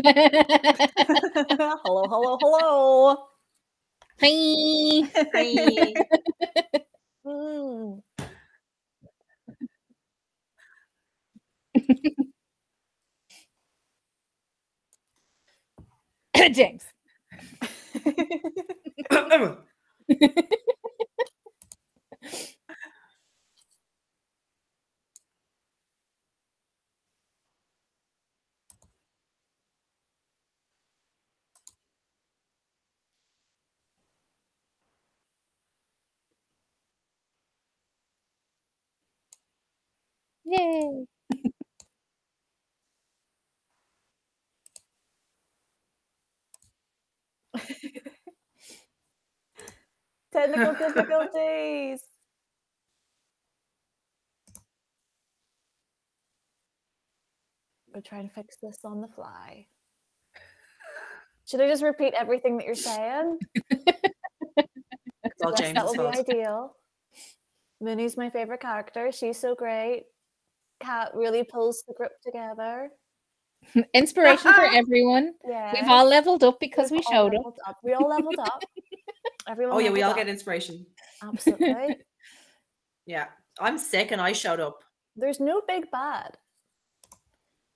Hello, hello, hello. Hi. Hi. James. Yay. Technical difficulties. We're trying to fix this on the fly. Should I just repeat everything that you're saying? Well, James, that will be ideal. Mooney's my favorite character. She's so great. Kat really pulls the group together. Inspiration for everyone. Yeah. We've all leveled up because we showed up. We all leveled up. Everyone. Oh yeah, we all up. get inspiration. Absolutely. Yeah, I'm sick and I showed up. There's no big bad.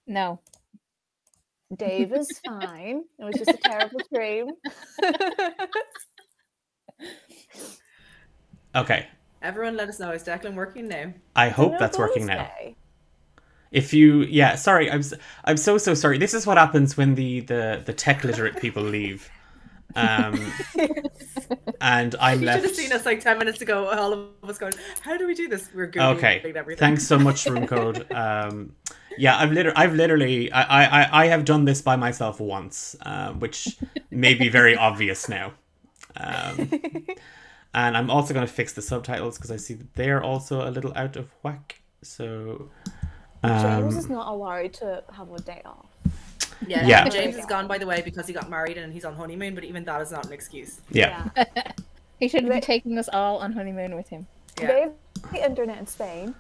No. Dave is fine. It was just a terrible dream. Okay. Everyone let us know, is Declan working now? I hope that's working now. If you, yeah, sorry, I'm so sorry. This is what happens when the tech literate people leave. And I'm left. You should have seen us like 10 minutes ago. All of us going, how do we do this? We're Googling everything. Thanks so much, Room Code. Yeah, I've literally I have done this by myself once, which may be very obvious now. And I'm also going to fix the subtitles because I see that they're also a little out of whack. So James is not allowed to have a day off. Yeah. James is gone, by the way, because he got married and he's on honeymoon, but even that is not an excuse. Yeah. He should be taking us all on honeymoon with him. Yeah. They have the internet in Spain.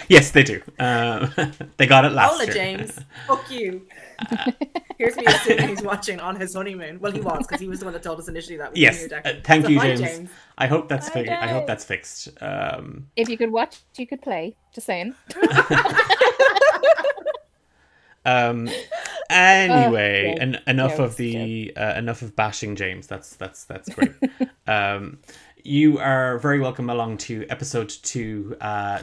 Yes, they do. They got it last year. James. Fuck you. Here's me assuming he's watching on his honeymoon. Well, he was, because he was the one that told us initially that we yes. Thank you, James. James. I hope that's I hope that's fixed. If you could watch, you could play. Just saying. Anyway, enough of bashing James. That's great. You are very welcome along to episode 2,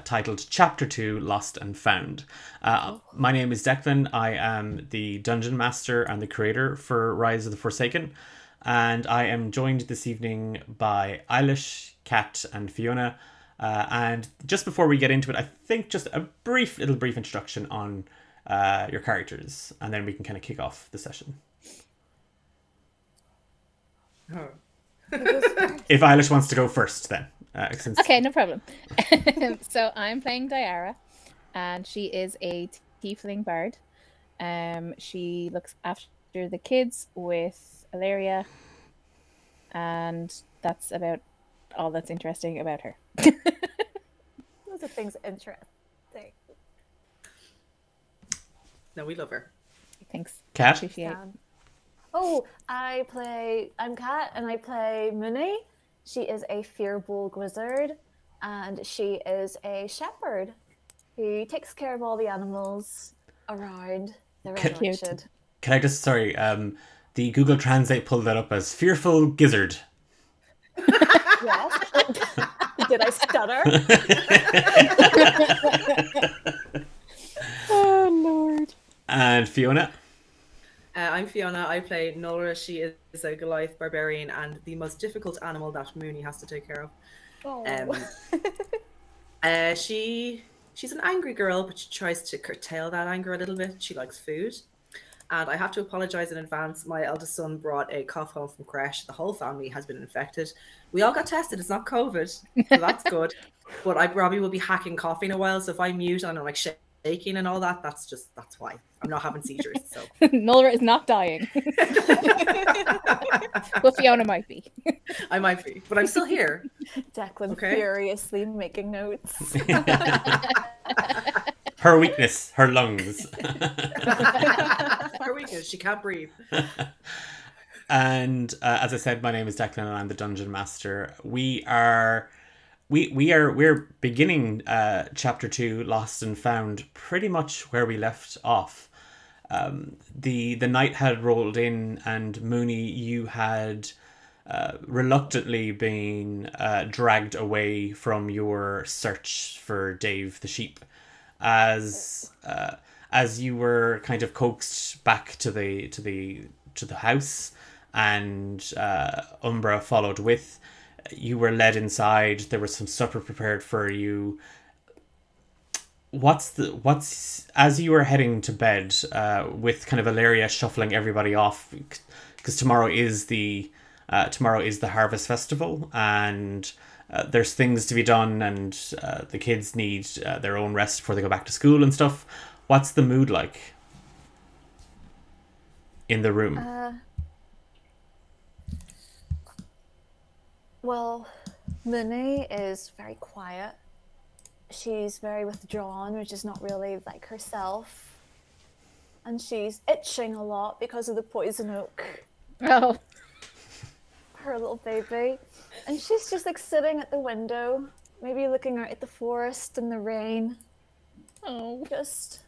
titled Chapter 2, Lost and Found. My name is Declan. I am the Dungeon Master and the creator for Rise of the Forsaken. And I am joined this evening by Eilish, Kat, and Fiona. And just before we get into it, I think just a brief introduction on your characters. And then we can kind of kick off the session. Oh. If Eilish wants to go first, then. Okay, no problem. So I'm playing Diara, and she is a tiefling bard. She looks after the kids with Ilaria, and that's about all that's interesting about her. Those are things interesting. No, we love her. Thanks. Kat? Appreciate. I'm Kat, and I play Mooney. She is a Firbolg wizard, and she is a shepherd who takes care of all the animals around the Red Orchard. Can I just, the Google Translate pulled that up as fearful gizzard. Yes. Did I stutter? Oh, Lord. And Fiona? I'm Fiona. I play Nora. She is a Goliath barbarian and the most difficult animal that Mooney has to take care of. She's an angry girl, but she tries to curtail that anger a little bit. She likes food. And I have to apologize in advance. My eldest son brought a cough home from creche. The whole family has been infected. We all got tested. It's not COVID, so that's good. But I probably will be hacking cough in a while. So if I mute and I'm like shaking and all that, that's why. I'm not having seizures. So Nora is not dying. But Fiona might be. I might be, but I'm still here. Declan furiously making notes. Her weakness, her lungs. Her weakness, she can't breathe. And as I said, my name is Declan, and I'm the Dungeon Master. We're beginning chapter 2, Lost and Found, pretty much where we left off. The night had rolled in, and Mooney, you had reluctantly been dragged away from your search for Dave the sheep, as you were kind of coaxed back to the house, and Umbra followed with. You were led inside. There was some supper prepared for you. As you were heading to bed, with kind of Valeria shuffling everybody off, because tomorrow is the Harvest Festival, and there's things to be done, and the kids need their own rest before they go back to school and stuff. What's the mood like in the room? Well, Mooney is very quiet. She's very withdrawn, which is not really like herself. And she's itching a lot because of the poison oak. Oh. Her little baby. And she's just like sitting at the window, maybe looking out at the forest and the rain. Oh. Just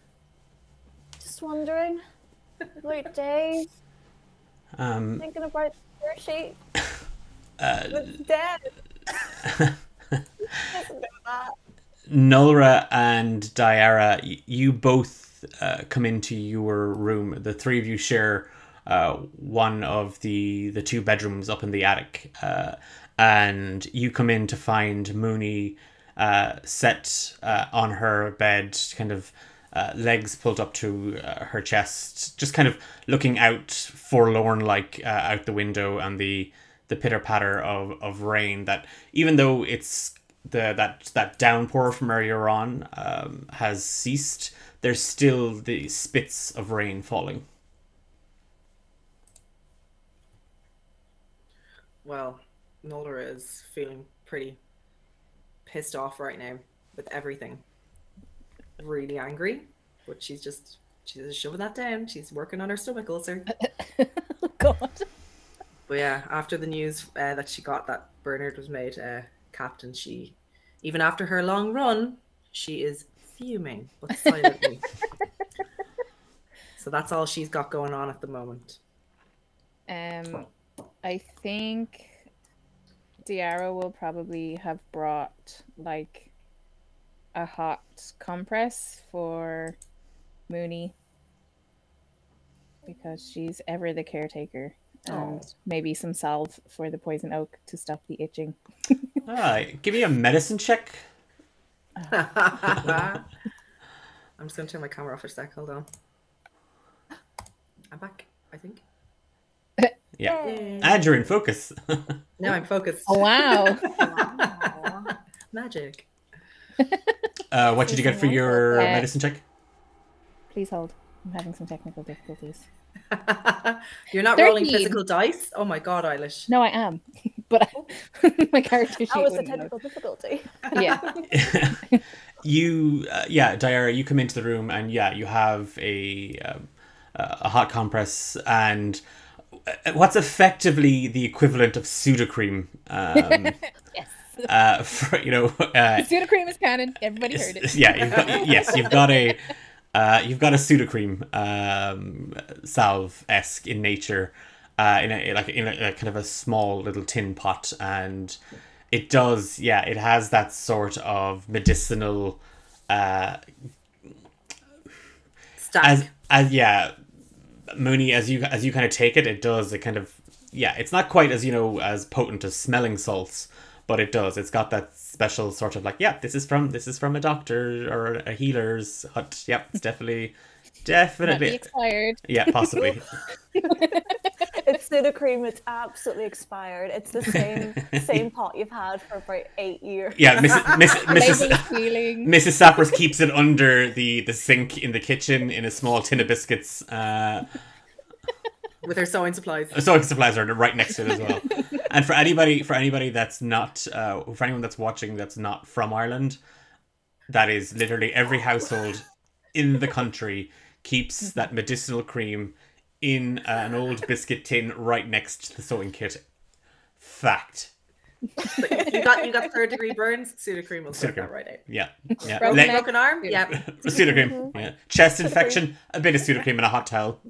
wondering about Dave. Thinking about her sheep. It's dead. Nolra and Diara, you both come into your room. The three of you share one of the two bedrooms up in the attic, and you come in to find Mooney set on her bed, kind of legs pulled up to her chest, just kind of looking out forlorn like out the window, and the pitter-patter of rain, that even though it's that downpour from earlier on has ceased, there's still the spits of rain falling. Well, Nolra is feeling pretty pissed off right now with everything. Really angry, but she's just shoving that down. She's working on her stomach ulcer. Oh, God. But yeah, after the news that she got that Bernard was made captain, even after her long run, she is fuming, but silently. So that's all she's got going on at the moment. I think Diara will probably have brought like a hot compress for Mooney, because she's ever the caretaker. And maybe some salve for the poison oak to stop the itching. Alright, give me a medicine check. I'm just going to turn my camera off for a sec. Hold on. I'm back, I think. Yeah. Yay. And you're in focus. Now I'm focused. Oh, wow. Magic. What did you get for your medicine check? Please hold. I'm having some technical difficulties. You're not 13. rolling physical dice? Oh my God, Eilish. No, I am. But my character sheet That was the wouldn't technical difficulty. Yeah. Diara, you come into the room, and you have a hot compress and what's effectively the equivalent of Sudocreme. Yes. For, Sudocreme is canon. Everybody heard it. Yeah, you've got a Sudocreme salve-esque in nature, in a kind of a small little tin pot, and it has that sort of medicinal Stack. Mooney, as you kind of take it, it kind of it's not quite as potent as smelling salts, but it does. It's got that special sort of this is from a doctor or a healer's hut. Yep, it's definitely Might be expired. Yeah, possibly. It's Sudocreme. It's absolutely expired. It's the same pot you've had for about 8 years. Yeah, Mrs. Mrs. Sappers keeps it under the sink in the kitchen in a small tin of biscuits. With her sewing supplies. Sewing supplies are right next to it as well. And for anybody that's not, for anyone that's watching that's not from Ireland, that is literally every household in the country keeps that medicinal cream in an old biscuit tin right next to the sewing kit. Fact. You got third-degree burns. Sudocrem will sort that right out. Yeah. Broken arm. Yeah. Sudocrem. Yeah. Chest infection. A bit of Sudocrem in a hot towel.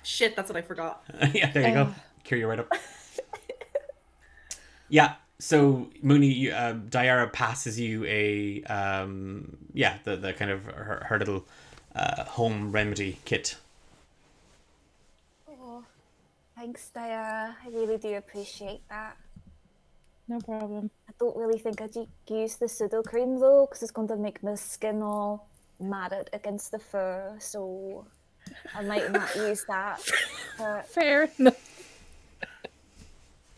Shit, that's what I forgot. Yeah, there you go. Cure you right up. Yeah. So Mooney, Diarra passes you a the kind of her little home remedy kit. Oh, thanks, Diarra. I really do appreciate that. No problem. I don't really think I'd use the Sudocrem though, because it's going to make my skin all matted against the fur, so I might not use that. But Fair enough.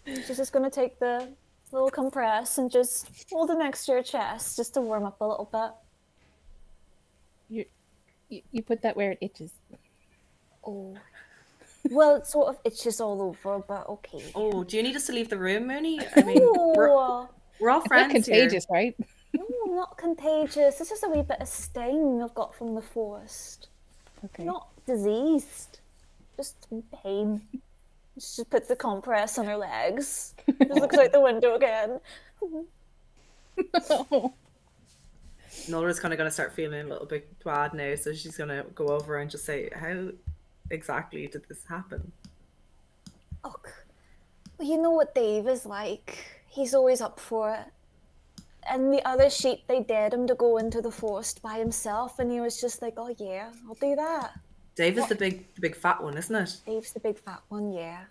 she's just going to take the little compress and just hold it next to your chest just to warm up a little bit. You put that where it itches. Oh. Well, it sort of itches all over, but okay. Oh, do you need us to leave the room, Mooney? I mean, we're all It's friends not contagious, here. right? No, not contagious. This is a wee bit of sting I've got from the forest. Okay. Not diseased. Just pain. She puts the compress on her legs. Just looks out the window again. Nola's kind of going to start feeling a little bit bad now, so she's going to go over and just say, how exactly did this happen? Oh, well, you know what Dave is like. He's always up for it. And the other sheep, they dared him to go into the forest by himself, and he was just like, oh yeah, I'll do that. Dave is the big fat one, isn't it? Dave's the big fat one, yeah.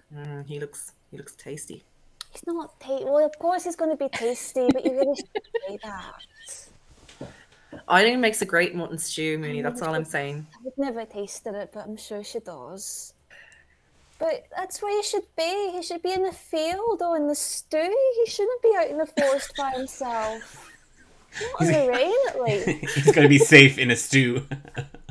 He looks tasty. He's not tasty. Well, of course he's going to be tasty, but you really shouldn't say that. I think it makes a great mutton stew, Mooney. That's all I'm saying. I've never tasted it, but I'm sure she does. But that's where he should be. He should be in the field or in the stew. He shouldn't be out in the forest by himself. Not in the rain, at least. He's going to be safe in a stew.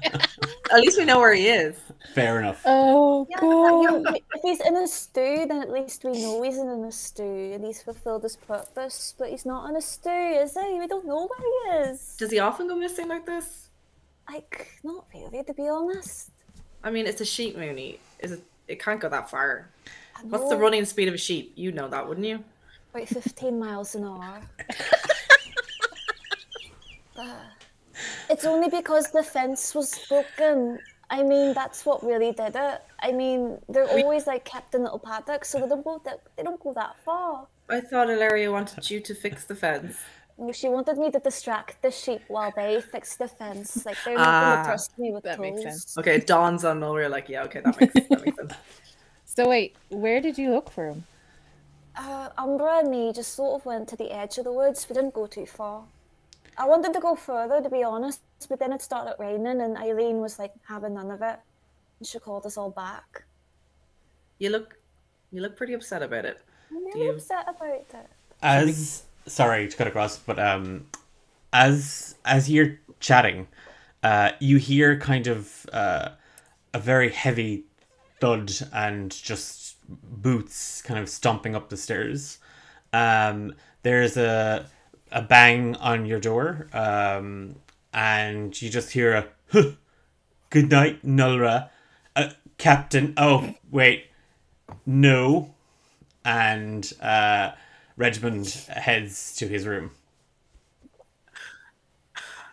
At least we know where he is. Fair enough. Oh, Yeah, God. if he's in a stew, then at least we know he's in a stew and he's fulfilled his purpose. But he's not in a stew, is he? We don't know where he is. Does he often go missing like this? Like, not really, to be honest. I mean, it's a sheep, Mooney. It can't go that far. I know, What's the running speed of a sheep? You know that, wouldn't you? about 15 miles an hour. But it's only because the fence was broken. I mean, that's what really did it. I mean, they're always like kept in little paddocks, so they don't go that far. I thought Ilaria wanted you to fix the fence. No, she wanted me to distract the sheep while they fixed the fence. Like, they're not going to trust me with that tools. makes sense. Okay, it dawns on Nola, like, yeah, okay, that makes sense. So wait, where did you look for him? Umbra and me just sort of went to the edge of the woods. We didn't go too far. I wanted to go further, to be honest, but then it started raining and Eileen was like having none of it. And she called us all back. You look pretty upset about it. I'm really upset about it. Sorry to cut across, but as you're chatting, you hear kind of a very heavy thud and just boots kind of stomping up the stairs. There's a bang on your door, and you just hear a huh, good night, Nulra, Captain. Oh wait, no, and Regimond heads to his room.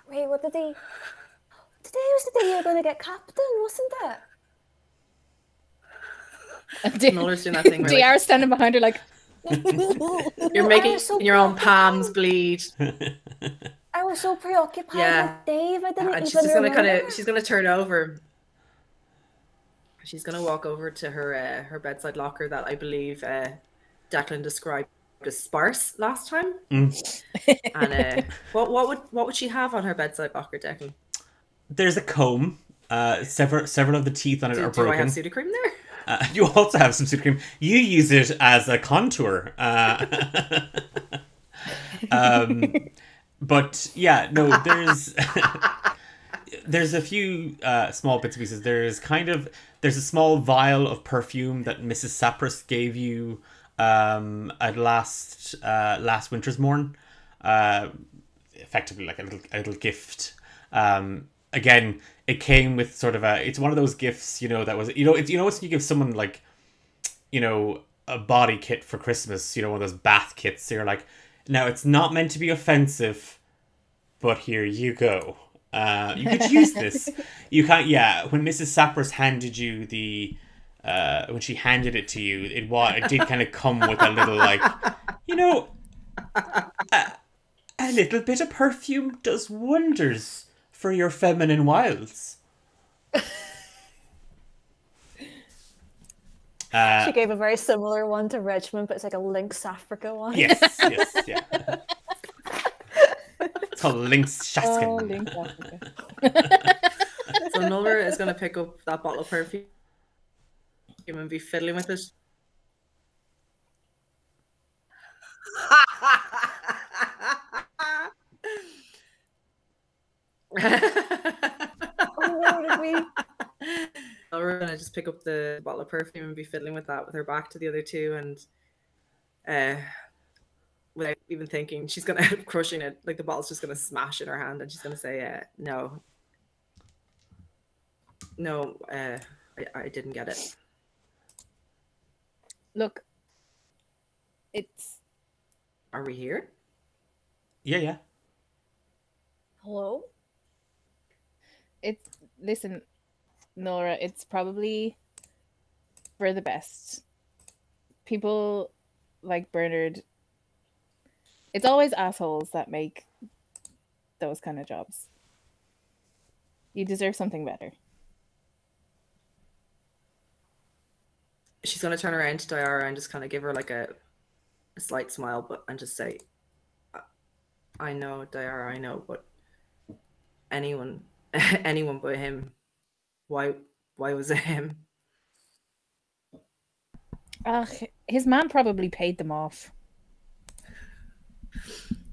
Wait, what did he... Today was the day you were going to get captain, wasn't it? Nola's doing that thing where, DR standing behind her like, you're making your own palms bleed. I was so preoccupied with Dave, I didn't And even she's just remember. she's gonna turn over. She's gonna walk over to her bedside locker that I believe Declan described as sparse last time. And what would she have on her bedside locker, Declan? There's a comb. Several of the teeth on it are broken. Do I have Sudocrem there? You also have some Sudocrem. You use it as a contour. But yeah, no, there's a few small bits and pieces. There's a small vial of perfume that Mrs. Sapras gave you at last winter's morn. effectively like a little gift. Again, it came with sort of it's one of those gifts, that was, it's, when you give someone like, a body kit for Christmas, one of those bath kits. So you're like, now it's not meant to be offensive, but here you go. You could use this. You can't. Yeah, when Mrs. Sappers handed you when she handed it to you, it did kind of come with a little like, a little bit of perfume does wonders for your feminine wiles. She gave a very similar one to Richmond, but it's like a Lynx Africa one. Yes, yeah. It's called Lynx Shaskin. Oh, Lynx Africa. So Nora is going to pick up that bottle of perfume and be fiddling with it. We're gonna just pick up the bottle of perfume and be fiddling with that with her back to the other two, and without even thinking, she's gonna end up crushing it. Like the bottle's just gonna smash in her hand, and she's gonna say, "No, I didn't get it." Look, Are we here? Yeah. Hello? Listen, Nora, it's probably for the best. People like Bernard, it's always assholes that make those kind of jobs. You deserve something better. She's gonna turn around to Diara and just kind of give her like a slight smile, and just say, "I know, Diara, I know, but anyone but him. Why was it him?" His man probably paid them off.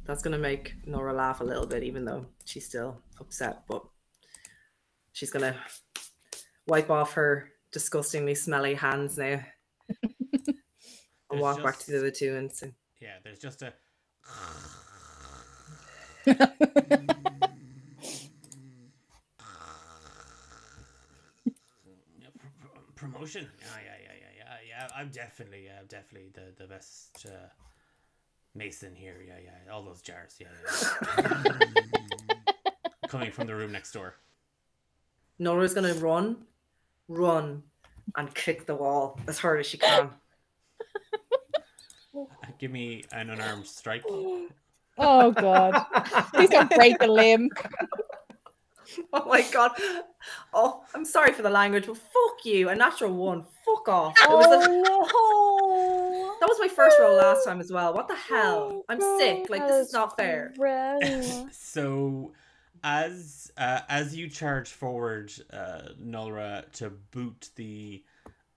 That's gonna make Nora laugh a little bit, even though she's still upset. But she's gonna wipe off her disgustingly smelly hands now and walk back to the other two and say, "Yeah, there's just a." Promotion. Yeah. I'm definitely the best mason here. Yeah. All those jars. Yeah. Coming from the room next door. Nora's gonna run, and kick the wall as hard as she can. Give me an unarmed strike. Oh God! Please don't break a limb. Oh my God. Oh, I'm sorry for the language, but fuck you. A natural one. Fuck off. That was my first roll last time as well. What the hell? I'm sick. Like, this is not fair. So, as you charge forward, Nolra, to boot the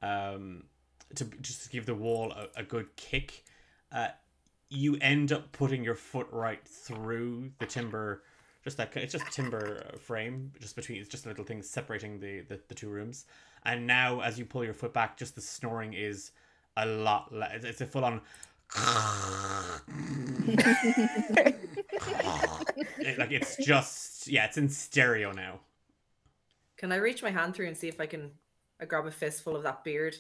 to just give the wall a good kick, you end up putting your foot right through the timber. It's just timber frame, it's just a little thing separating the two rooms. And now, as you pull your foot back, just the snoring is a lot less. It's a full on. It's in stereo now. Can I reach my hand through and see if I can grab a fistful of that beard?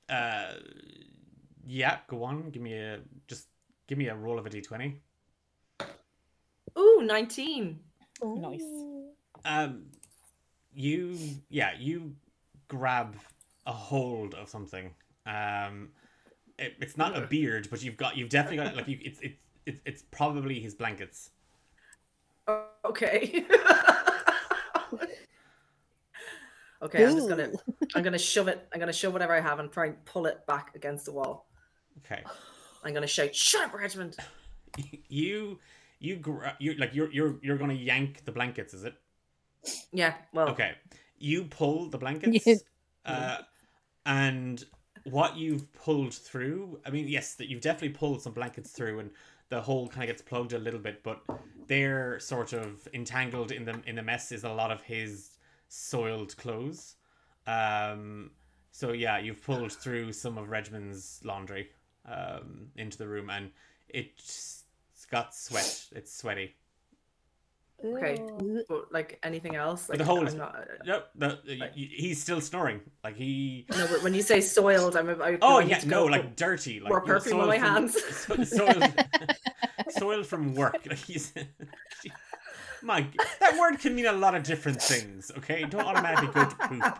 Yeah, go on. Give me a roll of a d20. Ooh, 19. Nice. You grab a hold of something. It's not a beard, but you've definitely got it. It's probably his blankets. Okay. Okay, I'm gonna shove it. I'm gonna shove whatever I have and try and pull it back against the wall. Okay. I'm gonna shout, "Shut up, Richmond!" You're gonna yank the blankets, is it? Yeah. Well. Okay. You pull the blankets, and what you've pulled through. I mean, yes, that you've definitely pulled some blankets through, and the hole kind of gets plugged a little bit, but they're sort of entangled in the mess. Is a lot of his soiled clothes. So yeah, you've pulled through some of Regimond's laundry into the room, and it's got sweat. It's sweaty. Okay, Ooh. but like anything else, But like the whole I'm not. he's still snoring. Like he. No, but when you say soiled, Oh I need yeah, to no, go like dirty, like more perfume on my hands. soiled from work. Like he's. Mike, that word can mean a lot of different things. Okay, don't automatically go to poop.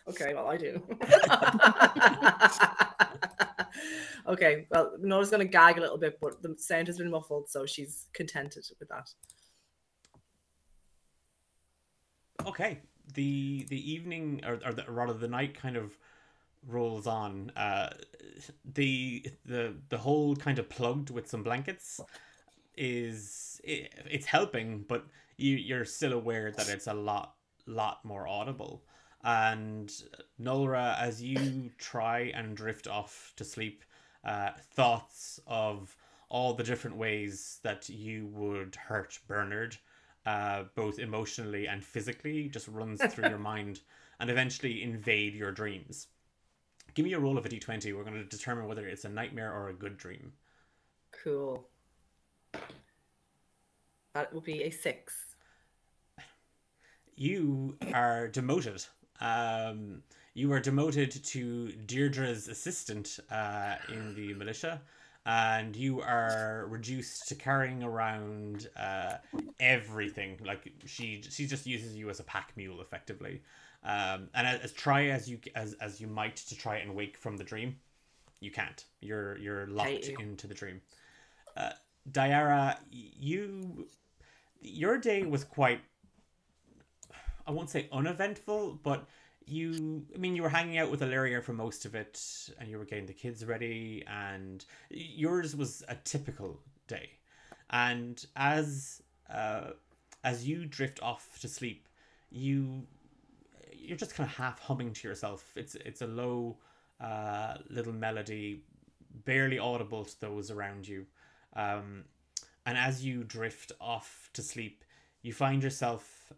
Okay, well I do. Okay, well Nora's gonna gag a little bit, but the sound has been muffled, so she's contented with that. Okay, the evening or rather the night kind of rolls on. The hole kind of plugged with some blankets it's helping, but you're still aware that it's a lot more audible. And Nolra, as you try and drift off to sleep, thoughts of all the different ways that you would hurt Bernard, both emotionally and physically, just runs through your mind and eventually invade your dreams. Give me a roll of a d20. We're going to determine whether it's a nightmare or a good dream. Cool. That will be a 6. You are demoted. You are demoted to Deirdre's assistant in the militia, and you are reduced to carrying around everything. Like she just uses you as a pack mule, effectively. And as try as you might to try and wake from the dream, you can't. You're locked into the dream. Diara, your day was quite, I won't say uneventful, but you were hanging out with Illyria for most of it, and you were getting the kids ready, and yours was a typical day. And as you drift off to sleep, you're just kind of half humming to yourself. It's a low little melody, barely audible to those around you. And as you drift off to sleep, you find yourself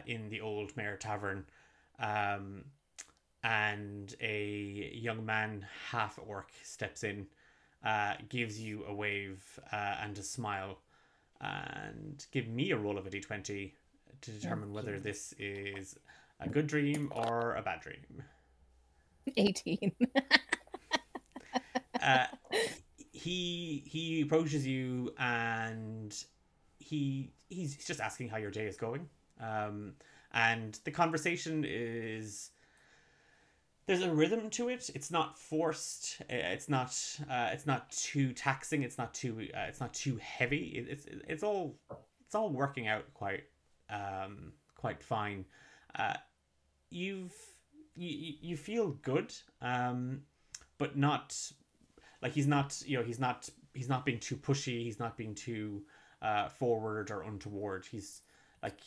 in the Old Mare Tavern, and a young man, half orc, steps in, gives you a wave and a smile, and give me a roll of a d20 to determine whether this is a good dream or a bad dream. 18. He approaches you, and he's just asking how your day is going. And the conversation is, there's a rhythm to it. It's not forced. It's not too taxing. It's not too heavy. It's all working out quite fine. You feel good, but not like he's not being too pushy. He's not being too forward or untoward. He's like,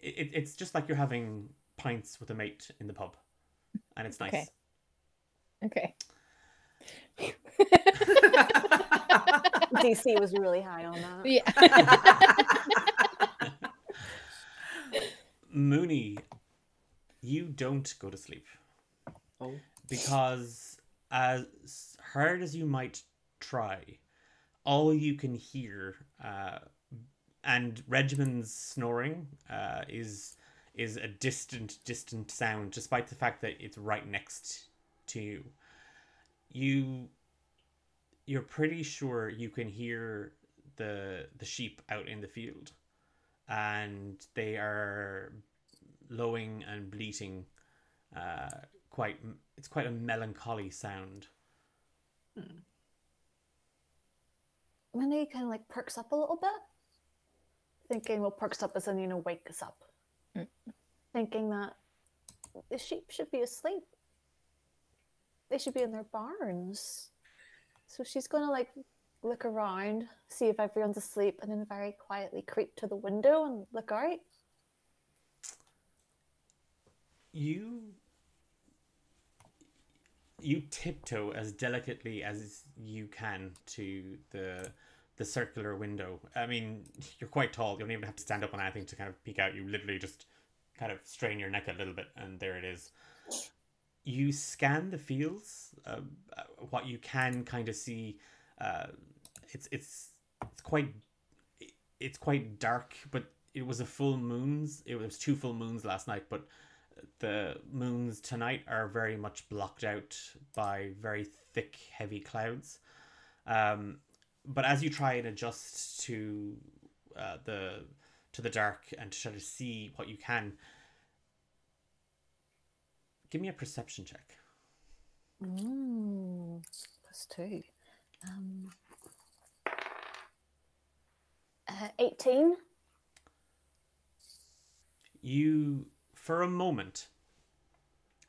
it's just like you're having pints with a mate in the pub, and it's nice. Okay. DC was really high on that. Yeah. Mooney, you don't go to sleep. Oh. Because as hard as you might try, all you can hear, and Regiment's snoring is a distant sound, despite the fact that it's right next to you. You're pretty sure you can hear the sheep out in the field, and they are lowing and bleating. It's quite a melancholy sound. Minnie kind of like perks up a little bit, thinking, well, perks up as in, wake us up. Thinking that the sheep should be asleep. They should be in their barns. So she's going to like look around, see if everyone's asleep, and then very quietly creep to the window and look out. You tiptoe as delicately as you can to the circular window. I mean, you're quite tall. You don't even have to stand up on anything to kind of peek out. You literally just kind of strain your neck a little bit, and there it is. You scan the fields. What you can kind of see, it's quite it's quite dark, but it was a full moons. It was 2 full moons last night, but the moons tonight are very much blocked out by very thick, heavy clouds. But as you try and adjust to the dark and to try to see what you can, give me a perception check. +2. 18. You, for a moment,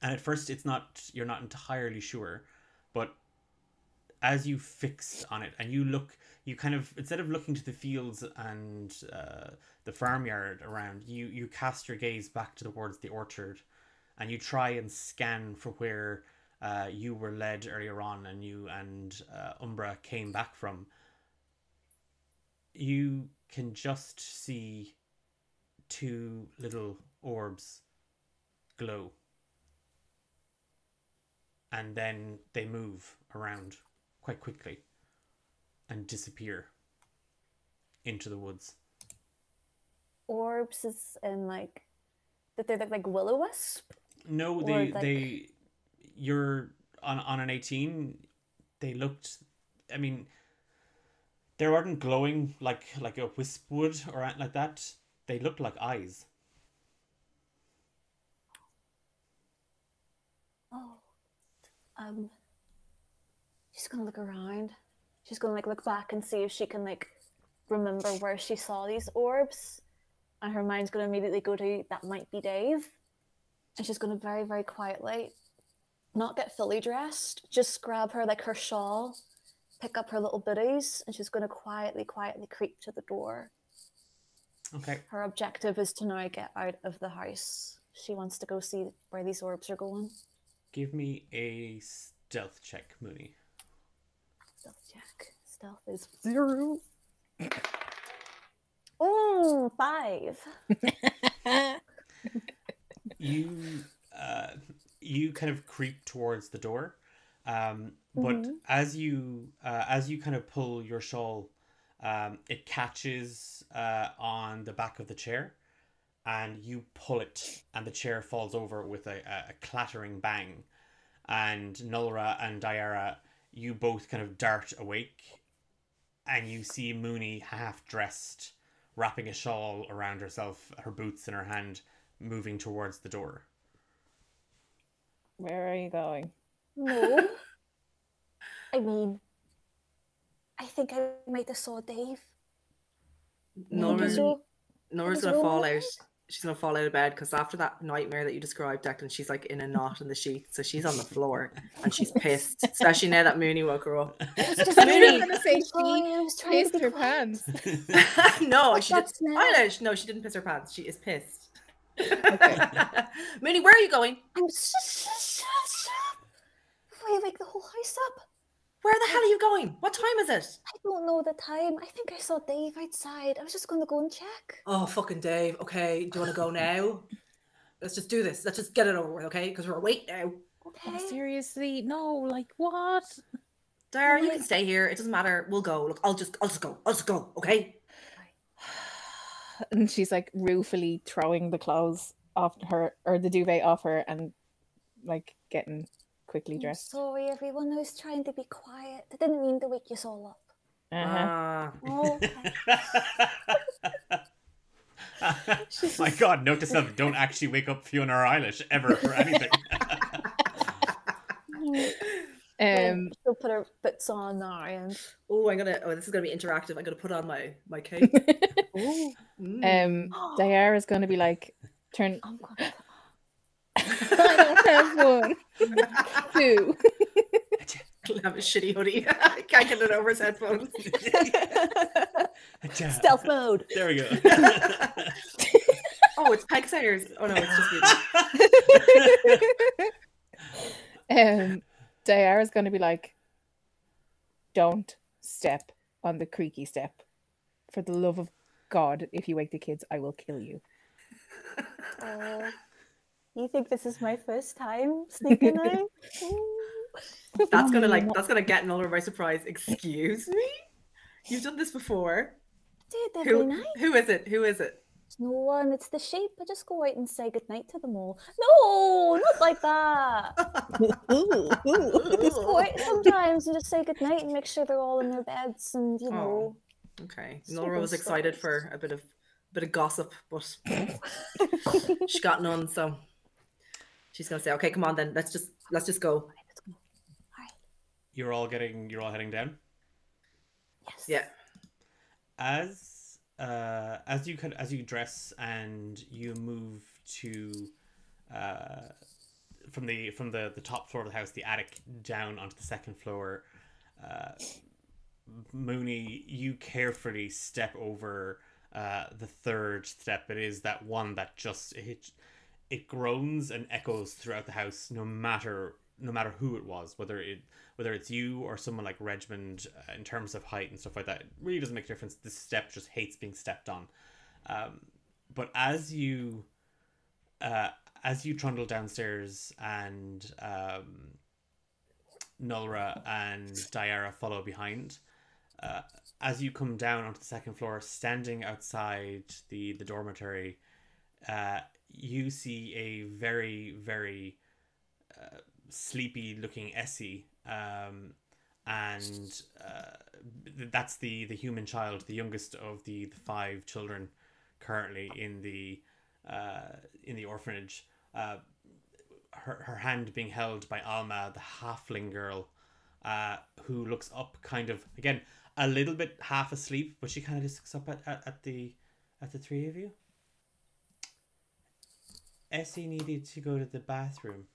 and at first you're not entirely sure, but as you fix on it and you kind of, instead of looking to the fields and the farmyard around, you cast your gaze back towards the orchard, and you try and scan for where you were led earlier on, and you and Umbra came back from. You can just see 2 little orbs glow, and then they move around quite quickly and disappear into the woods. Orbs is in like, that they look like will-o-wisp? No, you're on an 18. They looked, I mean, they weren't glowing like a wisp would or anything like that. They looked like eyes. Oh, she's gonna look around. She's gonna like look back and see if she can like remember where she saw these orbs, and her mind's gonna immediately go to, that might be Dave. And she's gonna very, very quietly, not get fully dressed, just grab her like her shawl, pick up her little biddies, and she's gonna quietly creep to the door. Okay. Her objective is to now get out of the house. She wants to go see where these orbs are going. Give me a stealth check, Mooney. Stealth check. Stealth is 0. Oh, 5. You kind of creep towards the door, but as you kind of pull your shawl, it catches on the back of the chair, and you pull it, and the chair falls over with a clattering bang. And Nulra and Diarra, you both kind of dart awake, and you see Mooney half dressed, wrapping a shawl around herself, her boots in her hand, moving towards the door. Where are you going? No. I mean, I think I might have saw Dave. Nora's gonna fall out. Is She's gonna fall out of bed because after that nightmare that you described, Declan, she's like in a knot in the sheets, so she's on the floor and she's pissed, especially now that Mooney woke her up. I'm gonna say I was trying to pissed be her quiet. pants. No, she That's didn't. nice. No, she didn't piss her pants. She is pissed. Okay. Mooney, where are you going? I'm before you wake the whole house up. Where the hell are you going? What time is it? I don't know the time. I think I saw Dave outside. I was just going to go and check. Oh, fucking Dave. Okay, do you want to go now? Let's just do this. Let's just get it over with, okay? Because we're awake now. Okay. Oh, seriously? No, like what? Dara, you can stay here. It doesn't matter. We'll go. Look, I'll just go, okay? And she's like ruefully throwing the clothes off her, or the duvet off her, and like getting quickly I'm dressed. sorry, everyone. I was trying to be quiet. I didn't mean to wake you all up. Oh, okay. My God, note to self, don't actually wake up Fiona or Eilish ever for anything. She'll put her boots on now and this is gonna be interactive. I'm gonna put on my cape. Diarra's gonna be like, turn. I'm gonna I don't have 1, 2. Have a shitty hoodie. I can't get it over his headphones. stealth mode. There we go. Oh, it's Peg Sayers. Oh no, it's just me. Diarra's gonna be like, don't step on the creaky step. For the love of God, if you wake the kids, I will kill you. You think this is my first time sneaking out? That's gonna get Nuller by surprise. Excuse me? You've done this before. do it every night. Who is it? Who is it? There's no one. It's the sheep. I just go out and say goodnight to them all. No, not like that. I just go out sometimes and just say goodnight and make sure they're all in their beds and you know. Okay. Super Nora was excited for a bit of gossip, but she got none, so she's gonna say, "Okay, come on then. Let's just go." Let's go. All right. You're all heading down. Yes. Yeah. As you dress and you move to from the top floor of the house, the attic, down onto the second floor, Mooney, you carefully step over the third step. It is that one that just it groans and echoes throughout the house, no matter who it was, whether it's you or someone like Regmund, in terms of height and stuff like that. It really doesn't make a difference. This step just hates being stepped on. But as you trundle downstairs and Nulra and Diarra follow behind, as you come down onto the second floor, standing outside the dormitory, you see a very, very sleepy looking Essie, and that's the human child, the youngest of the 5 children currently in the orphanage. Her hand being held by Alma, the halfling girl, who looks up, kind of, again, a little bit half asleep, but she kind of just looks up at the 3 of you. Essie needed to go to the bathroom.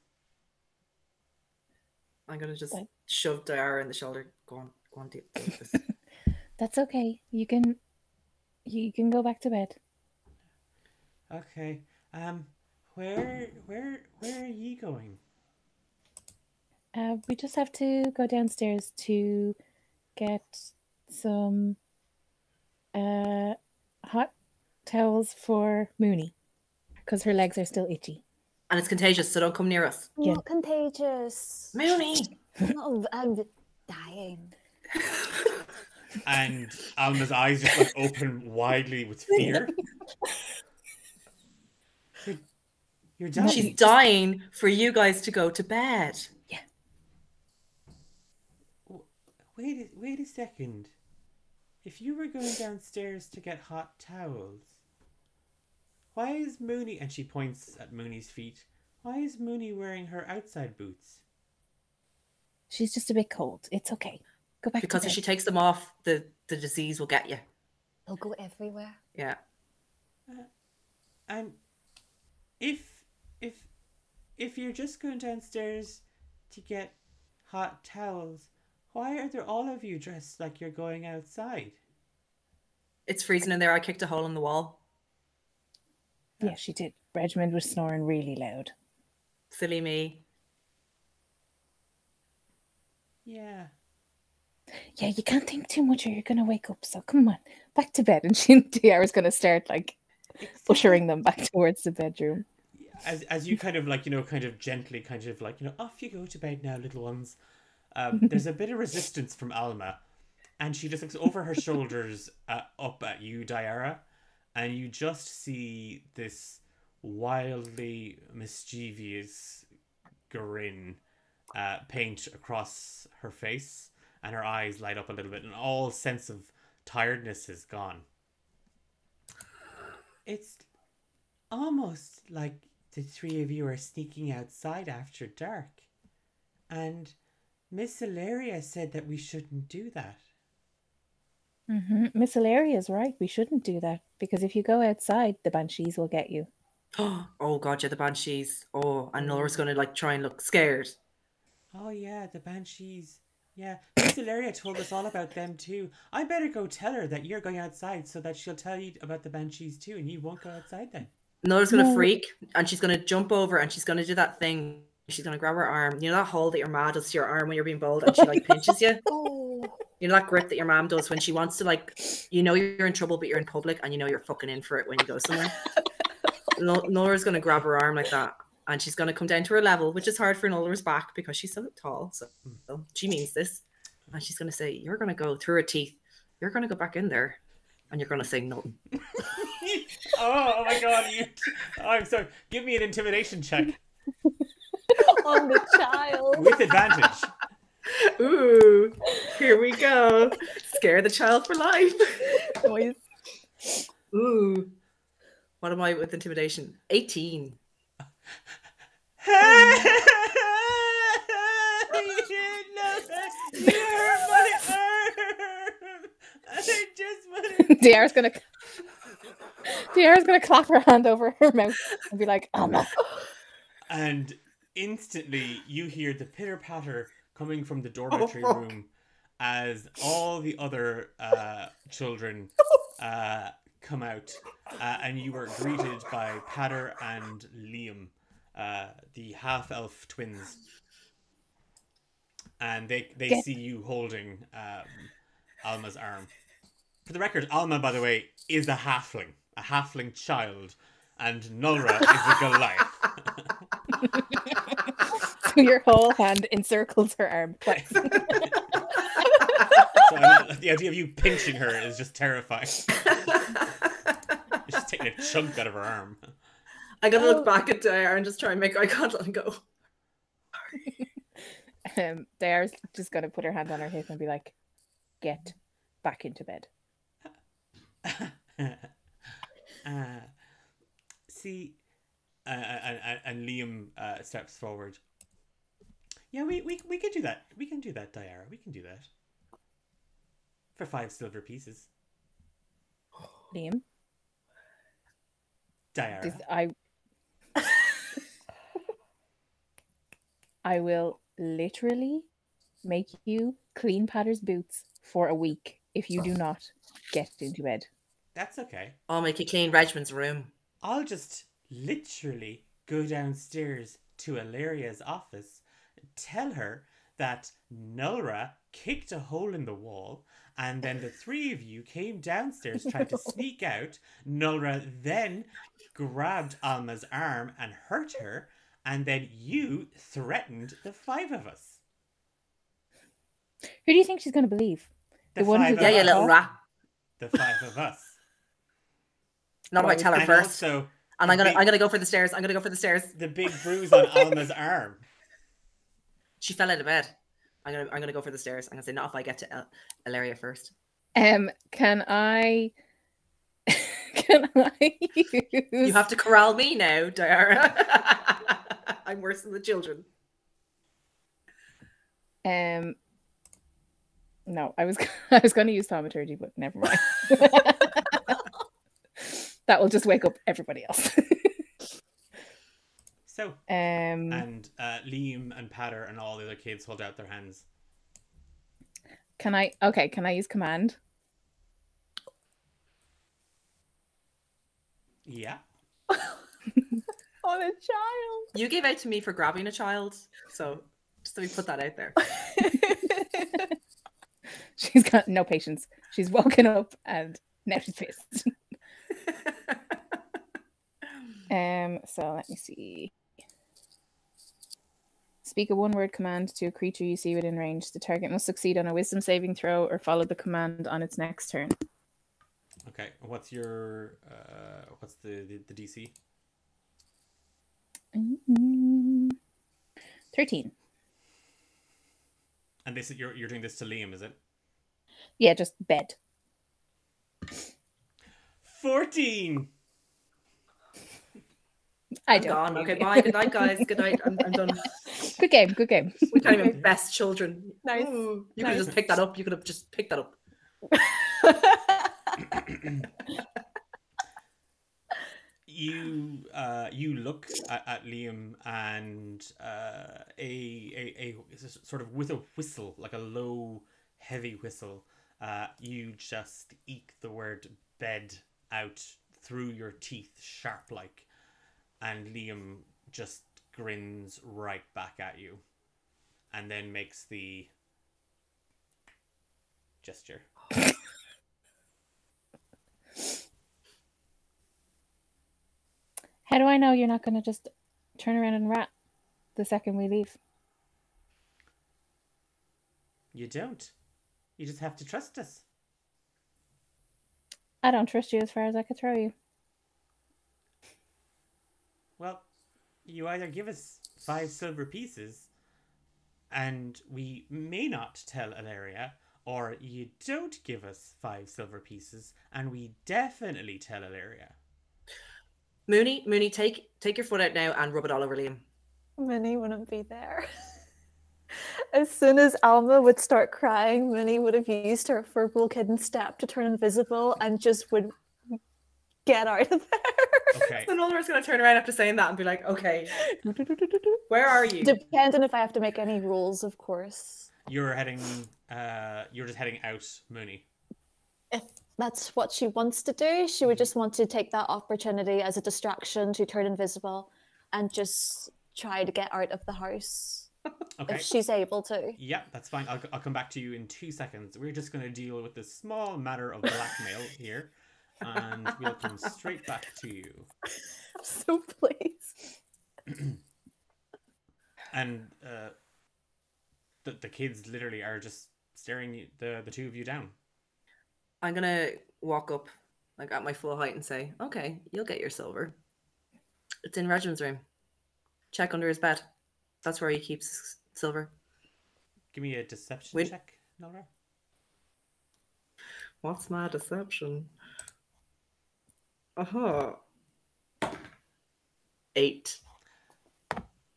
I'm gonna just shove Diarra in the shoulder. Go on, do this. That's okay. You can go back to bed. Okay. Where are you going? We just have to go downstairs to get some hot towels for Mooney, because her legs are still itchy. And it's contagious, so don't come near us. Yeah. Not contagious. Mooney! No, I'm dying. And Alma's eyes just like open widely with fear. You're dying. She's dying for you guys to go to bed. Yeah. Wait a second. If you were going downstairs to get hot towels, why is Mooney, and she points at Mooney's feet, why is Mooney wearing her outside boots? She's just a bit cold. It's okay. Go back Because to if bed. she takes them off, the disease will get you. They'll go everywhere. Yeah. And if you're just going downstairs to get hot towels, why are there all of you dressed like you're going outside? It's freezing in there. I kicked a hole in the wall. Yeah, she did. Regmund was snoring really loud. Silly me. Yeah. Yeah, you can't think too much or you're going to wake up. So come on, back to bed. And Diarra's going to start like ushering them back towards the bedroom. As you kind of like, kind of gently, kind of like, off you go to bed now, little ones. There's a bit of resistance from Alma, and she just looks over her shoulders up at you, Diarra, and you just see this wildly mischievous grin paint across her face, and her eyes light up a little bit, and all sense of tiredness is gone. It's almost like the 3 of you are sneaking outside after dark, and Miss Ilaria said that we shouldn't do that. Miss Ilaria's right. We shouldn't do that, because if you go outside, the banshees will get you. Oh god, yeah, the banshees. Oh, and Laura's gonna like try and look scared. Oh yeah, the banshees. Yeah, Miss Ilaria told us all about them too. I better go tell her that you're going outside so that she'll tell you about the banshees too, and you won't go outside then. Laura's gonna freak, and she's gonna jump over, and she's gonna do that thing. She's gonna grab her arm. You know that hold that your ma does to your arm when you're being bold, and she like pinches you. Oh. You know that grip that your mom does when she wants to, like, you're in trouble, but you're in public, and you're fucking in for it when you go somewhere. Nola's gonna grab her arm like that, and she's gonna come down to her level, which is hard for Nola's back because she's so tall. So she means this, and she's gonna say, "You're gonna go through her teeth. You're gonna go back in there, And you're gonna say nothing. Oh my god, I'm sorry. Give me an intimidation check. On the child. With advantage. Ooh, here we go. Scare the child for life. Noise. Ooh. What am I with intimidation? 18. You hurt my arm. I just want Diara's gonna clap her hand over her mouth and be like, "Oh no!" And instantly, you hear the pitter patter coming from the dormitory room as all the other children come out, and you are greeted by Patter and Liam, the half-elf twins, and they see you holding Alma's arm. For the record, Alma, by the way, is a halfling child, and Nulra is a Goliath. So your whole hand encircles her arm. So the idea of you pinching her is just terrifying. You're just taking a chunk out of her arm. I gotta look back at Diara and just try and make eye contact and go. Diara's just gonna put her hand on her hip and be like, "Get back into bed." See, and Liam steps forward. Yeah, we can do that. We can do that, Diara. We can do that. For 5 silver pieces. Liam, Diara. I will literally make you clean Patter's boots for a week if you do not get into bed. That's okay. I'll make you clean Regman's room. I'll just literally go downstairs to Illyria's office, tell her that Nulra kicked a hole in the wall, and then the 3 of you came downstairs, tried to sneak out. Nulra then grabbed Alma's arm and hurt her, and then you threatened the 5 of us. Who do you think she's going to believe? The one who 5 of Yeah, you us. little rat. The 5 of us. Not if I tell her And first. also, And I'm gonna go for the stairs. I'm gonna go for the stairs. the big bruise on Alma's arm. She fell out of bed. I'm gonna go for the stairs. I'm gonna say not if I get to Illyria first. Can I use... You have to corral me now, Diara. I'm worse than the children. No, I was going to use thaumaturgy, but never mind. That will just wake up everybody else. So, and Liam and Patter and all the other kids hold out their hands. Can I use command? Yeah. On a child. You gave out to me for grabbing a child, so just let me put that out there. She's got no patience. She's woken up and now she's pissed. So let me see. Speak a one-word command to a creature you see within range. The target must succeed on a wisdom saving throw or follow the command on its next turn. Okay, what's your what's the DC? 13. And this you're doing this to Liam, is it? Yeah, just bed. 14. I'm gone. Okay, bye. Good night, guys. Good night. I'm done. Good game. Good game. We can't even best children. Nice. Ooh, you could have just picked that up. You could have just picked that up. You look at Liam and a sort of with a whistle, like a low, heavy whistle, you just eke the word bed out through your teeth, sharp like, and Liam just grins right back at you, and then makes the gesture. How do I know you're not going to just turn around and rat the second we leave? You don't. You just have to trust us. I don't trust you as far as I could throw you. Well, you either give us 5 silver pieces and we may not tell Ilaria, or you don't give us 5 silver pieces and we definitely tell Ilaria. Mooney, take your foot out now and rub it all over Liam. Minnie wouldn't be there. As soon as Alma would start crying, Minnie would have used her Firbolg hidden step to turn invisible and just would get out of there. Okay. So Nolra's going to turn around after saying that and be like, okay, where are you? Depending if I have to make any rules, of course. You're just heading out, Mooney. If that's what she wants to do, she would just want to take that opportunity as a distraction to turn invisible and just try to get out of the house. Okay. If she's able to. Yeah, that's fine. I'll come back to you in 2 seconds. We're just going to deal with this small matter of blackmail here, and we'll come straight back to you. I'm so pleased. And the kids literally are just staring the two of you down. I'm going to walk up like at my full height and say, okay, you'll get your silver. It's in Reginald's room. Check under his bed. That's where he keeps silver. Give me a deception check, Nora. What's my deception? 8.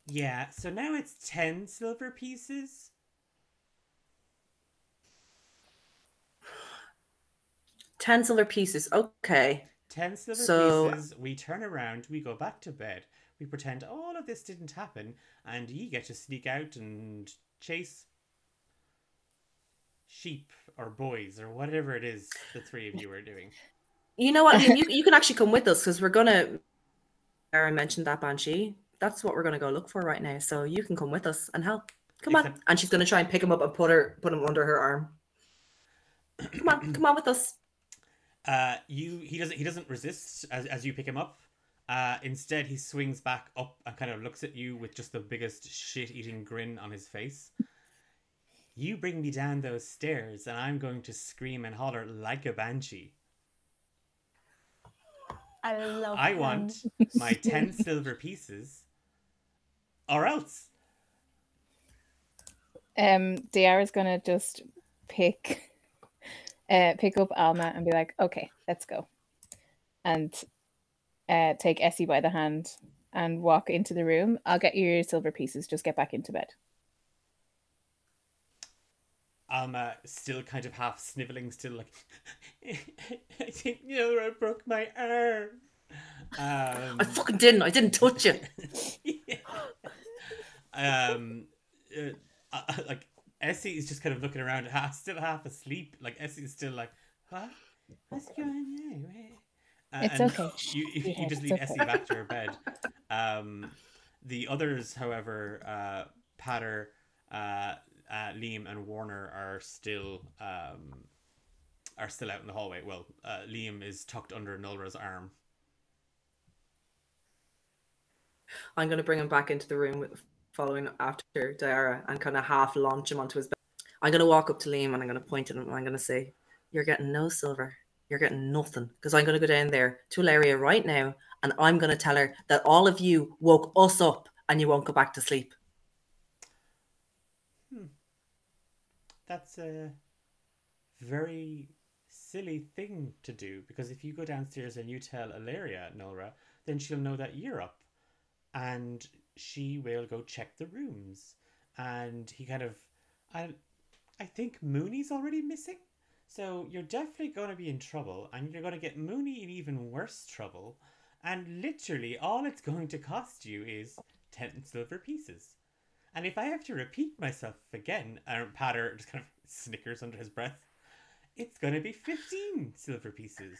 Yeah, so now it's 10 silver pieces. 10 silver pieces. Okay. 10 silver pieces. We turn around. We go back to bed. We pretend all of this didn't happen, and you get to sneak out and chase sheep or boys or whatever it is the three of you are doing. You know what? You can actually come with us because we're gonna. Aaron mentioned that banshee. That's what we're gonna go look for right now. So you can come with us and help. Come on. And she's gonna try and pick him up and put him under her arm. Come on with us. He doesn't resist as you pick him up. Instead, he swings back up and kind of looks at you with just the biggest shit-eating grin on his face. You bring me down those stairs, and I'm going to scream and holler like a banshee. I want my 10 silver pieces, or else. Diara's gonna just pick up Alma and be like, okay, let's go. And take Essie by the hand and walk into the room. I'll get you your silver pieces. Just get back into bed. Alma still kind of half sniveling, still like, I think Nora broke my arm. I fucking didn't. I didn't touch it. Like Essie is just kind of looking around, still half asleep. Like Essie is still like, what? What's going on? It's okay. You just leave Essie back to her bed. The others, however, Patter, Liam, and Warner are still out in the hallway. Well, Liam is tucked under Nolra's arm. I'm going to bring him back into the room following after Diara and kind of half launch him onto his bed. I'm going to walk up to Liam and I'm going to point at him and I'm going to say, you're getting no silver. You're getting nothing. Because I'm going to go down there to Ilaria right now and I'm going to tell her that all of you woke us up and you won't go back to sleep. That's a very silly thing to do, because if you go downstairs and you tell Ilaria, Nora, then she'll know that you're up and she will go check the rooms. And he kind of, I think Mooney's already missing, so you're definitely going to be in trouble, and you're going to get Mooney in even worse trouble, and literally all it's going to cost you is 10 silver pieces. And if I have to repeat myself again, Patter just kind of snickers under his breath, it's going to be 15 silver pieces.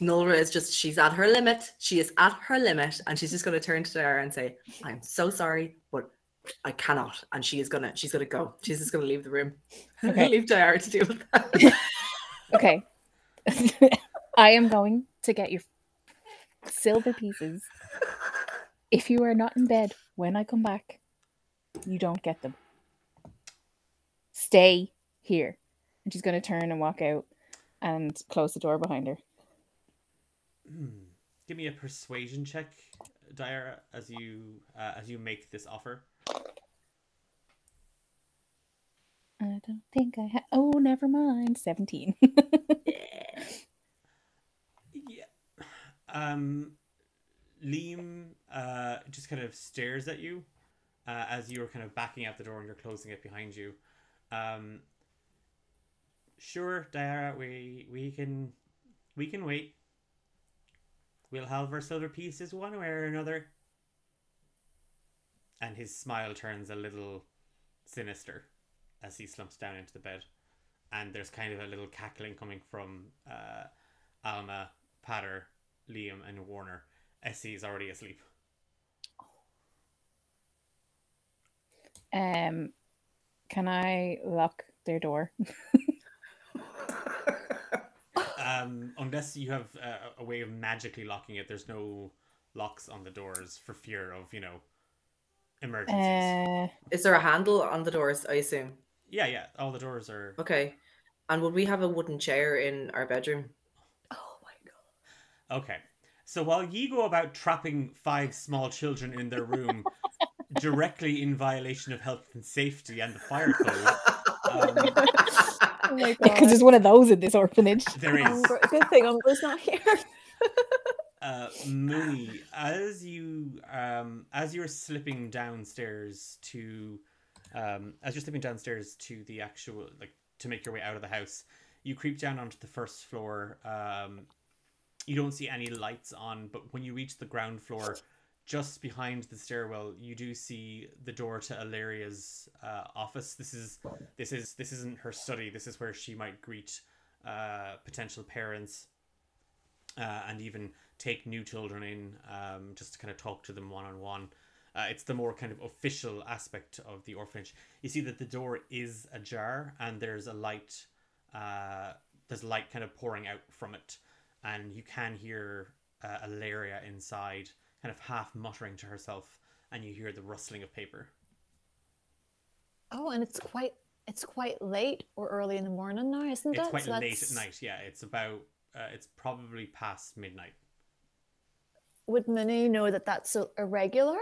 Nolra is just, she's at her limit. She is at her limit. And she's just going to turn to Diara and say, I'm so sorry, but I cannot. And she's going to go. She's just going to leave the room. Okay. Leave Diara to deal with that. Okay. I am going to get your silver pieces. If you are not in bed when I come back, you don't get them. Stay here. And she's going to turn and walk out. and close the door behind her. Give me a persuasion check, Diarra, as you make this offer. I don't think I have. Oh, never mind. 17. Yeah. Liam just kind of stares at you as you're kind of backing out the door and you're closing it behind you. Sure, Diarra, we can wait. We'll have our silver pieces one way or another. And his smile turns a little sinister as he slumps down into the bed. And there's kind of a little cackling coming from Alma, Patter, Liam, and Warner. Essie is already asleep. Can I lock their door? Unless you have a way of magically locking it, there's no locks on the doors for fear of, emergencies. Is there a handle on the doors, I assume? Yeah, all the doors are... Okay. And would we have a wooden chair in our bedroom? Oh my god. Okay. So while ye go about trapping 5 small children in their room, directly in violation of health and safety and the fire code... Oh my god. Because there's one of those in this orphanage. There is. Good thing Umbra's not here. Mooney, as you're slipping downstairs to the actual, to make your way out of the house, you creep down onto the first floor. You don't see any lights on, but when you reach the ground floor, just behind the stairwell, you do see the door to Illyria's office. This isn't her study. This is where she might greet potential parents and even take new children in, just to kind of talk to them one-on-one. It's the more kind of official aspect of the orphanage. You see that the door is ajar and there's a light. There's light kind of pouring out from it, and you can hear Illyria inside, kind of half muttering to herself, and you hear the rustling of paper. Oh, and it's quite late or early in the morning now, isn't it? It's quite late at night. Yeah, it's about it's probably past midnight. Would Minnie know that that's irregular?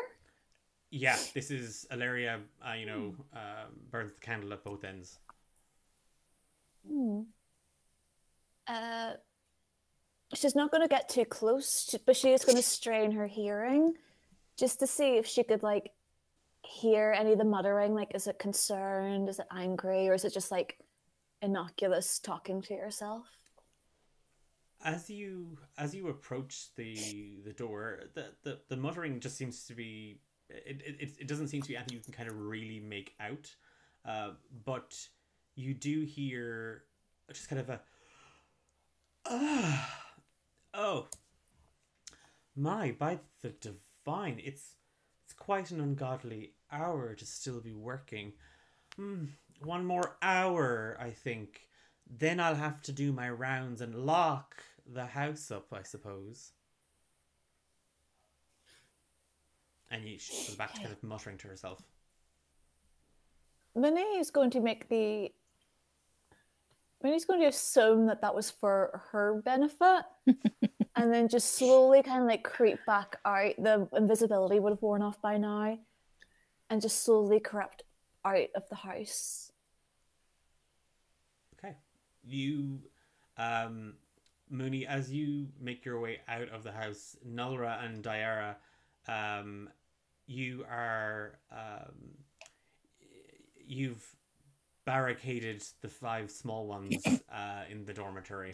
Yeah, this is Illyria. Burns the candle at both ends. She's not going to get too close, but she is going to strain her hearing just to see if she could hear any of the muttering. Is it concerned? Is it angry? Or is it just innocuous talking to yourself? As you approach the door, the muttering just seems to be it doesn't seem to be anything you can kind of really make out, but you do hear just kind of a oh my, by the divine, it's quite an ungodly hour to still be working. One more hour, I think. Then I'll have to do my rounds and lock the house up, I suppose. And she goes back to kind of muttering to herself. Minnie is going to assume that was for her benefit, and then just slowly kind of creep back out. The invisibility would have worn off by now, and just slowly crept out of the house. Okay. You, Mooney, as you make your way out of the house, Nulra and Diarra, you are, you've barricaded the 5 small ones in the dormitory,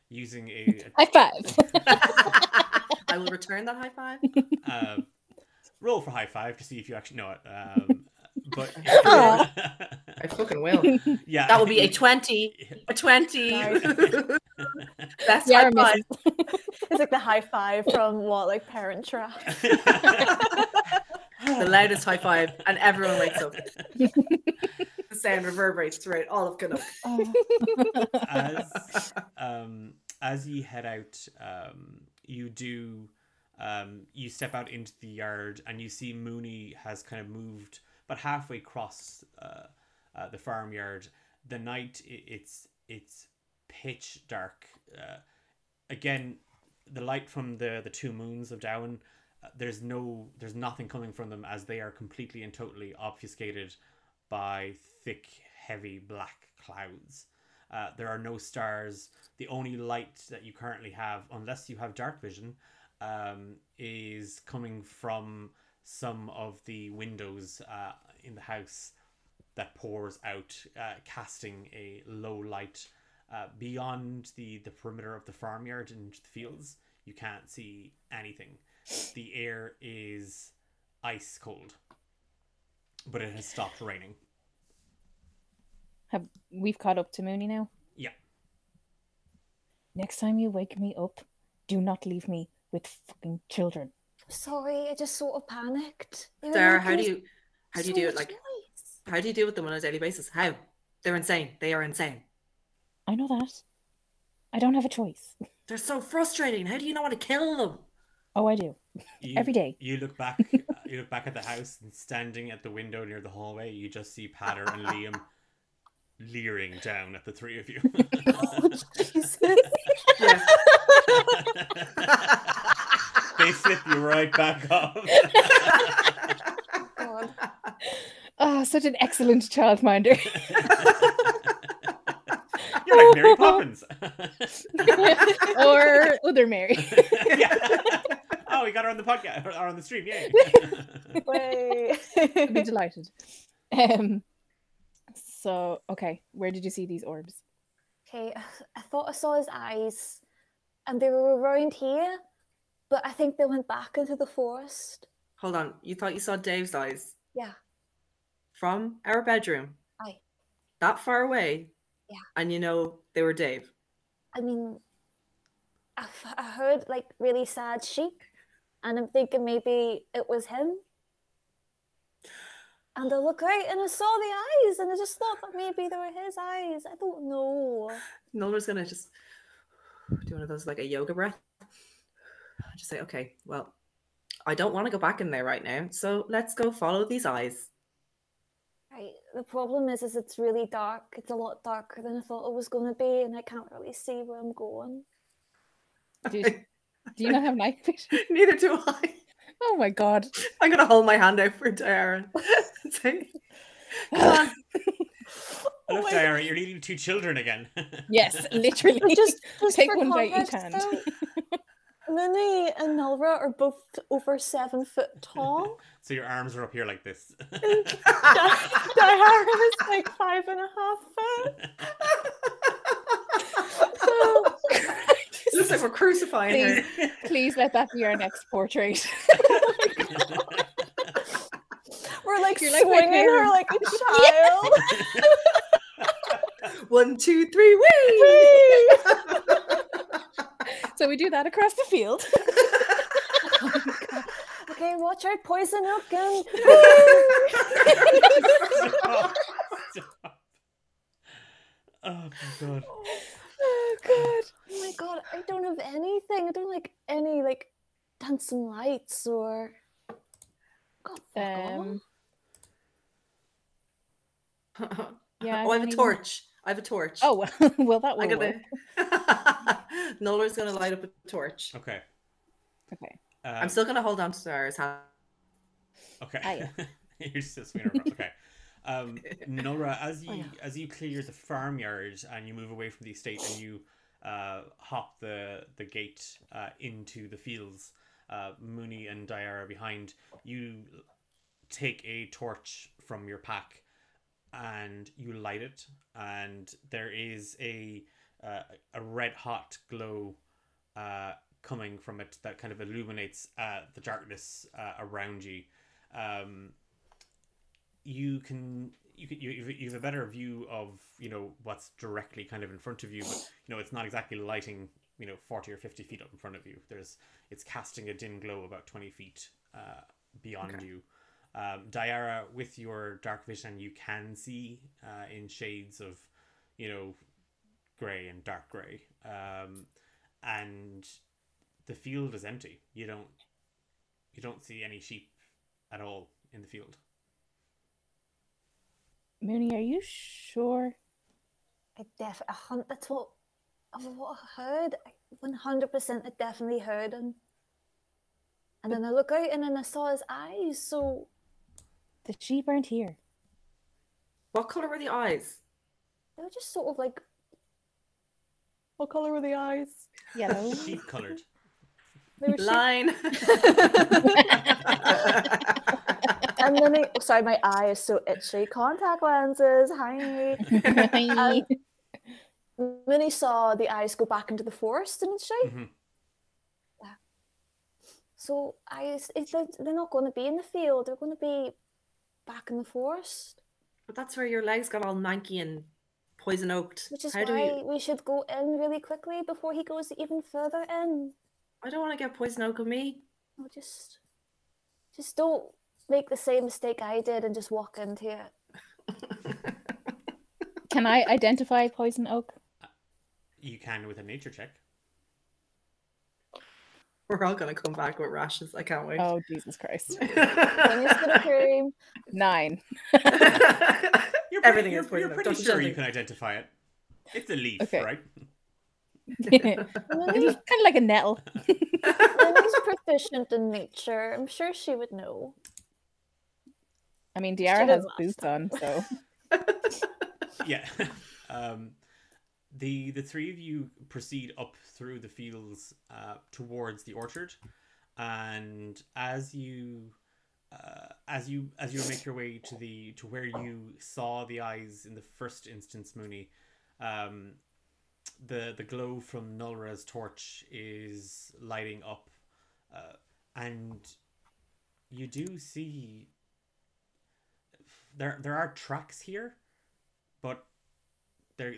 using a high five. I will return that high five. Roll for high five to see if you actually know it. But I fucking will. Yeah, that would be a 20. A 20. Best Yeah, high five. It's like the high five from Parent Trap. The loudest high five, and everyone wakes up. The sound reverberates throughout all of Canuck. As you head out, you do you step out into the yard and you see Mooney has kind of moved but halfway across the farmyard. The night it's pitch dark. Again, the light from the two moons of Dowan, there's nothing coming from them, as they are completely and totally obfuscated by thick, heavy black clouds. There are no stars. The only light that you currently have, unless you have dark vision, is coming from some of the windows in the house that pours out, casting a low light beyond the perimeter of the farmyard and the fields. You can't see anything. The air is ice cold, but it has stopped raining. We've caught up to Mooney now? Yeah. Next time you wake me up, do not leave me with fucking children. Sorry, I just sort of panicked. Sarah, how do you do it? Like, how do you deal with them on a daily basis? How? They're insane. They are insane. I know that. I don't have a choice. They're so frustrating. How do you not want to kill them? Oh, I do. Every day. You look back. You look back at the house, and standing at the window near the hallway, you just see Patter and Liam leering down at the three of you. Oh, Jesus. Yeah. They flip you right back up. God. Oh, such an excellent childminder. You're like Mary Poppins. Or other Mary. Yeah. Oh, we got her on the podcast, or on the stream, yay. Way. I'd be delighted. So, okay, where did you see these orbs? Okay, I thought I saw his eyes, and they were around here, but I think they went back into the forest. Hold on. You thought you saw Dave's eyes? Yeah. From our bedroom? Aye. That far away? Yeah. And you know they were Dave? I mean, I heard like really sad sheep, and I'm thinking maybe it was him. And I look out and I saw the eyes, and I just thought that maybe they were his eyes. I don't know. Nola's gonna just do one of those, like a yoga breath. Just say, okay, well, I don't want to go back in there right now, so let's go follow these eyes. Right. The problem is it's really dark. It's a lot darker than I thought it was going to be, and I can't really see where I'm going. Do you not have night vision? Neither do I. Oh my god. I'm gonna hold my hand out for Diara and say, come on. Look, Diara, you're leading two children again. Yes, literally. Just take for one by each context, hand. though, Mooney and Nilra are both over 7 foot tall. So your arms are up here like this. Diara is like 5.5 foot. Oh, It looks like we're crucifying her. please let that be our next portrait. We're like You're like my swinging her parents. like a child. 1, 2, 3, wee! So we do that across the field. Okay, watch out, poison up gun. Stop. Stop. Oh my god. Oh god. Oh my god, I don't have anything. I don't like any like dancing lights or. God, fuck off. Yeah. Oh, I have a torch. I have a torch. Oh well, that will I'm work. gonna. Nola's gonna light up a torch. Okay. Okay. I'm still gonna hold on to Sarah's hand. Okay. Ah, yeah. You're still swinging around. Okay. Nora, as you clear the farmyard and you move away from the estate and you hop the gate into the fields, Mooney and Diara behind, you take a torch from your pack and you light it, and there is a red hot glow coming from it that kind of illuminates the darkness around you. You have a better view of what's directly kind of in front of you, but it's not exactly lighting 40 or 50 feet up in front of you. It's casting a dim glow about 20 feet beyond you. Diara, with your dark vision, you can see in shades of grey and dark grey, and the field is empty. You don't see any sheep at all in the field. Mooney, are you sure? I definitely. That's what Oh, I heard. 100% I definitely heard him. And then I look out and then I saw his eyes, so... The sheep aren't here. What color were the eyes? They were just sort of like... What color were the eyes? Yellow. Sheep coloured. They were Line. And then sorry, my eye is so itchy. Contact lenses, hi. Hi. Then he saw the eyes go back into the forest, didn't she? Mm-hmm. Yeah. So they're not going to be in the field. They're going to be back in the forest. But that's where your legs got all manky and poison oaked. Which is How do why we should go in really quickly before he goes even further in. I don't want to get poison oak of me. No, just don't make the same mistake I did and just walk into it. Can I identify poison oak? You can with a nature check. We're all gonna come back with rashes. I can't wait. Oh, Jesus Christ. Cream. 9. Everything is poison You're oak. pretty Don't sure tell you me. can identify it. It's a leaf, Okay. right? It's kind of like a nettle. Lily's proficient in nature. I'm sure she would know. I mean, Diara Should've has asked boots on, so. Yeah. The three of you proceed up through the fields towards the orchard, and as you make your way to where you saw the eyes in the first instance, Mooney, the glow from Nulra's torch is lighting up, and you do see there are tracks here, but they're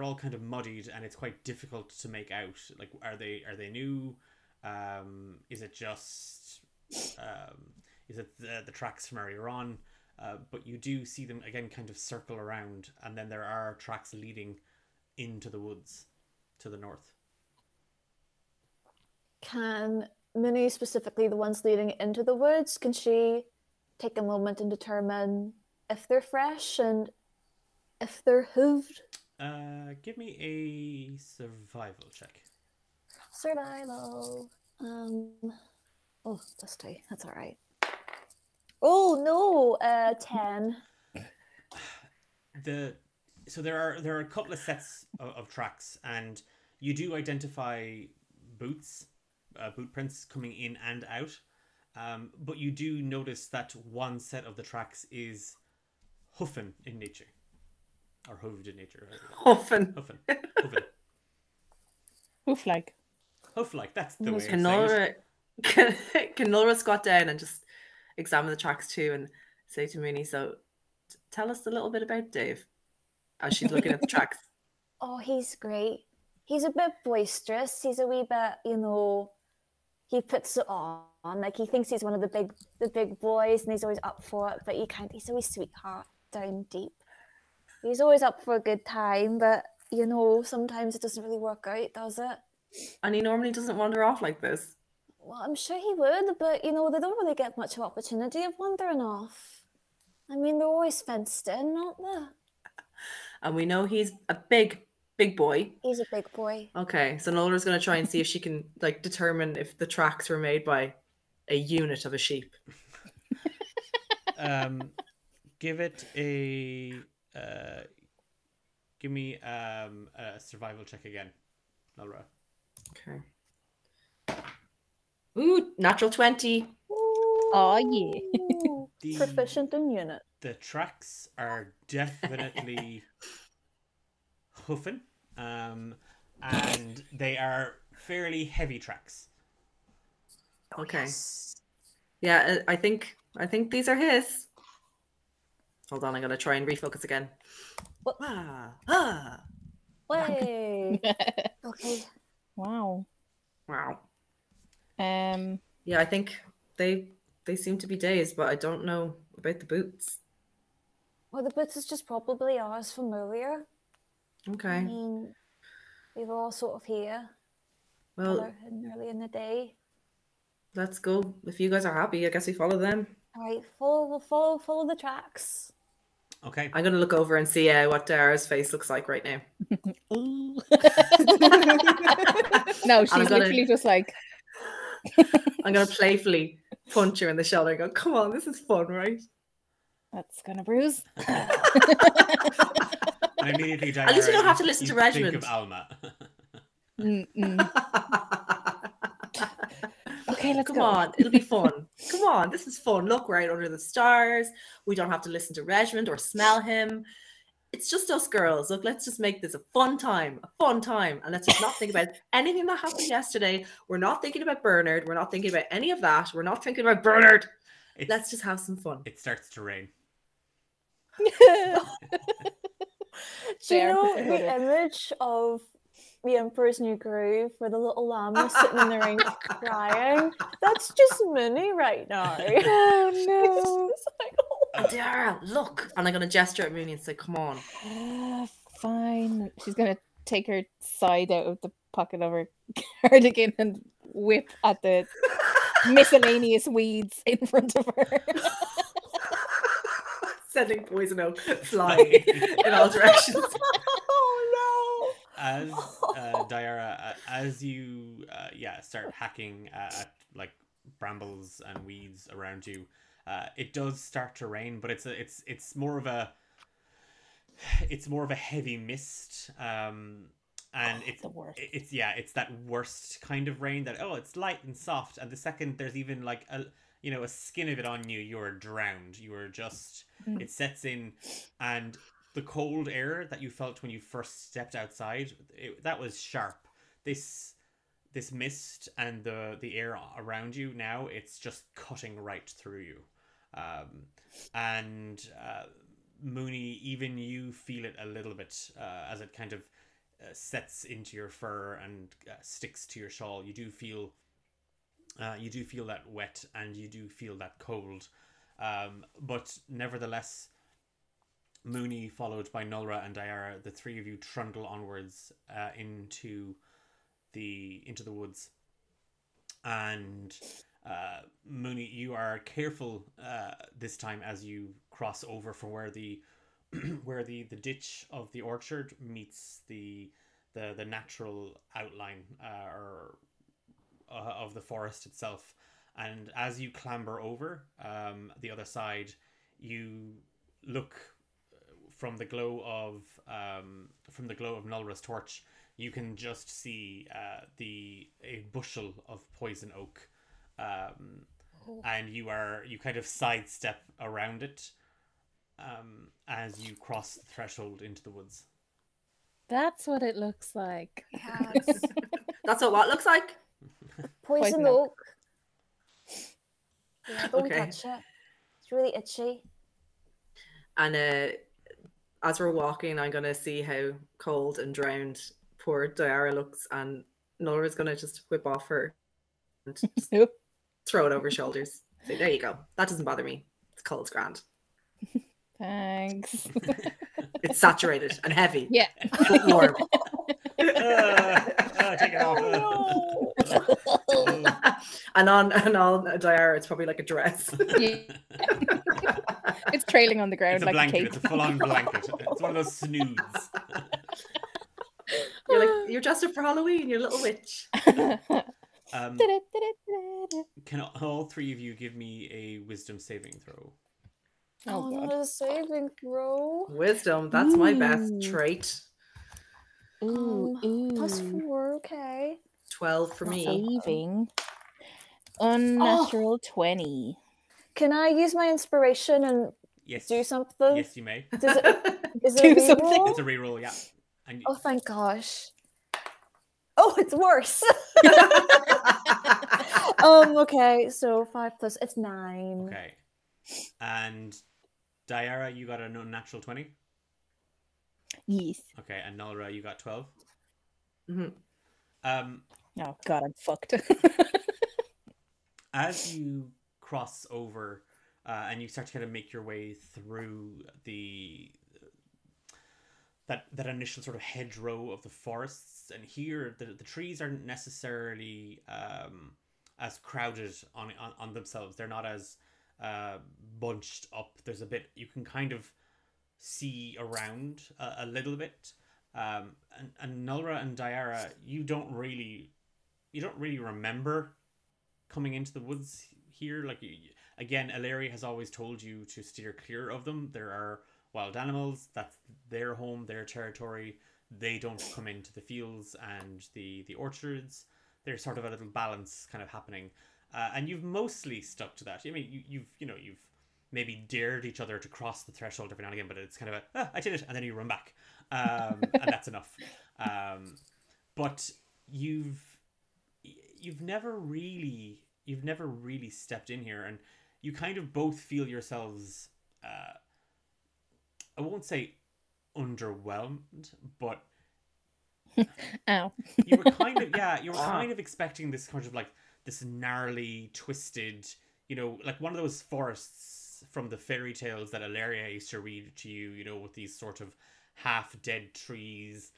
all kind of muddied, and it's quite difficult to make out. Like, are they new? Is it just is it the tracks from earlier on? But you do see them again kind of circle around, and then there are tracks leading into the woods to the north. Can Minnie, specifically the ones leading into the woods, can she take a moment and determine if they're fresh and if they're hooved? Give me a survival check. Survival. Oh, that's 2. That's all right. Oh no, 10. So there are a couple of sets of tracks, and you do identify boot prints coming in and out. But you do notice that one set of the tracks is hoofen in nature. Or hooved in nature. Huffing. Hoofen. Hoof-like. Hoof-like, that's the way of Can saying it. Nora squat down and just examine the tracks too and say to Mooney, so tell us a little bit about Dave as she's looking at the tracks. Oh, he's great. He's a bit boisterous. He's a wee bit, he puts it on. Like, he thinks he's one of the big boys, and he's always up for it. But he's always sweetheart down deep. He's always up for a good time, but sometimes it doesn't really work out, does it? And he normally doesn't wander off like this. Well, I'm sure he would, but they don't really get much of opportunity of wandering off. I mean, they're always fenced in, aren't they? And we know he's a big boy. He's a big boy. Okay, so Nola's going to try and see if she can determine if the tracks were made by a unit of a sheep. Give it a give me a survival check again, Nolra. Okay. Ooh, natural 20. Oh yeah. Proficient in unit. The tracks are definitely hoofing, and they are fairly heavy tracks. Okay. Yes. Yeah, I think these are his. Hold on, I'm gonna try and refocus again. What? Way. Okay. Wow. Wow. Yeah, I think they seem to be Dave's, but I don't know about the boots. Well, the boots is just probably ours from earlier. I Okay. mean, we were all sort of here Well, early in the day. let's go. If you guys are happy, I guess we follow them. All right, follow the tracks. Okay. I'm gonna look over and see what Dara's face looks like right now. Ooh. No, she's literally just like. I'm gonna playfully punch her in the shoulder and go, "Come on, this is fun, right?" That's gonna bruise. And immediately, Diara, At least we don't have to listen to Regiment. Think of Alma. Okay, let's Come go. on, it'll be fun. Come on, this is fun. Look, we're out under the stars. We don't have to listen to Regiment or smell him. It's just us girls. Look, let's just make this a fun time. And let's just not think about anything that happened yesterday. We're not thinking about Bernard. We're not thinking about any of that. We're not thinking about Bernard. Let's just have some fun. It starts to rain. Do you know the image of the Emperor's New Groove where the little lamb is sitting in the ring crying? That's just Minnie right now. Oh no. It's like, oh. Dara, look. And I'm going to gesture at Mooney and say, come on. Fine. She's going to take her side out of the pocket of her cardigan and whip at the miscellaneous weeds in front of her. Sending poison oak flying in all directions. Oh no! As Diara, as you start hacking at like brambles and weeds around you, it does start to rain, but it's more of a heavy mist. And it's the worst. It's that worst kind of rain that it's light and soft, and the second there's even like a skin of it on you, you're drowned. You are just it sets in, and the cold air that you felt when you first stepped outside, that was sharp. This mist and the air around you now, it's just cutting right through you. Mooney, even you feel it a little bit as it kind of sets into your fur and sticks to your shawl. You do feel that wet, and you do feel that cold, but nevertheless, Mooney, followed by Nulra and Diara, the three of you trundle onwards into the woods. And Mooney, you are careful this time as you cross over from where the ditch of the orchard meets the natural outline of the forest itself. And as you clamber over the other side, you look from the glow of Nulra's torch. You can just see a bushel of poison oak, and you kind of sidestep around it as you cross the threshold into the woods. That's what it looks like. Yes. That's what looks like? Poison oak. Yeah, don't Okay. touch it. It's really itchy. And as we're walking, I'm going to see how cold and drowned poor Diara looks, and Nola's going to just whip off her and just throw it over her shoulders. Say, there you go. That doesn't bother me. It's cold, it's grand. Thanks. It's saturated and heavy. Yeah. But warm. Take it off. and on Diara, it's probably like a dress. Yeah. It's trailing on the ground It's a like blanket. a cape. It's a full-on blanket. It's one of those snoods. You're dressed up for Halloween, you little witch. Can all three of you give me a wisdom saving throw? Oh, God. not a saving throw. Wisdom, that's my best trait. +4, okay. 12 for me. Saving. Unnatural 20. Can I use my inspiration and Yes. do something? Yes, you may. Is it Do a something. reroll? It's a reroll, yeah. And Oh, thank gosh. Oh, it's worse. Okay, so 5 plus, it's 9. okay. And Diara, you got a natural 20. Yes. Okay, and Nulra, you got 12. Mhm. Oh, God, I'm fucked. As you cross over and you start to kind of make your way through that initial sort of hedgerow of the forests, and here the trees aren't necessarily as crowded on themselves. They're not as bunched up. There's a bit, you can kind of see around a little bit. And Nulra and Diara, you don't really remember coming into the woods here. Like, again, Illyria has always told you to steer clear of them. There are wild animals. That's their home, their territory. They don't come into the fields and the orchards. There's sort of a little balance kind of happening, and you've mostly stuck to that. I mean, you've maybe dared each other to cross the threshold every now and again, but it's kind of I did it, and then you run back, and that's enough. But you've never really stepped in here, and you kind of both feel yourselves, I won't say underwhelmed, but ow. you were kind of expecting this kind of like this gnarly, twisted, like one of those forests from the fairy tales that Illyria used to read to you, with these sort of half dead trees,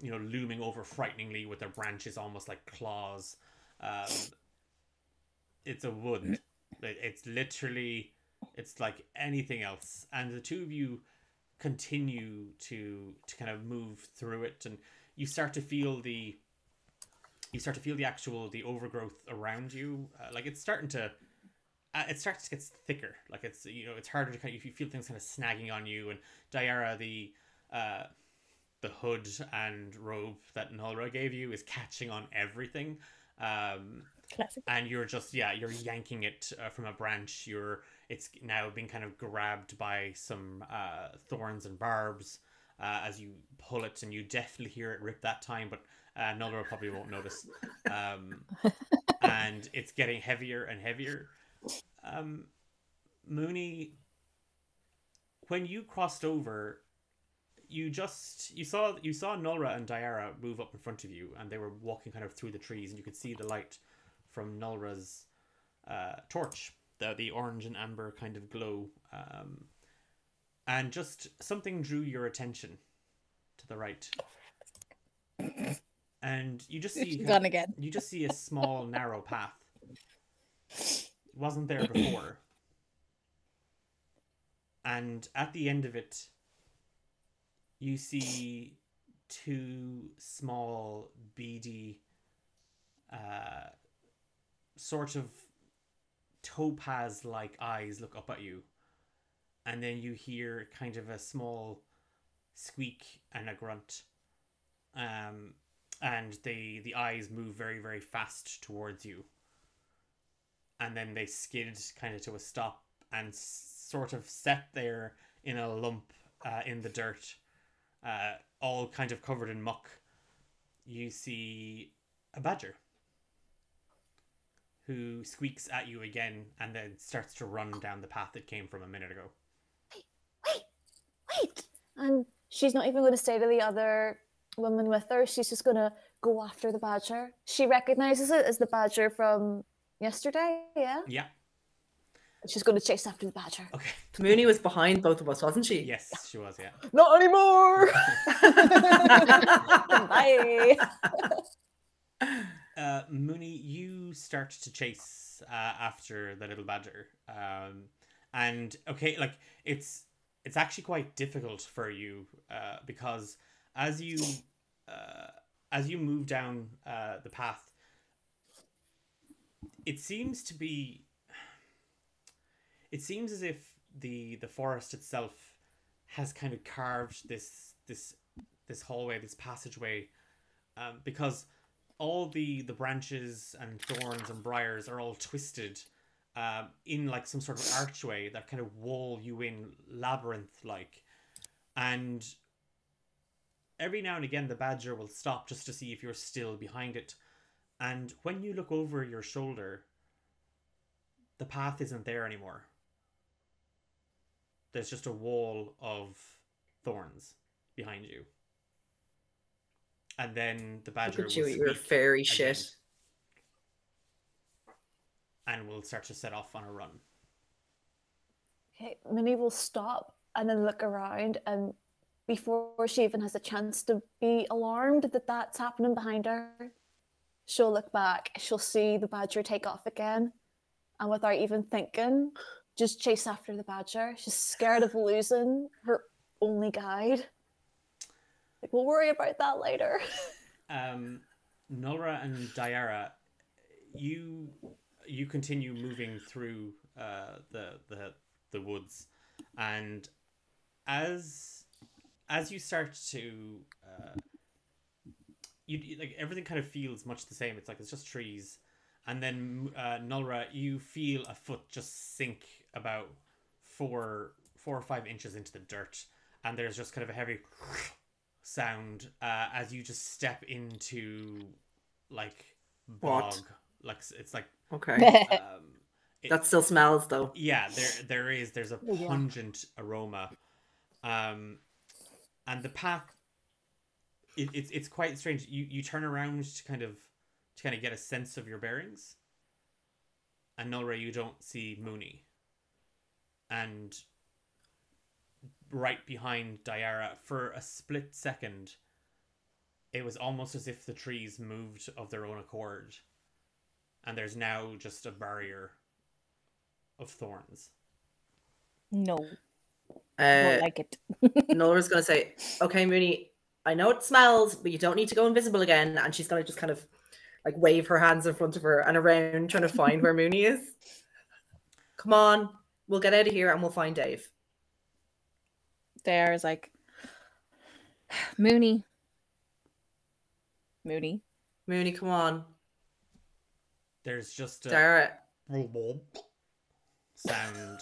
looming over frighteningly with their branches almost like claws. It's a wood. It's literally, it's like anything else. And the two of you continue to kind of move through it, and you start to feel the overgrowth around you. Like it starts to get thicker. Like it's harder to you feel things kind of snagging on you. And Diara, the hood and robe that Nulra gave you is catching on everything. Classic. And you're just you're yanking it from a branch. It's now being kind of grabbed by some thorns and barbs as you pull it, and you definitely hear it rip that time, but Nulra probably won't notice. And it's getting heavier and heavier. Mooney, when you crossed over, you saw Nulra and Diara move up in front of you, and they were walking kind of through the trees, and you could see the light from Nulra's torch, the orange and amber kind of glow, and just something drew your attention to the right, and you just see Gone again. You just see a small narrow path. It wasn't there before, and at the end of it, you see two small, beady, sort of topaz-like eyes look up at you. And then you hear kind of a small squeak and a grunt. And the eyes move very, very fast towards you. And then they skid kind of to a stop and sort of set there in a lump in the dirt. All kind of covered in muck. You see a badger who squeaks at you again and then starts to run down the path it came from a minute ago. Wait! And she's not even going to stay to the other woman with her. She's just going to go after the badger. She recognizes it as the badger from yesterday, yeah? Yeah. She's going to chase after the badger. Okay. Mooney was behind both of us, wasn't she? Yes, she was, yeah. Not anymore! Bye! Mooney, you start to chase after the little badger. And, okay, like, it's actually quite difficult for you because as you move down the path, it seems as if the forest itself has kind of carved this hallway, this passageway, because all the branches and thorns and briars are all twisted in like some sort of archway that kind of wall you in labyrinth-like. And every now and again the badger will stop just to see if you're still behind it. And when you look over your shoulder, the path isn't there anymore. There's just a wall of thorns behind you. And then the badger Look at you will at your speak fairy again, shit. and will start to set off on a run. Okay, Minnie will stop and then look around, and before she even has a chance to be alarmed that that's happening behind her, she'll look back, she'll see the badger take off again, and without even thinking, just chase after the badger. She's scared of losing her only guide. Like, we'll worry about that later. Nulra and Diara, you continue moving through the woods, and as you start to you like, everything kind of feels much the same. It's like it's just trees, and then Nulra, you feel a foot just sink about 4 or 5 inches into the dirt, and there's just kind of a heavy sound as you just step into like bog. What? Like it's like Okay. That still smells though. Yeah, there's a pungent aroma, and the path. It's quite strange. You turn around to kind of get a sense of your bearings, and Nulra, you don't see Mooney, and right behind Diara, for a split second, it was almost as if the trees moved of their own accord, and there's now just a barrier of thorns. No. Don't like it. Nola's going to say, okay, Mooney, I know it smells, but you don't need to go invisible again. And she's going to just kind of like wave her hands in front of her and around, trying to find where Mooney is. Come on, we'll get out of here and we'll find Dave. There's like, Mooney, come on. There's just a Dara. sound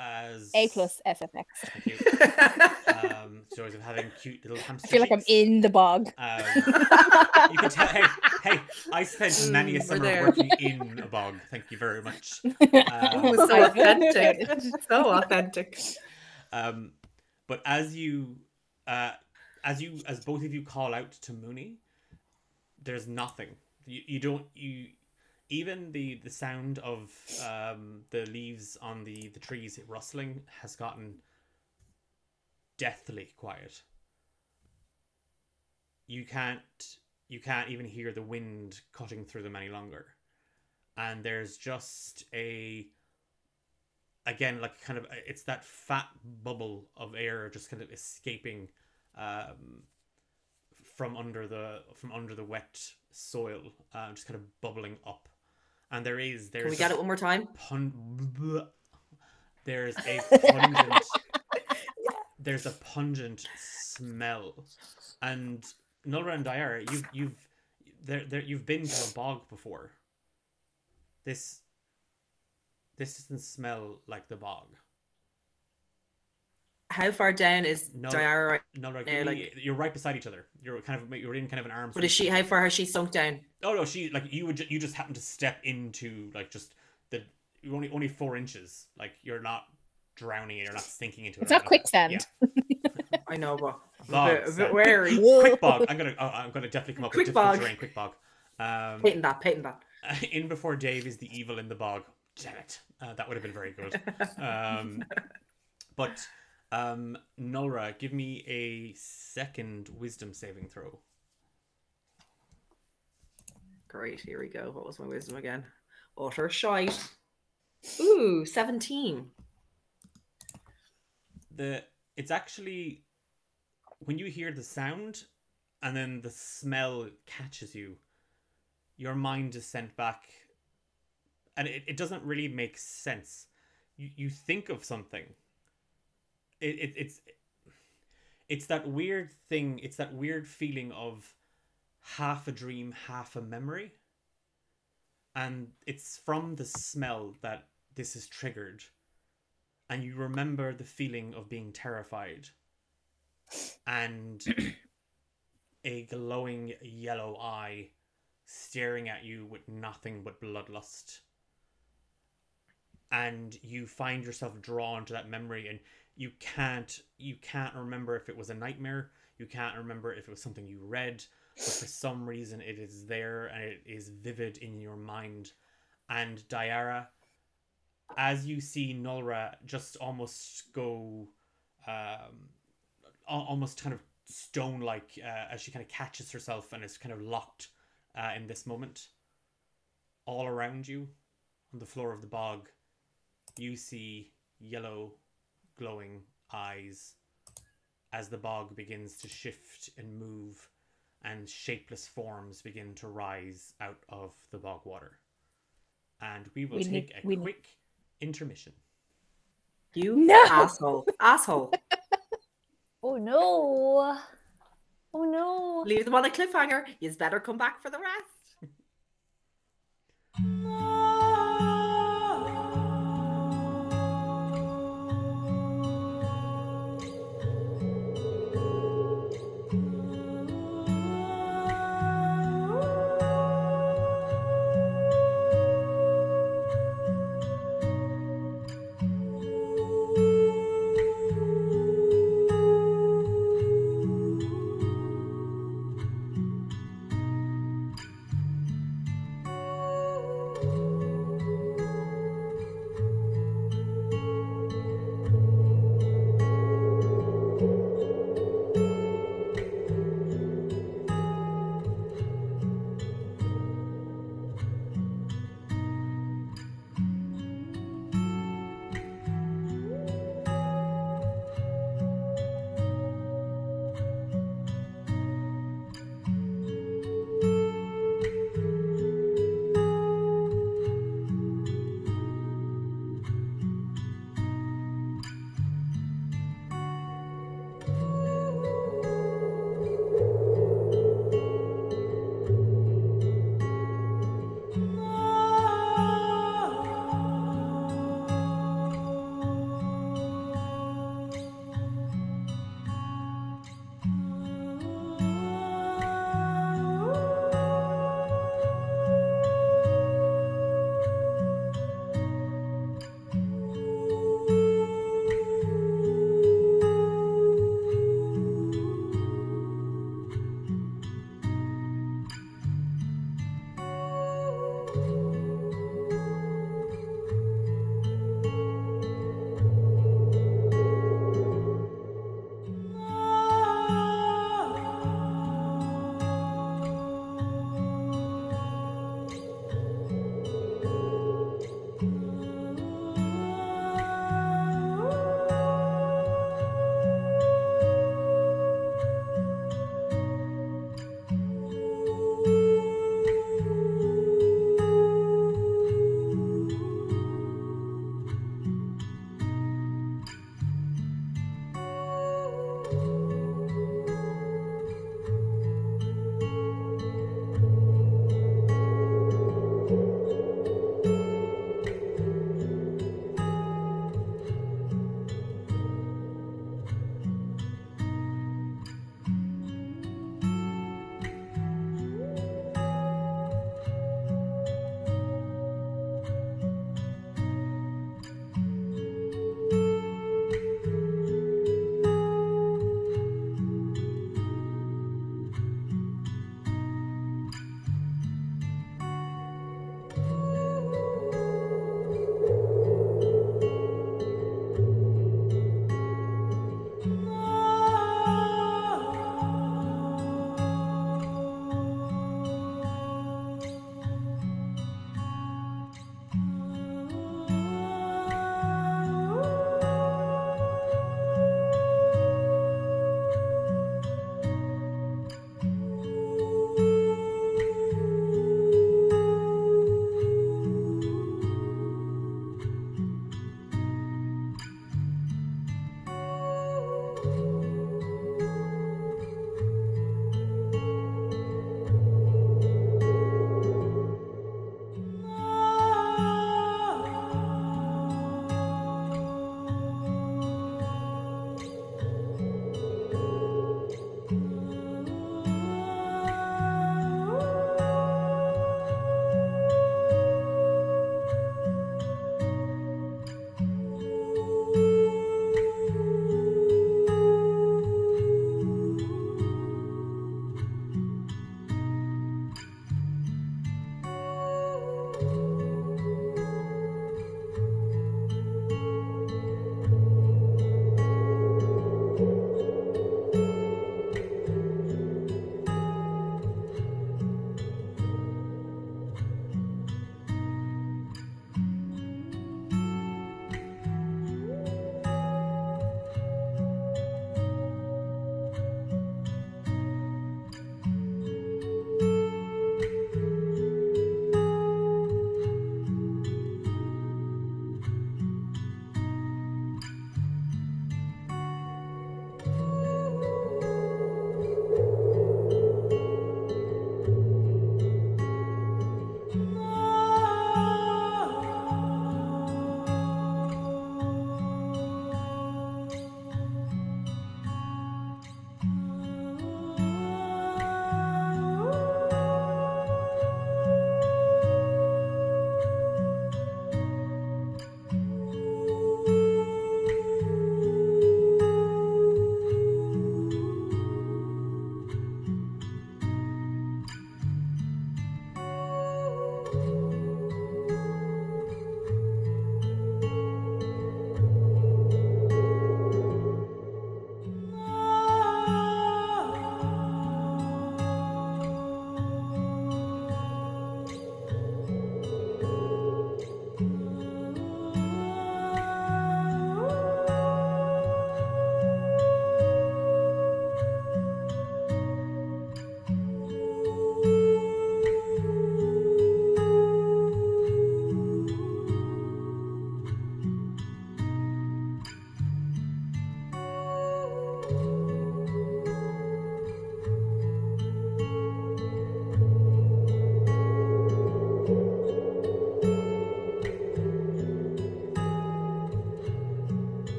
as A+ SFX. Thank you. Stories of having cute little hamster. I feel like I'm cheeks. in the bog. You can tell. Hey! I spent many a summer working in a bog. Thank you very much. So authentic. So authentic. But as both of you call out to Mooney, there's nothing. You don't. Even the sound of the leaves on the trees rustling has gotten deathly quiet. You can't even hear the wind cutting through them any longer, and there's just again, like kind of, it's that fat bubble of air just kind of escaping from under the wet soil, just kind of bubbling up. And there's Can we get it one more time? There's a pungent there's a pungent smell. And Nulra and Diara, you've been to a bog before. This doesn't smell like the bog. How far down is Diara right now? like, you're right beside each other. You're in kind of an arm's. But is she? How far has she sunk down? Oh no, she like you just happen to step into like just only 4 inches. Like you're not drowning, you're not sinking into it. It's not quicksand. Yeah. I know, but bog, a bit wary. Quick bog. I'm gonna definitely come up with difficult terrain. Quick bog. Patent that. In before Dave is the evil in the bog. Damn it. That would have been very good. But Nulra, give me a second wisdom saving throw. Great, here we go. What was my wisdom again? Utter shite. Ooh, 17. It's actually, when you hear the sound and then the smell catches you, your mind is sent back, and it doesn't really make sense. You think of something. It's that weird thing. It's that weird feeling of half a dream, half a memory. And it's from the smell that this is triggered. And you remember the feeling of being terrified. And a glowing yellow eye staring at you with nothing but bloodlust. And you find yourself drawn to that memory, and you can't remember if it was a nightmare. You can't remember if it was something you read, but for some reason it is there and it is vivid in your mind. And Diara, as you see Nulra just almost go almost kind of stone-like as she kind of catches herself and is kind of locked in this moment, all around you on the floor of the bog, you see yellow glowing eyes as the bog begins to shift and move, and shapeless forms begin to rise out of the bog water. And we will take a quick intermission. You asshole. Asshole. Oh no. Oh no. Leave them on a cliffhanger. You better come back for the rest.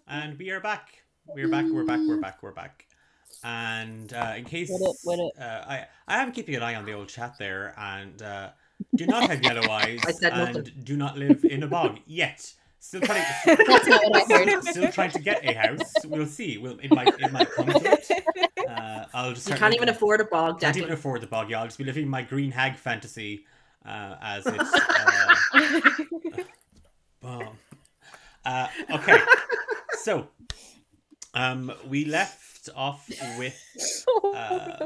And we are back. We're back. And in case I am keeping an eye on the old chat there, and do not have yellow eyes and do not live in a bog yet. Still trying to get a house. We'll see. It might come to it. I'll just. You can't even afford a bog. Can't even afford the bog. Yeah, I'll just be living my green hag fantasy as it's. Boom. Okay, so we left off with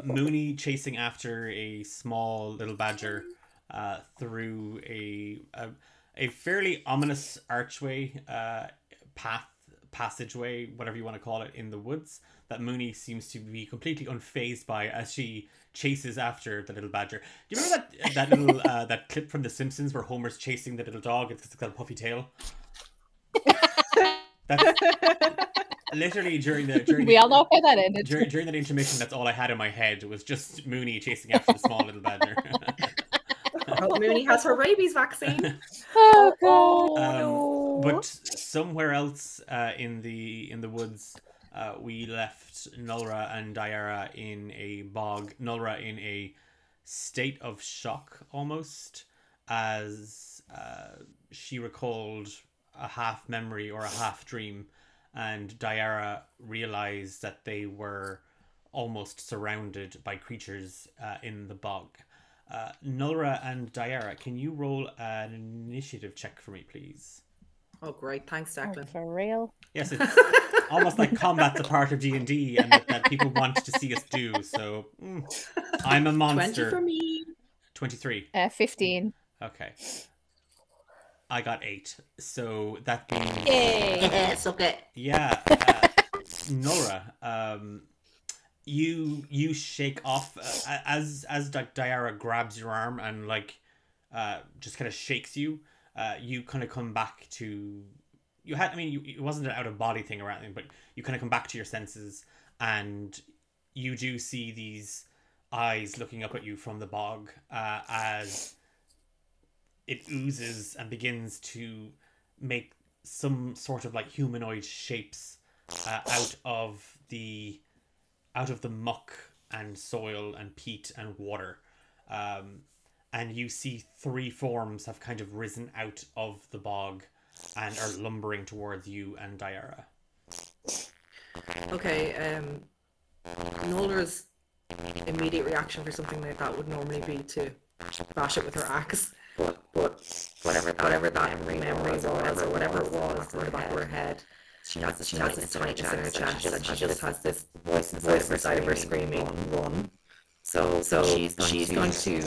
Mooney chasing after a small little badger through a fairly ominous archway, passageway, whatever you want to call it, in the woods that Mooney seems to be completely unfazed by as she chases after the little badger. Do you remember that little that clip from The Simpsons where Homer's chasing the little dog? It's got a puffy tail. That's literally during we all know how that ended. During that intermission, that's all I had in my head was just Mooney chasing after the small little badger. Oh, Mooney has her rabies vaccine. Oh god! But somewhere else in the woods, we left Nulra and Dayara in a bog. Nulra in a state of shock almost, as she recalled a half memory or a half dream, and Dayara realized that they were almost surrounded by creatures in the bog. Nulra and Dayara, can you roll an initiative check for me, please? Oh, great. Thanks, Declan. For real? Yes, it's almost like combat's a part of D&D and that people want to see us do, so I'm a monster. 20 for me. 23. 15. Okay. I got 8, so that means... Yes, okay. Yeah. Nulra, you shake off as Dayara grabs your arm and just kind of shakes you. You kind of come back to it wasn't an out of body thing or anything, but you kind of come back to your senses, and you do see these eyes looking up at you from the bog as it oozes and begins to make some sort of humanoid shapes out of the muck and soil and peat and water. And you see 3 forms have kind of risen out of the bog and are lumbering towards you and Dayara. Okay, Nolra's immediate reaction for something like that would normally be to bash it with her axe. But whatever that memory was or whatever it was in the back of her head, she has this tightness in her chest, and she just has this voice inside of her screaming, run. So she's going to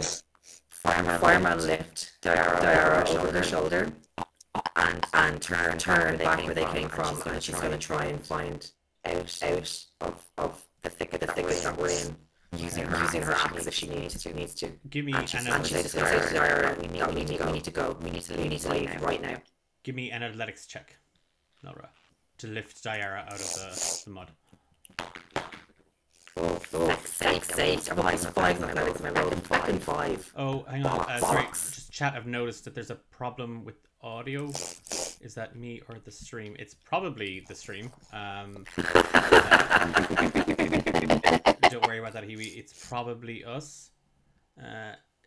fireman lift Dayara over her shoulder and turn back where they came from, and she's going to try and find out of the thicket that we're in. Using her axe if she needs to. Give me we need to go. We need to leave right now. Give me an athletics check, Nulra, to lift Dayara out of the mud. Sake. I've got +5 in athletics and I rolled fucking 5. Oh, hang on. Sorry, just chat. I've noticed that there's a problem with audio. Is that me or the stream? It's probably the stream. Don't worry about that, Huey. It's probably us.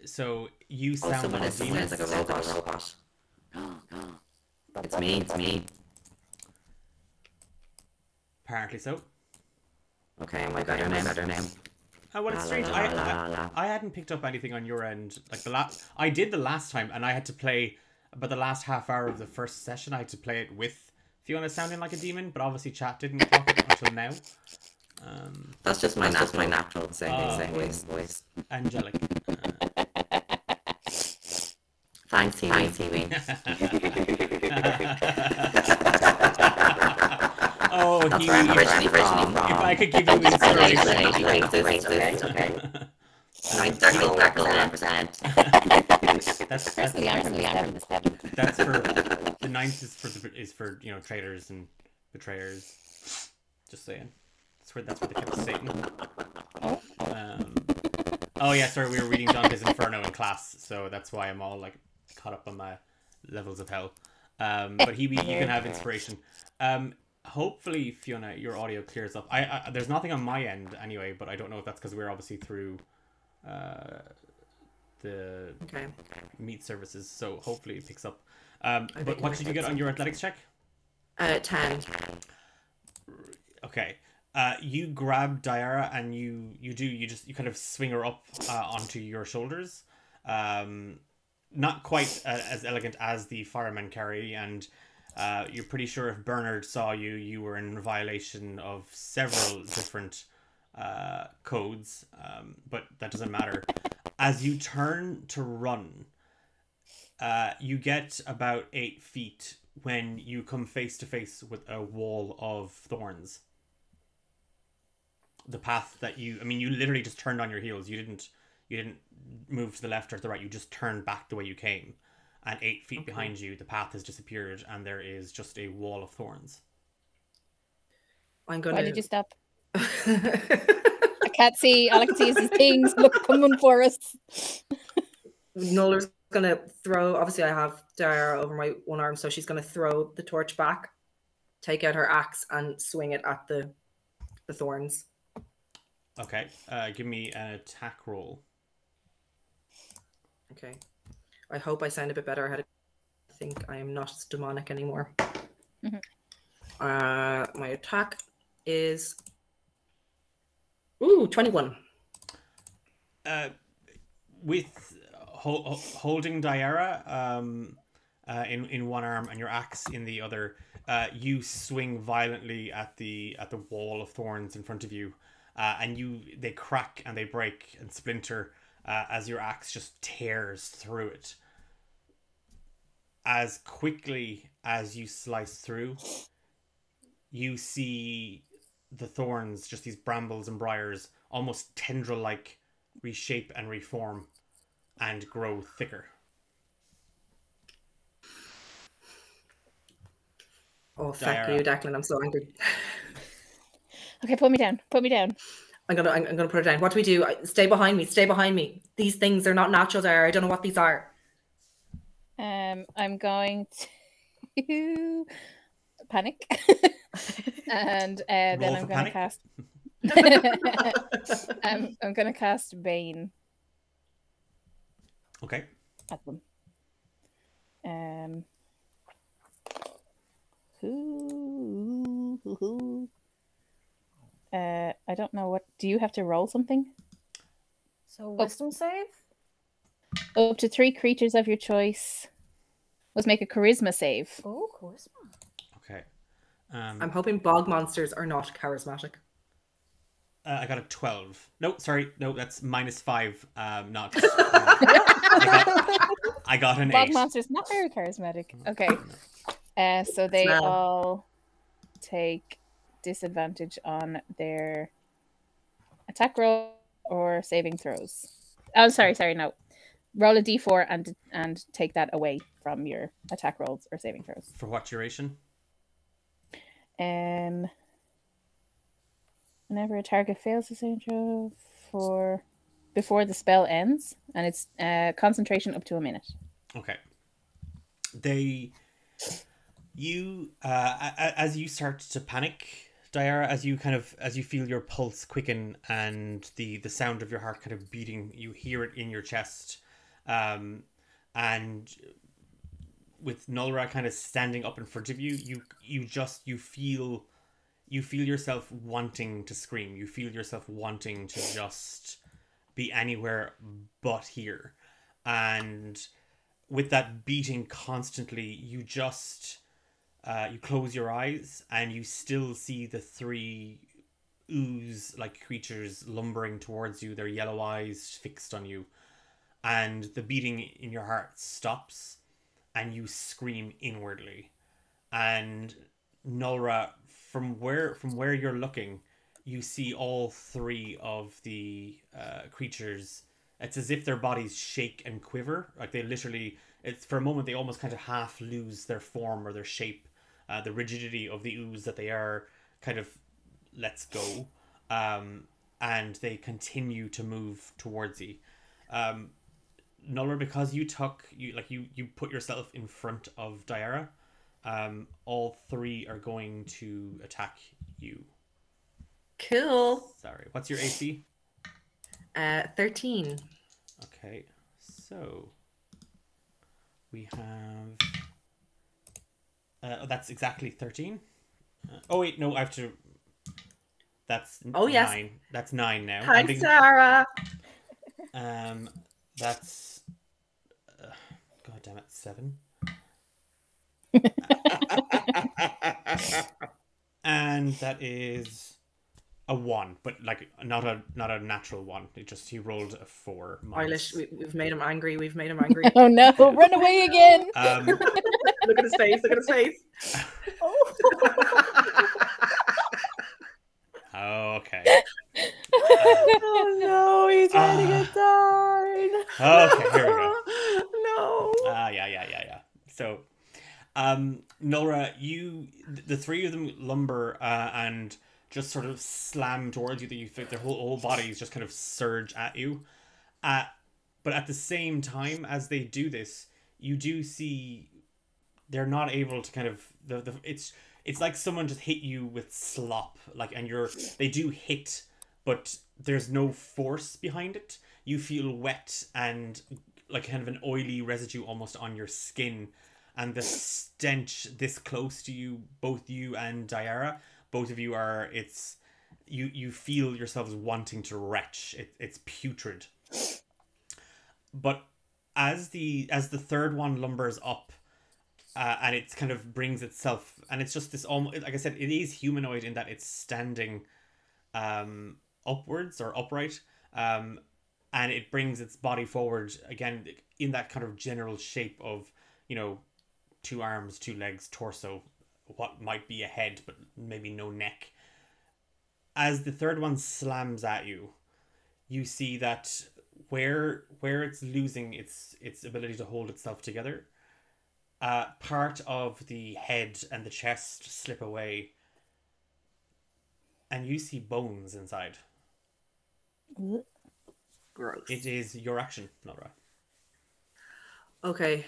So you sound like a demon. Sounds like a robot. It's me. Apparently so. Okay, I got your name. Oh, well, it's strange. I hadn't picked up anything on your end. I did the last time, and I had to play. But the last half hour of the first session, I had to play it with Fiona sounding like a demon. But obviously, chat didn't clock it until now. That's just my natural same voice. Angelic. Thanks, TV. Oh, that's where I'm originally from. If I could give you inspiration. Okay. 9% That's for the 9th is for traitors and betrayers. Just saying. That's where they kept Satan. Oh yeah, sorry, we were reading Dante's Inferno in class, so that's why I'm all caught up on my levels of hell. But you can have inspiration. hopefully, Fiona, your audio clears up. I there's nothing on my end anyway, but I don't know if that's because we're obviously through the meat services, so hopefully it picks up. But what did you get on your athletics check? 10. Okay. You grab Diara and you kind of swing her up onto your shoulders. Not quite as elegant as the firemen carry, and you're pretty sure if Bernard saw you, you were in violation of several different codes, but that doesn't matter. As you turn to run, you get about 8 feet when you come face to face with a wall of thorns. The path that you literally just turned on your heels. You didn't move to the left or to the right. You just turned back the way you came. And 8 feet behind you, the path has disappeared and there is just a wall of thorns. I'm gonna... Why did you stop? I can't see. All I can see is these things coming for us. Noller's gonna throw... Obviously, I have Diara over my one arm, so she's gonna throw the torch back, take out her axe, and swing it at the thorns. Okay. Give me an attack roll. Okay. I hope I sound a bit better. I think I am not as demonic anymore. My attack is 21. With holding Diara in one arm and your axe in the other, you swing violently at the wall of thorns in front of you, and they crack and they break and splinter as your axe just tears through it. As quickly as you slice through, you see the thorns, just these brambles and briars, almost tendril-like, reshape and reform and grow thicker. Oh, fuck you, Declan. I'm so angry. Okay, put me down. Put me down. I'm gonna put it down. What do we do? Stay behind me. Stay behind me. These things are not natural there. I don't know what these are. I'm going to panic, and then I'm going to cast. I'm going to cast Bane. Okay. At them. I don't know what. Do you have to roll something? So wisdom save? Up to 3 creatures of your choice must make a charisma save. Oh, charisma. Okay. I'm hoping bog monsters are not charismatic. I got a 12. No, sorry. No, that's -5. Not. I got an 8. Bog monsters not very charismatic. Okay. So they all take disadvantage on their attack roll or saving throws. Oh, sorry, no. Roll a d4 and take that away from your attack rolls or saving throws. For what duration? Whenever a target fails to save throw before the spell ends, and it's concentration up to a minute. Okay. As you start to panic, Diara, as you feel your pulse quicken and the sound of your heart kind of beating, you hear it in your chest, and with Nulra kind of standing up in front of you, you feel yourself wanting to scream. You feel yourself wanting to just be anywhere but here, and with that beating constantly, you just you close your eyes and you still see the 3 ooze-like creatures lumbering towards you, their yellow eyes fixed on you, and the beating in your heart stops and you scream inwardly. And Nulra, from where you're looking, you see all 3 of the creatures. It's as if their bodies shake and quiver. Like they literally, it's for a moment they almost kind of half lose their form or their shape. The rigidity of the ooze that they are kind of lets go, and they continue to move towards you. Nuller, because you put yourself in front of Diara, All three are going to attack you. Cool. Sorry, what's your AC? 13. Okay, so we have. That's exactly 13. Oh wait, no, I have to. That's 9. Yes. That's 9 now. Hi, Sarah. That's. God damn it, 7. And that is a 1, but like not a natural 1. It just he rolled a 4. Eilish, we've made him angry. We've made him angry. Oh no! Run away again! Look at his face. Look at his face. Okay. Oh no, he's ready to get down. Okay, here we go. No. Yeah. So, Nora, the three of them lumber and just sort of slam towards you. That you think their whole bodies just kind of surge at you. But at the same time as they do this, you do see they're not able to kind of it's like someone just hit you with slop, like, and they do hit, but there's no force behind it. You feel wet and like kind of an oily residue almost on your skin, and the stench this close to you, both you and Diarra, both of you are. You feel yourselves wanting to retch. It's putrid. But as the third one lumbers up. And it kind of brings itself, and it's just this almost, like I said, it is humanoid in that it's standing upwards or upright, and it brings its body forward again in that kind of general shape of, 2 arms, 2 legs, torso, what might be a head, but maybe no neck. As the third one slams at you, you see that where it's losing its ability to hold itself together, part of the head and the chest slip away, and you see bones inside. Gross. It is your action, Nora. Okay,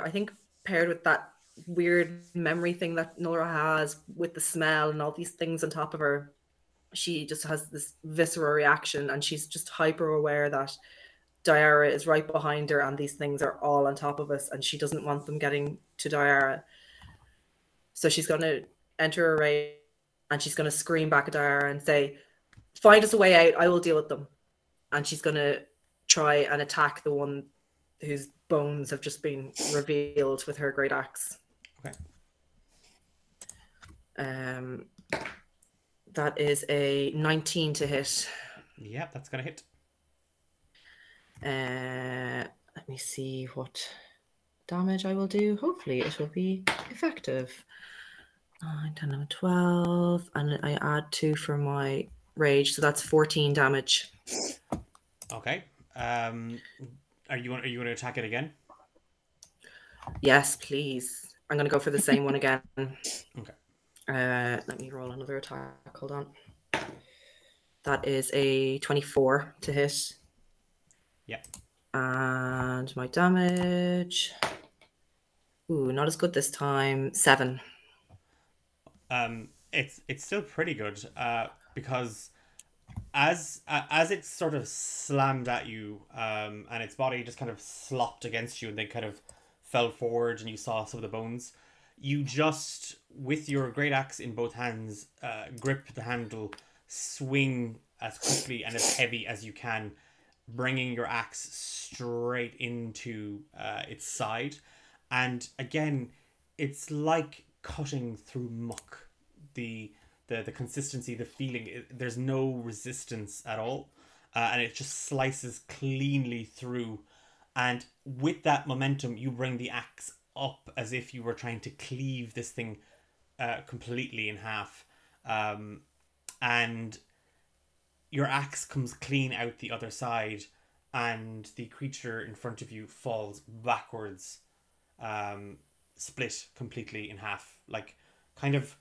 I think paired with that weird memory thing that Nora has with the smell and all these things on top of her, she just has this visceral reaction, and she's just hyper aware that Diarra is right behind her and these things are all on top of us, and she doesn't want them getting to Diarra. So she's going to enter a rage, and she's going to scream back at Diarra and say, "Find us a way out, I will deal with them." And she's going to try and attack the one whose bones have just been revealed with her great axe. Okay. That is a 19 to hit. Yep, that's going to hit. Let me see what damage I will do. Hopefully it will be effective. 10, 11, 12, and I add 2 for my rage, so that's 14 damage. Okay. Are you going to attack it again? Yes, please. I'm going to go for the same one again. Okay. Let me roll another attack. Hold on. That is a 24 to hit. Yeah. And my damage. Ooh, not as good this time. 7. It's still pretty good. Because as it sort of slammed at you, and its body just kind of slopped against you, and then kind of fell forward, and you saw some of the bones. You just, with your great axe in both hands, grip the handle, swing as quickly and as heavy as you can, bringing your axe straight into its side. And again, it's like cutting through muck. The consistency, the feeling, there's no resistance at all. And it just slices cleanly through. And with that momentum, you bring the axe up as if you were trying to cleave this thing completely in half. And your axe comes clean out the other side, and the creature in front of you falls backwards, split completely in half, like kind of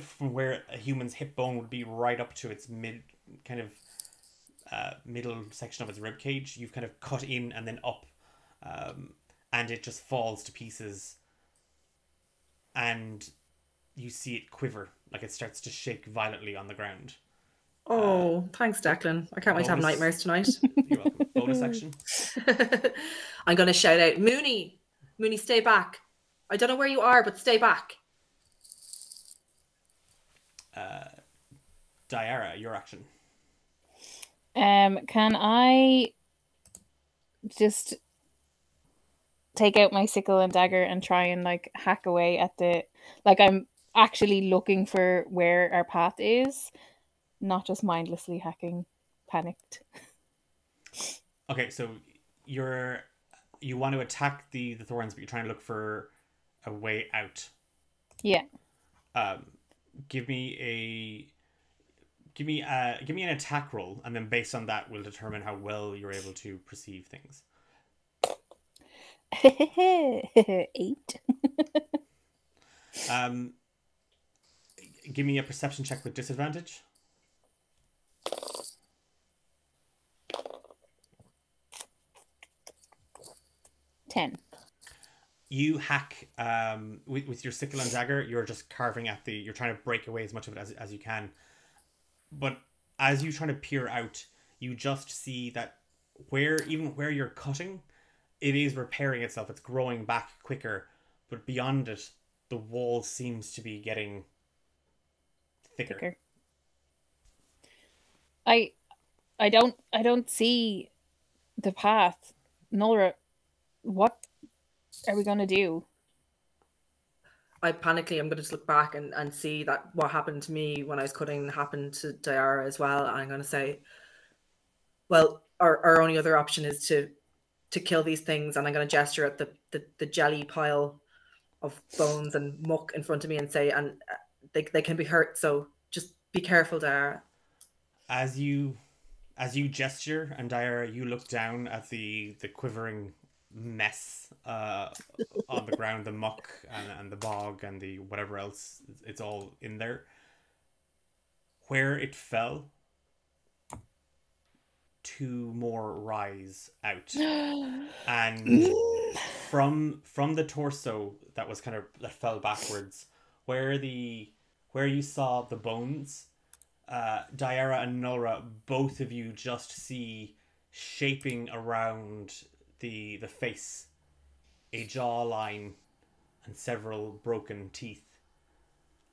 from where a human's hip bone would be right up to its middle section of its rib cage. You've kind of cut in and then up, and it just falls to pieces. and you see it quiver, like it starts to shake violently on the ground. Oh, thanks, Declan. I can't wait to have nightmares tonight. You're welcome. Bonus action. I'm going to shout out, Mooney! Mooney, stay back. I don't know where you are, but stay back. Diarra, your action. Can I just take out my sickle and dagger and try and like hack away at the, like I'm actually looking for where our path is, not just mindlessly hacking, panicked. Okay, so you want to attack the thorns, but you're trying to look for a way out. Yeah. Give me an attack roll, and then based on that, we'll determine how well you're able to perceive things. 8. Give me a perception check with disadvantage. 10. You hack with your sickle and dagger. You're just carving at you're trying to break away as much of it as you can. But as you try to peer out, you just see that where you're cutting, it is repairing itself. It's growing back quicker, but beyond it, the wall seems to be getting thicker. I don't see the path. Nora, what are we gonna do? I'm going to just look back and see that what happened to me when I was cutting happened to Diarra as well. And I'm going to say, well, our only other option is to kill these things. And I'm going to gesture at the jelly pile of bones and muck in front of me and say, and they can be hurt. So just be careful, Diarra. As you gesture, and Diarra, you look down at the quivering mess on the ground, the muck and the bog and the whatever else, it's all in there. Where it fell, 2 more rise out. And from the torso that fell backwards, where you saw the bones, Diarra and Nora, both of you just see shaping around the face a jawline and several broken teeth,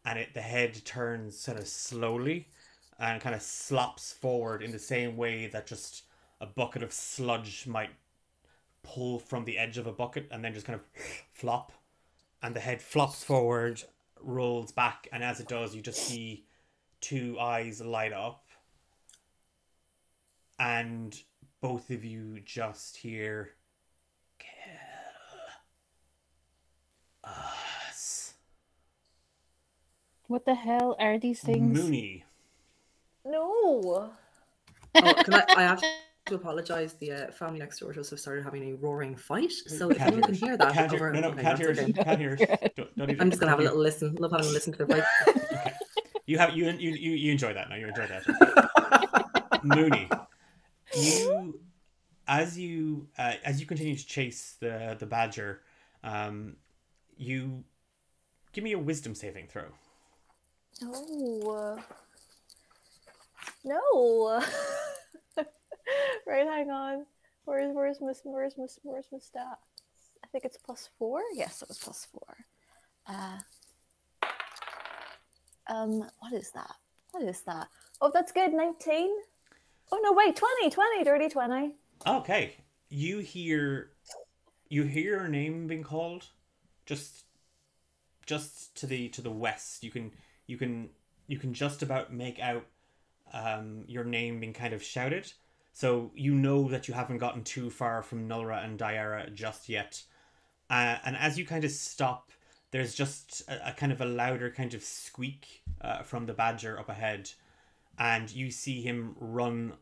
and the head turns kind of slowly and kind of slops forward in the same way that just a bucket of sludge might pull from the edge of a bucket and then just kind of flop, and the head flops forward, rolls back, and as it does, you just see 2 eyes light up, and both of you just hear, "Kill us." What the hell are these things? Mooney. No. I have to apologise. The family next door to us have started having a roaring fight. So if anyone can hear that, Can't hear it. Don't even, I'm just going to have a little listen. Love having a listen to their fight. Okay. You enjoy that now. You enjoy that. Mooney, as you continue to chase the badger, you give me a wisdom saving throw. No. Right, hang on. Where's my stats? I think it's +4. Yes, it was +4. What is that? Oh, that's good. 19. Oh no, wait, 20, dirty 20. Okay, you hear your name being called, just to the west. You can just about make out your name being kind of shouted. So you know that you haven't gotten too far from Nora and Diarra just yet. And as you kind of stop, there's just a kind of a louder kind of squeak from the badger up ahead. And you see him run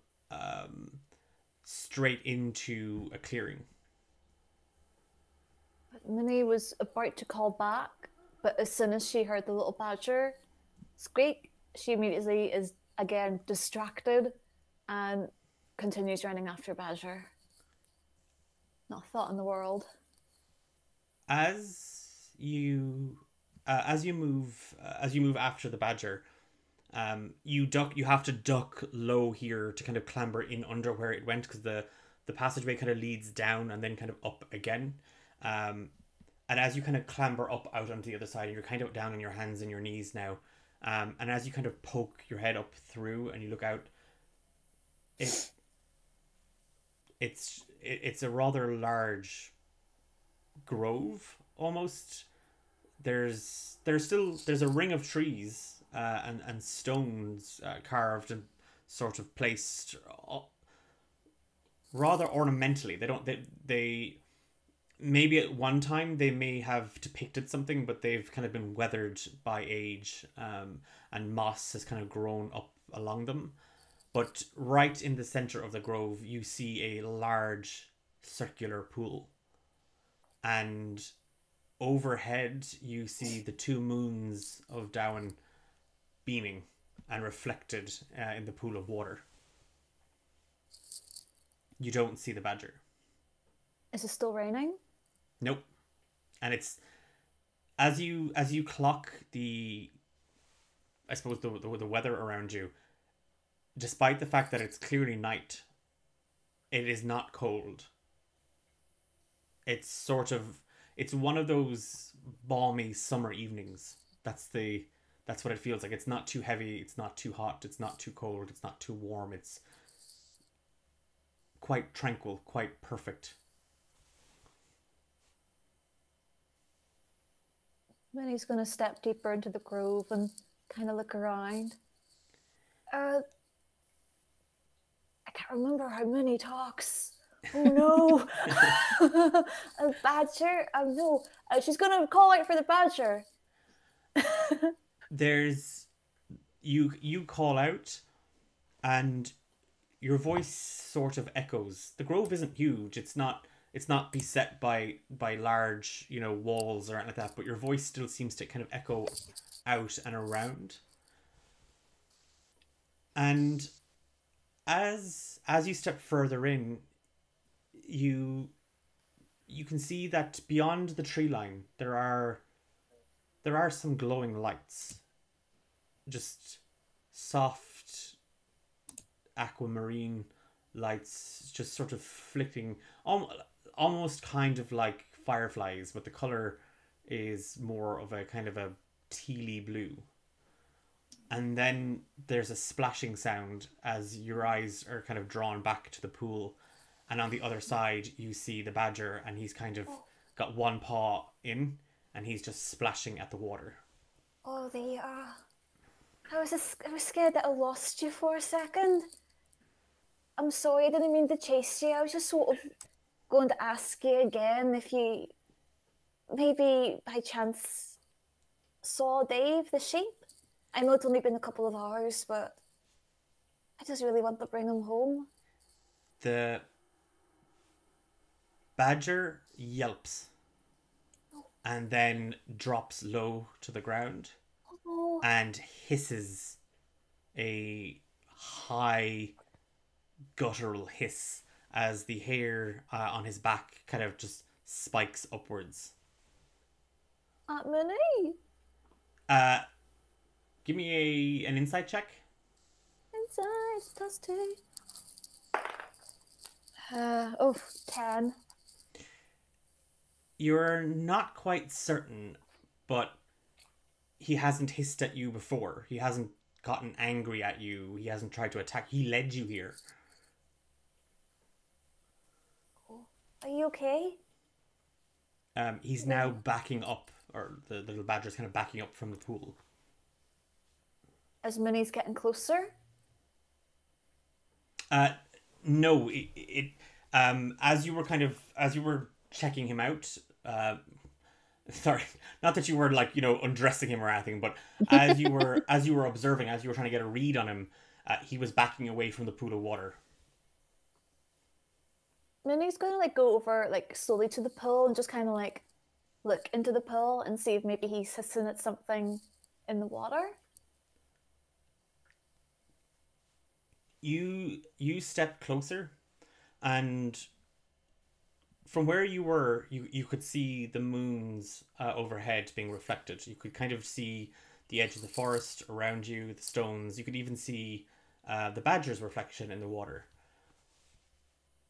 straight into a clearing. Minnie was about to call back, but as soon as she heard the little badger squeak, she immediately is again distracted and continues running after Badger. Not a thought in the world. As you as you move after the badger, you have to duck low here to kind of clamber in under where it went, because the passageway kind of leads down and then kind of up again. And as you kind of clamber up out onto the other side, and you're kind of down on your hands and your knees now, and as you kind of poke your head up through and you look out, it's a rather large grove almost. There's a ring of trees and stones carved and sort of placed rather ornamentally. They maybe at one time they may have depicted something, but they've kind of been weathered by age, and moss has kind of grown up along them. But right in the center of the grove, you see a large circular pool, and overhead you see the two moons of Dowan beaming and reflected in the pool of water. You don't see the badger. Is it still raining? Nope. And it's as you clock the, I suppose, the weather around you, despite the fact that it's clearly night, it is not cold. It's one of those balmy summer evenings. That's what it feels like. It's not too heavy, it's not too hot, it's not too cold, it's not too warm. It's quite tranquil, quite perfect. Minnie's going to step deeper into the grove and kind of look around. I can't remember how Minnie talks. Oh no! A badger? Oh no! She's going to call out for the badger. You call out, and your voice sort of echoes. The grove isn't huge. It's not beset by large, walls or anything like that, but your voice still seems to kind of echo out and around. And as you step further in, you can see that beyond the tree line there are some glowing lights, just soft aquamarine lights, just sort of flickering, almost kind of like fireflies, but the color is more of a kind of a tealy blue. And then there's a splashing sound as your eyes are kind of drawn back to the pool, and on the other side you see the badger, and he's kind of got one paw in and he's just splashing at the water. Oh, they are. I was scared that I lost you for a second. I'm sorry, I didn't mean to chase you. I was just sort of going to ask you again if you maybe by chance saw Dave the sheep. I know it's only been a couple of hours, but I just really want to bring him home. The badger yelps and then drops low to the ground and hisses a high guttural hiss as the hair on his back kind of just spikes upwards. Aunt Minnie? Give me an insight check. Insight, +2. 10. You're not quite certain, but he hasn't hissed at you before. He hasn't gotten angry at you. He hasn't tried to attack. He led you here. Are you okay? He's now backing up, or the little badger's kind of backing up from the pool. As Minnie's getting closer? No, as you were checking him out, sorry, not that you were undressing him or anything, but as you were observing, as you were trying to get a read on him, he was backing away from the pool of water. Minnie's gonna go over slowly to the pool and just kind of look into the pool and see if maybe he's hissing at something in the water. You step closer, and from where you were, you could see the moons overhead being reflected. You could kind of see the edge of the forest around you, the stones. You could even see the badger's reflection in the water.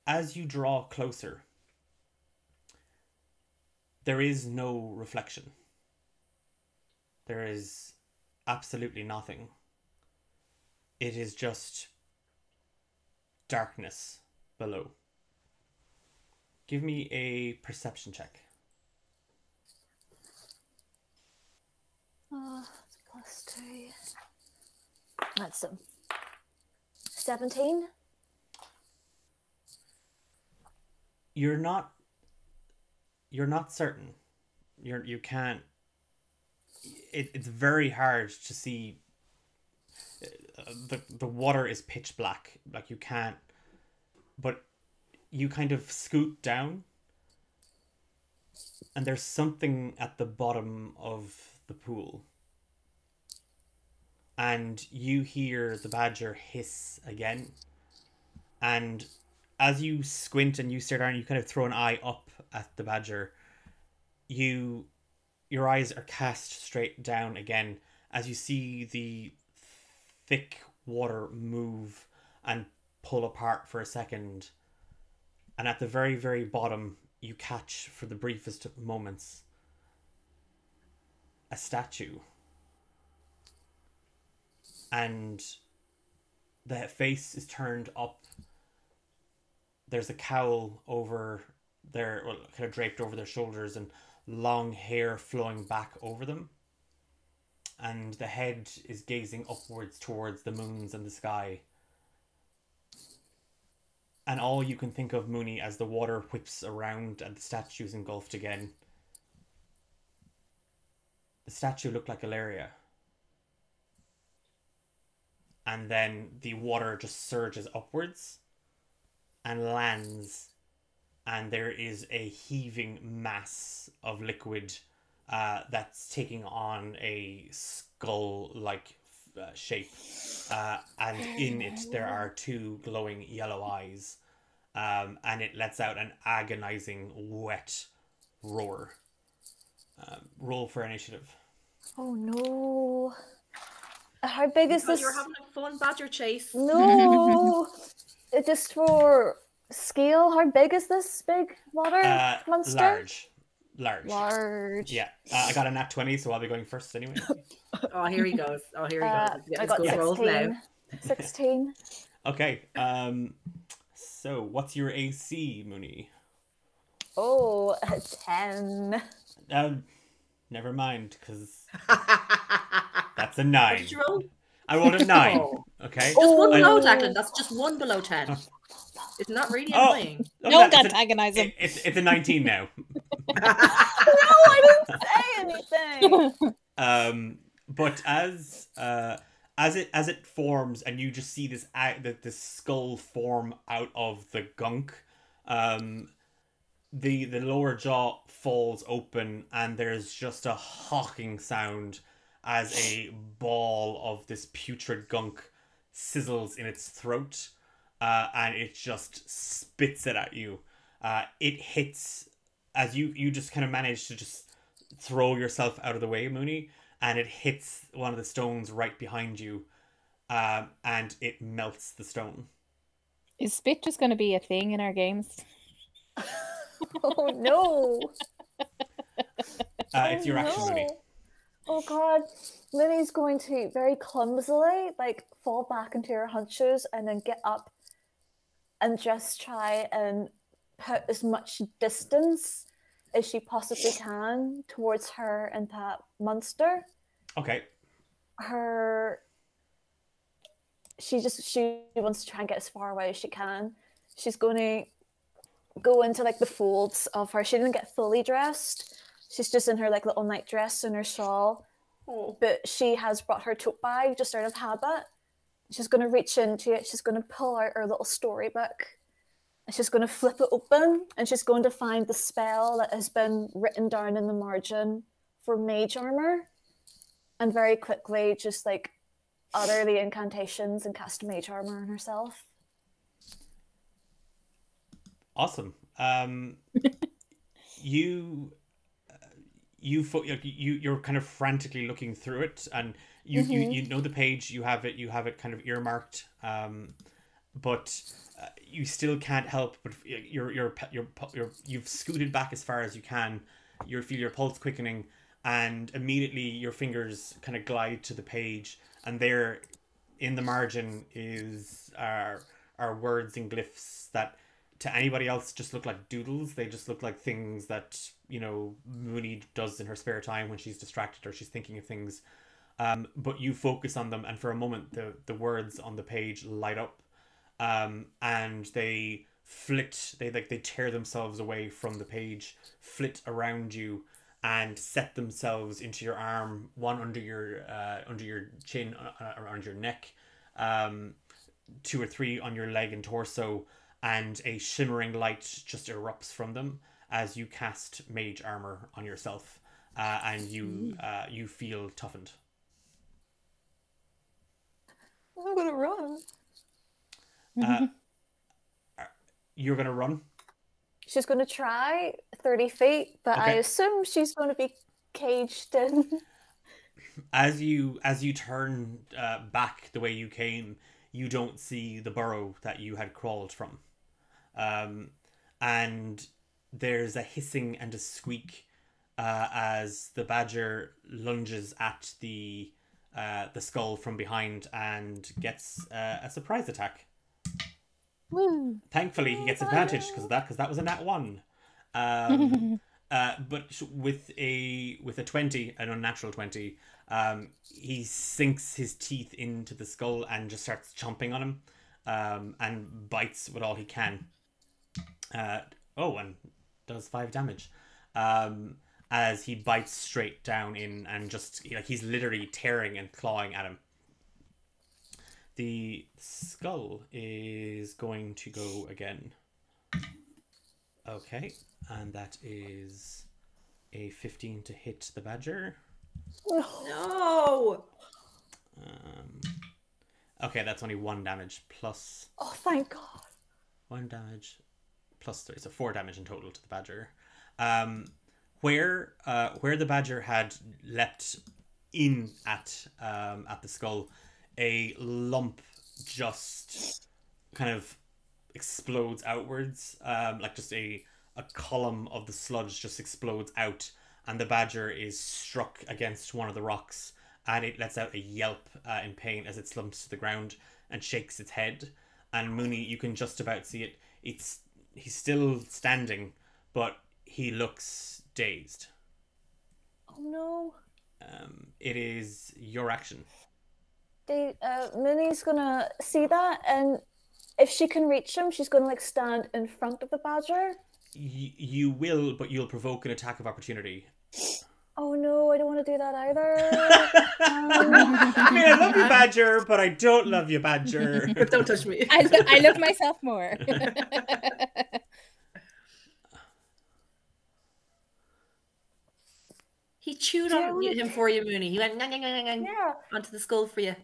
As you draw closer, there is no reflection. There is absolutely nothing. It is just darkness below. Give me a perception check. +2. That's 17. You're not certain. You can't. It's very hard to see. The water is pitch black. Like you can't. But you kind of scoot down, and there's something at the bottom of the pool. And you hear the badger hiss again. And as you squint and you stare down, you kind of throw an eye up at the badger. Your eyes are cast straight down again as you see the thick water move and pull apart for a second. And at the very, very bottom, you catch, for the briefest moments, a statue. And the face is turned up. There's a cowl over their, well, kind of draped over their shoulders, and long hair flowing back over them. And the head is gazing upwards towards the moons and the sky. And all you can think of, Mooney, as the water whips around and the statue's engulfed again. The statue looked like Ilaria. And then the water just surges upwards and lands. And there is a heaving mass of liquid that's taking on a skull-like shape. And in it there are two glowing yellow eyes. And it lets out an agonizing, wet roar. Roll for initiative. Oh no. How big is this? You're having a fun badger chase. No. It's just for scale. How big is this big water monster? Large. Yeah. I got a nat 20, so I'll be going first anyway. Oh, here he goes. I got 16. 16. Okay. So what's your AC, Mooney? Oh, 10. Never mind, because that's a 9. What did you roll? I rolled a 9. Oh. Okay. Just one below, Declan. That's just one below 10. It's not really annoying. Don't antagonize him. It's a 19 now. No, I didn't say anything. But as it forms, and you just see this skull form out of the gunk, the lower jaw falls open, and there's just a hawking sound as a ball of this putrid gunk sizzles in its throat, and it just spits it at you. It hits as you just kind of manage to just throw yourself out of the way, Mooney, and it hits one of the stones right behind you, and it melts the stone. Is spit just going to be a thing in our games? Oh no. It's your action, Mooney. Oh god. Minnie's going to very clumsily fall back into her hunches and then get up and just try and put as much distance as she possibly can towards her and that monster. Okay. She wants to try and get as far away as she can. She's going to go into the folds of her. She didn't get fully dressed. She's just in her little night dress and her shawl. Oh. But she has brought her tote bag just out of habit. She's going to reach into it. She's going to pull out her little storybook. And she's going to flip it open, and she's going to find the spell that has been written down in the margin for mage armor, and very quickly just utter the incantations and cast mage armor on herself. Awesome. you're kind of frantically looking through it, and you know the page, you have it kind of earmarked, but you still can't help but you've scooted back as far as you can. You feel your pulse quickening, and immediately your fingers kind of glide to the page, and there in the margin are words and glyphs that to anybody else just look like doodles. They just look like things that, you know, Mooney does in her spare time when she's distracted or she's thinking of things. But you focus on them, and for a moment the words on the page light up, and they flit, they tear themselves away from the page, flit around you, and set themselves into your arm, one under your chin, around your neck, 2 or 3 on your leg and torso, and a shimmering light just erupts from them as you cast mage armor on yourself, and you feel toughened. I'm gonna run. You're gonna run? She's gonna try 30 feet, but Okay. I assume she's gonna be caged in. As you turn back the way you came, you don't see the burrow that you had crawled from, and there's a hissing and a squeak as the badger lunges at the skull from behind and gets a surprise attack. Woo. Thankfully, he gets advantage because that was a nat 1. But with a 20, an unnatural 20, he sinks his teeth into the skull and just starts chomping on him, and bites with all he can. And does 5 damage. As he bites straight down in and just he's literally tearing and clawing at him. The skull is going to go again. Okay, and that is a 15 to hit the badger. No. Okay, that's only 1 damage plus. Oh, thank God. 1 damage plus 3, so 4 damage in total to the badger. Where the badger had leapt in at the skull, a lump just kind of explodes outwards, like just a column of the sludge just explodes out, and the badger is struck against one of the rocks, and it lets out a yelp in pain as it slumps to the ground and shakes its head. And Mooney, you can just about see it. He's still standing, but he looks dazed. Oh no. It is your action. Minnie's gonna see that, and if she can reach him, she's gonna stand in front of the badger. You will, but you'll provoke an attack of opportunity. Oh no, I don't want to do that either. I mean, I love you, badger, but I don't love you, badger. But don't touch me. I love myself more. He chewed on him for you, Mooney. He went Yeah. onto the skull for you.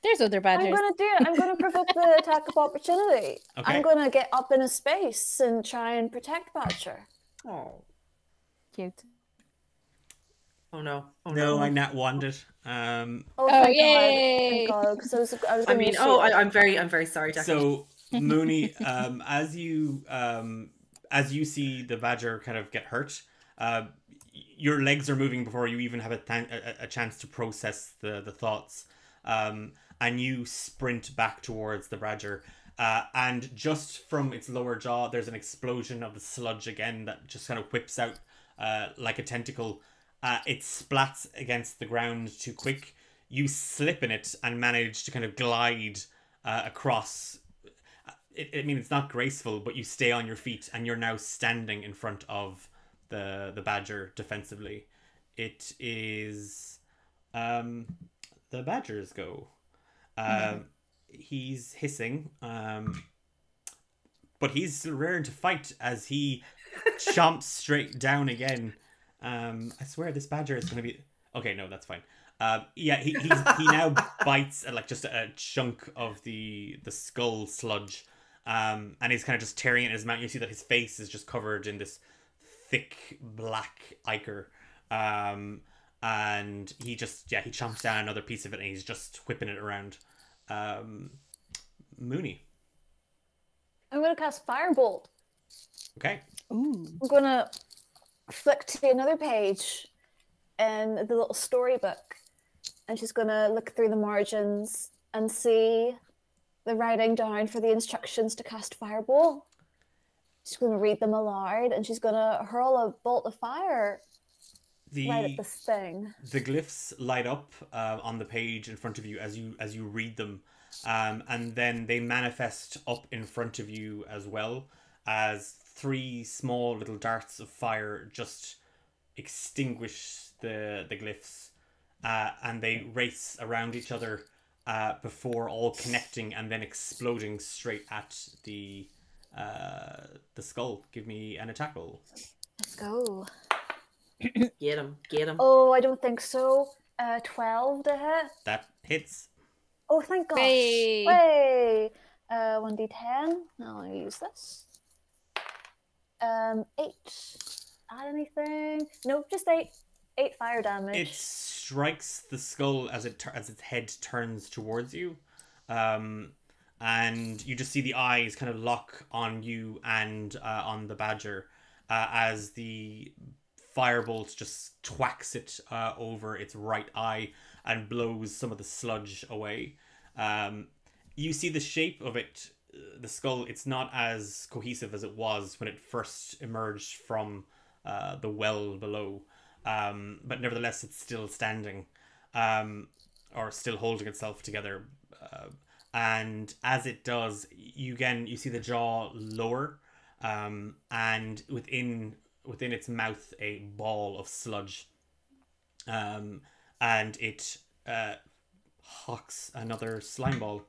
There's other badgers. I'm gonna do it. I'm gonna provoke the attack of opportunity. Okay. I'm gonna get up in a space and try and protect Badger. Oh. Cute. Oh no. Oh No, no. I nat wand it. Oh, yay! Thank God, 'cause I was I gonna mean, shoot oh, it. I'm very sorry, Jackie. So Mooney, as you see the badger kind of get hurt, your legs are moving before you even have a chance to process the thoughts, and you sprint back towards the badger, and just from its lower jaw there's an explosion of the sludge again that just kind of whips out like a tentacle. It splats against the ground too quick. You slip in it and manage to kind of glide across. I mean, it's not graceful, but you stay on your feet and you're now standing in front of the badger defensively. It is the badger's go. He's hissing, but he's still raring to fight as he chomps straight down again. I swear this badger is going to be... Okay, no, that's fine. Yeah, he now bites at like just a chunk of the skull sludge, And he's kind of just tearing it in his mouth. You see that his face is just covered in this thick black ichor. And he chomps down another piece of it and he's just whipping it around. Mooney. I'm going to cast Firebolt. Okay. Ooh. I'm going to flick to another page in the little storybook. And she's going to look through the margins and see the writing down for the instructions to cast Firebolt. She's going to read them aloud and she's going to hurl a bolt of fire right at this thing. The glyphs light up on the page in front of you as you read them. And then they manifest up in front of you as well as 3 small little darts of fire just extinguish the glyphs, and they race around each other before all connecting and then exploding straight at the skull. Give me an attack roll. Let's go. Get him. Oh, I don't think so. 12 to hit. That hits. Oh, thank gosh. Hey. Way. 1d10. I'll use this. 8. Add anything? Nope, just 8. 8 fire damage. It strikes the skull as its head turns towards you, and you just see the eyes kind of lock on you and on the badger as the firebolt just twacks it over its right eye and blows some of the sludge away. You see the shape of it, the skull. It's not as cohesive as it was when it first emerged from the well below. But nevertheless, it's still standing, or still holding itself together. And as it does, you see the jaw lower, and within its mouth, a ball of sludge. And it hawks another slime ball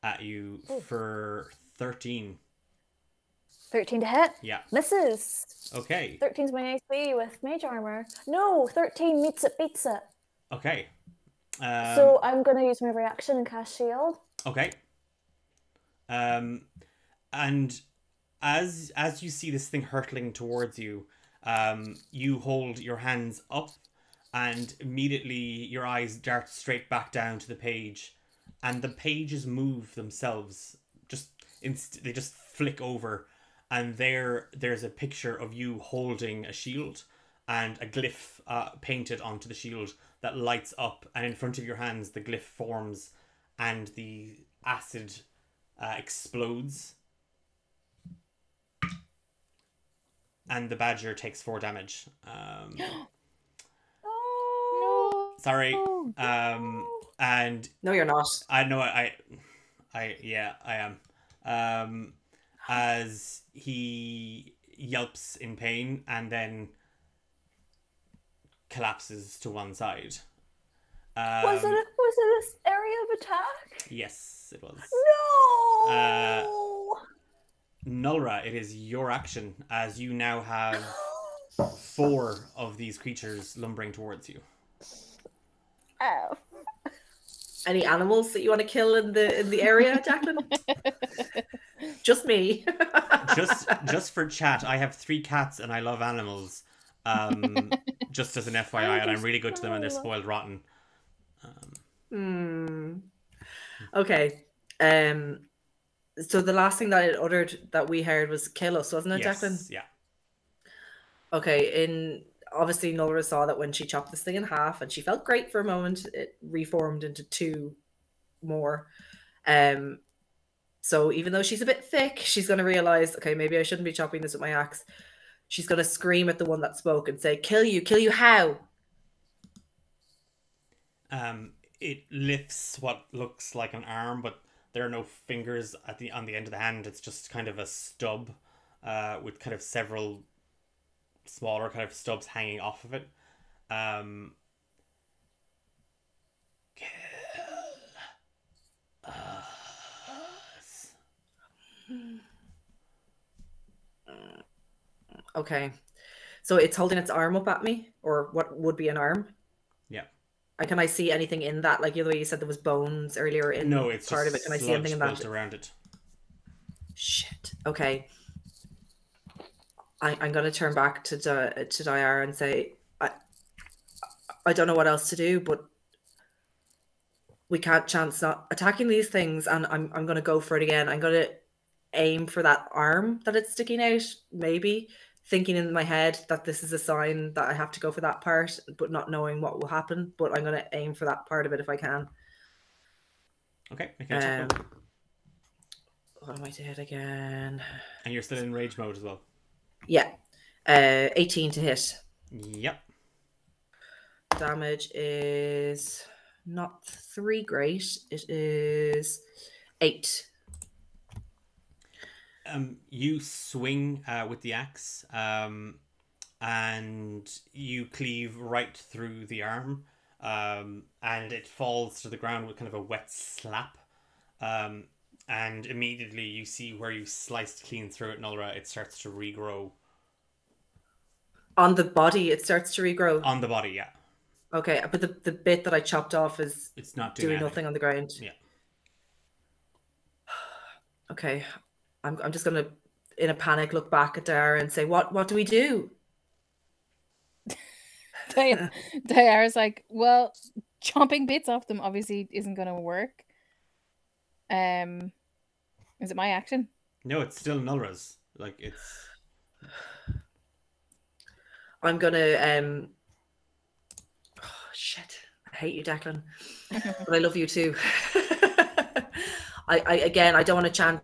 at you for 13. 13 to hit. Yeah. Misses. Okay. 13's my AC with mage armor. No, 13 meets it, beats it. Okay. So I'm going to use my reaction and cast shield. Okay. And as you see this thing hurtling towards you, you hold your hands up, and immediately your eyes dart straight back down to the page, and the pages move themselves. They just flick over. And there's a picture of you holding a shield and a glyph painted onto the shield that lights up. And in front of your hands, the glyph forms and the acid explodes. And the badger takes 4 damage. Oh, Sorry. And No, you're not. I know I am. As he yelps in pain and then collapses to one side. was it this area of attack? Yes, it was. No! Nulra, it is your action as you now have 4 of these creatures lumbering towards you. Oh. Any animals that you want to kill in the area, Jacqueline? Just me. just for chat, I have 3 cats and I love animals. Just as an FYI, and I'm really good to them and they're spoiled rotten. Okay. So the last thing that it uttered that we heard was kill us, wasn't it, Yes, Jacqueline? yeah. Okay, obviously Nora saw that when she chopped this thing in half and she felt great for a moment, it reformed into 2 more. So even though she's a bit thick, she's going to realize, okay, maybe I shouldn't be chopping this with my axe. She's going to scream at the one that spoke and say, kill you how? It lifts what looks like an arm, but there are no fingers on the end of the hand. It's just kind of a stub with kind of several smaller kind of stubs hanging off of it. Kill us. Okay. So it's holding its arm up at me, or what would be an arm? Yeah. And can I see anything in that? Like the way you said there was bones earlier in No, it's part just of it. Can I see sludge anything in built that? around it. Shit. Okay. I'm going to turn back to Dayara and say, I don't know what else to do, but we can't chance not attacking these things, and I'm going to go for it again. I'm going to aim for that arm that it's sticking out, maybe thinking in my head that this is a sign that I have to go for that part, but not knowing what will happen. But I'm going to aim for that part of it if I can. Okay, make an attack roll. What am I doing again? And you're still in rage mode as well. Yeah. 18 to hit. Yep. Damage is not 3 great. It is 8. You swing with the axe, and you cleave right through the arm, and it falls to the ground with kind of a wet slap. And immediately you see where you sliced clean through it, Nulra, it starts to regrow. On the body, it starts to regrow? On the body, yeah. Okay, but the bit that I chopped off is it's not doing nothing on the ground. Yeah. Okay, I'm just gonna, in a panic, look back at Dara and say, "What do we do?" Dayara's like, well, chomping bits off them obviously isn't gonna work. Is it my action? No, it's still Nulra's. Like, it's... I'm gonna oh shit, I hate you, Declan. But I love you too. I don't want to chance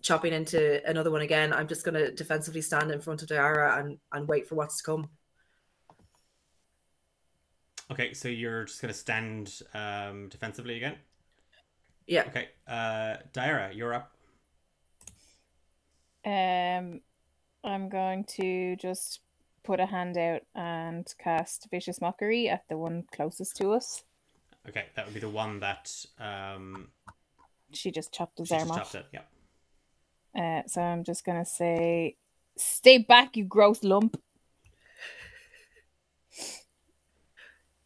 chopping into another one again. I'm just gonna defensively stand in front of Dayara and wait for what's to come. Okay, so you're just gonna stand defensively again? Yeah. Okay. Dayara, you're up. I'm going to just put a hand out and cast Vicious Mockery at the one closest to us. Okay, that would be the one that she just chopped his arm off. Chopped it, yeah. So I'm just gonna say, "Stay back, you gross lump."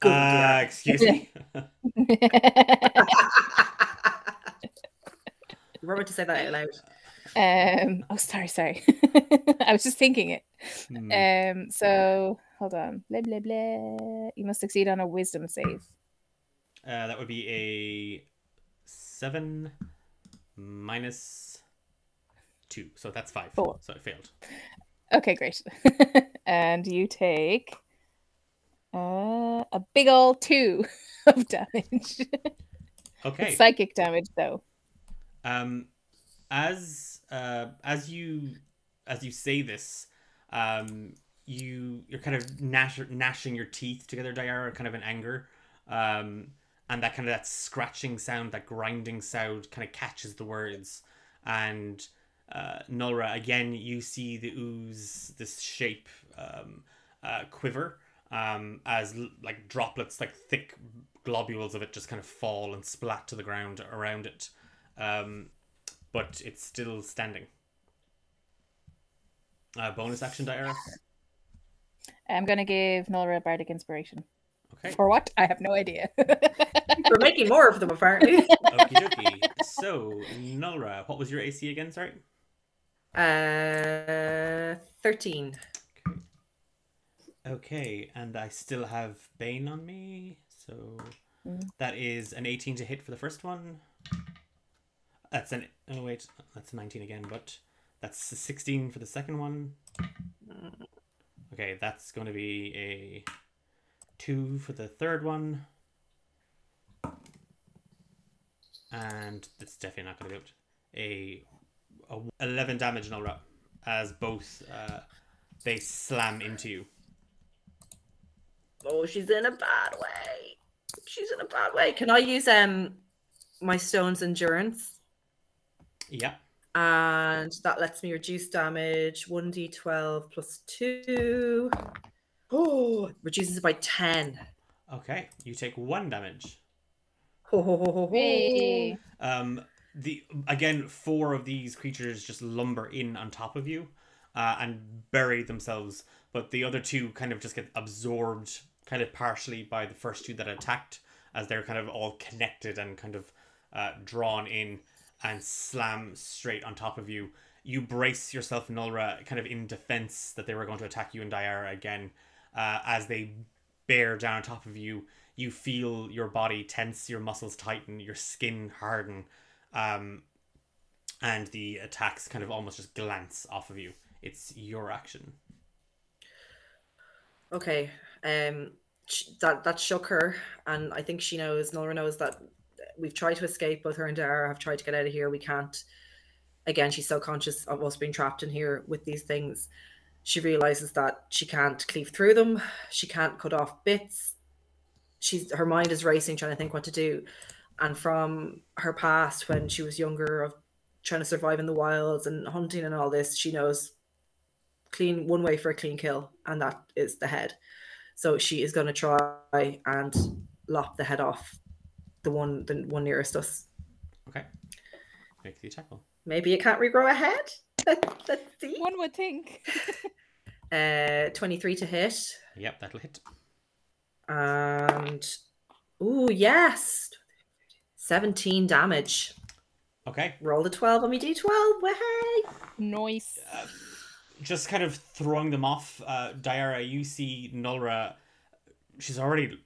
Excuse me. You were about to say that out loud. Oh, sorry. I was just thinking it. So hold on. Blah blah blah. You must succeed on a wisdom save. That would be a 7 minus 2, so that's 5. 4. So it failed. Okay, great. And you take a big old 2 of damage. Okay. It's psychic damage, though. As you say this, you're kind of gnashing your teeth together, Dayara, kind of in anger, and that scratching sound, that grinding sound, kind of catches the words, and Nulra, again, you see the ooze, this shape, quiver, as like droplets, like thick globules of it, just kind of fall and splat to the ground around it. But it's still standing. Bonus action, Dayara? I'm going to give Nulra Bardic Inspiration. Okay. For what? I have no idea. We're making more of them, apparently. Okie dokie. So, Nulra, what was your AC again, sorry? 13. Okay, and I still have Bane on me, so that is an 18 to hit for the first one. That's an... Oh, wait. That's a 19 again, but that's a 16 for the second one. Okay, that's going to be a 2 for the third one. And it's definitely not going to be a 11 damage in all row, as both they slam into you. Oh, she's in a bad way. She's in a bad way. Can I use my stone's endurance? Yeah. And that lets me reduce damage 1d12 plus 2. Oh, reduces it by 10. Okay, you take 1 damage. Hey. Again, 4 of these creatures just lumber in on top of you and bury themselves, but the other 2 kind of just get absorbed kind of partially by the first 2 that attacked, as they're kind of all connected and kind of drawn in and slam straight on top of you. you brace yourself, Nulra, kind of in defense that they were going to attack you and Diara again. As they bear down on top of you, you feel your body tense, your muscles tighten, your skin harden, and the attacks kind of almost just glance off of you. It's your action. Okay. That shook her, and I think she knows, Nulra knows, that we've tried to escape. Both her and Dara have tried to get out of here. We can't. Again, she's so conscious of us being trapped in here with these things. She realizes that she can't cleave through them. She can't cut off bits. Her mind is racing, trying to think what to do. And from her past, when she was younger, of trying to survive in the wilds and hunting and all this, she knows one way for a clean kill, and that is the head. So she is going to try and lop the head off the one nearest us. Okay. Make the attack roll. Maybe it can't regrow a head. Let's see. One would think. 23 to hit. Yep, that'll hit. And ooh, yes, 17 damage. Okay. Roll the 12 on me d12. Way. Nice. Just kind of throwing them off. Diara, you see Nulra. She's already,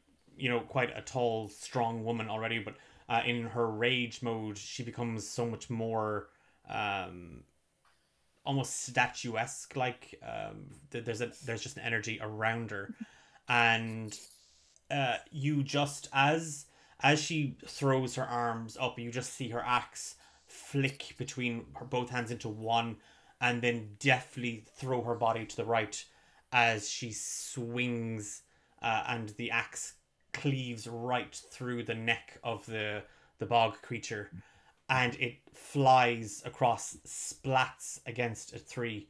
quite a tall, strong woman already, but in her rage mode, she becomes so much more almost statuesque. Like there's just an energy around her, and you just as she throws her arms up, you just see her axe flick between her both hands into one, and then deftly throw her body to the right as she swings, and the axe cleaves right through the neck of the bog creature, and it flies across, splats against a tree,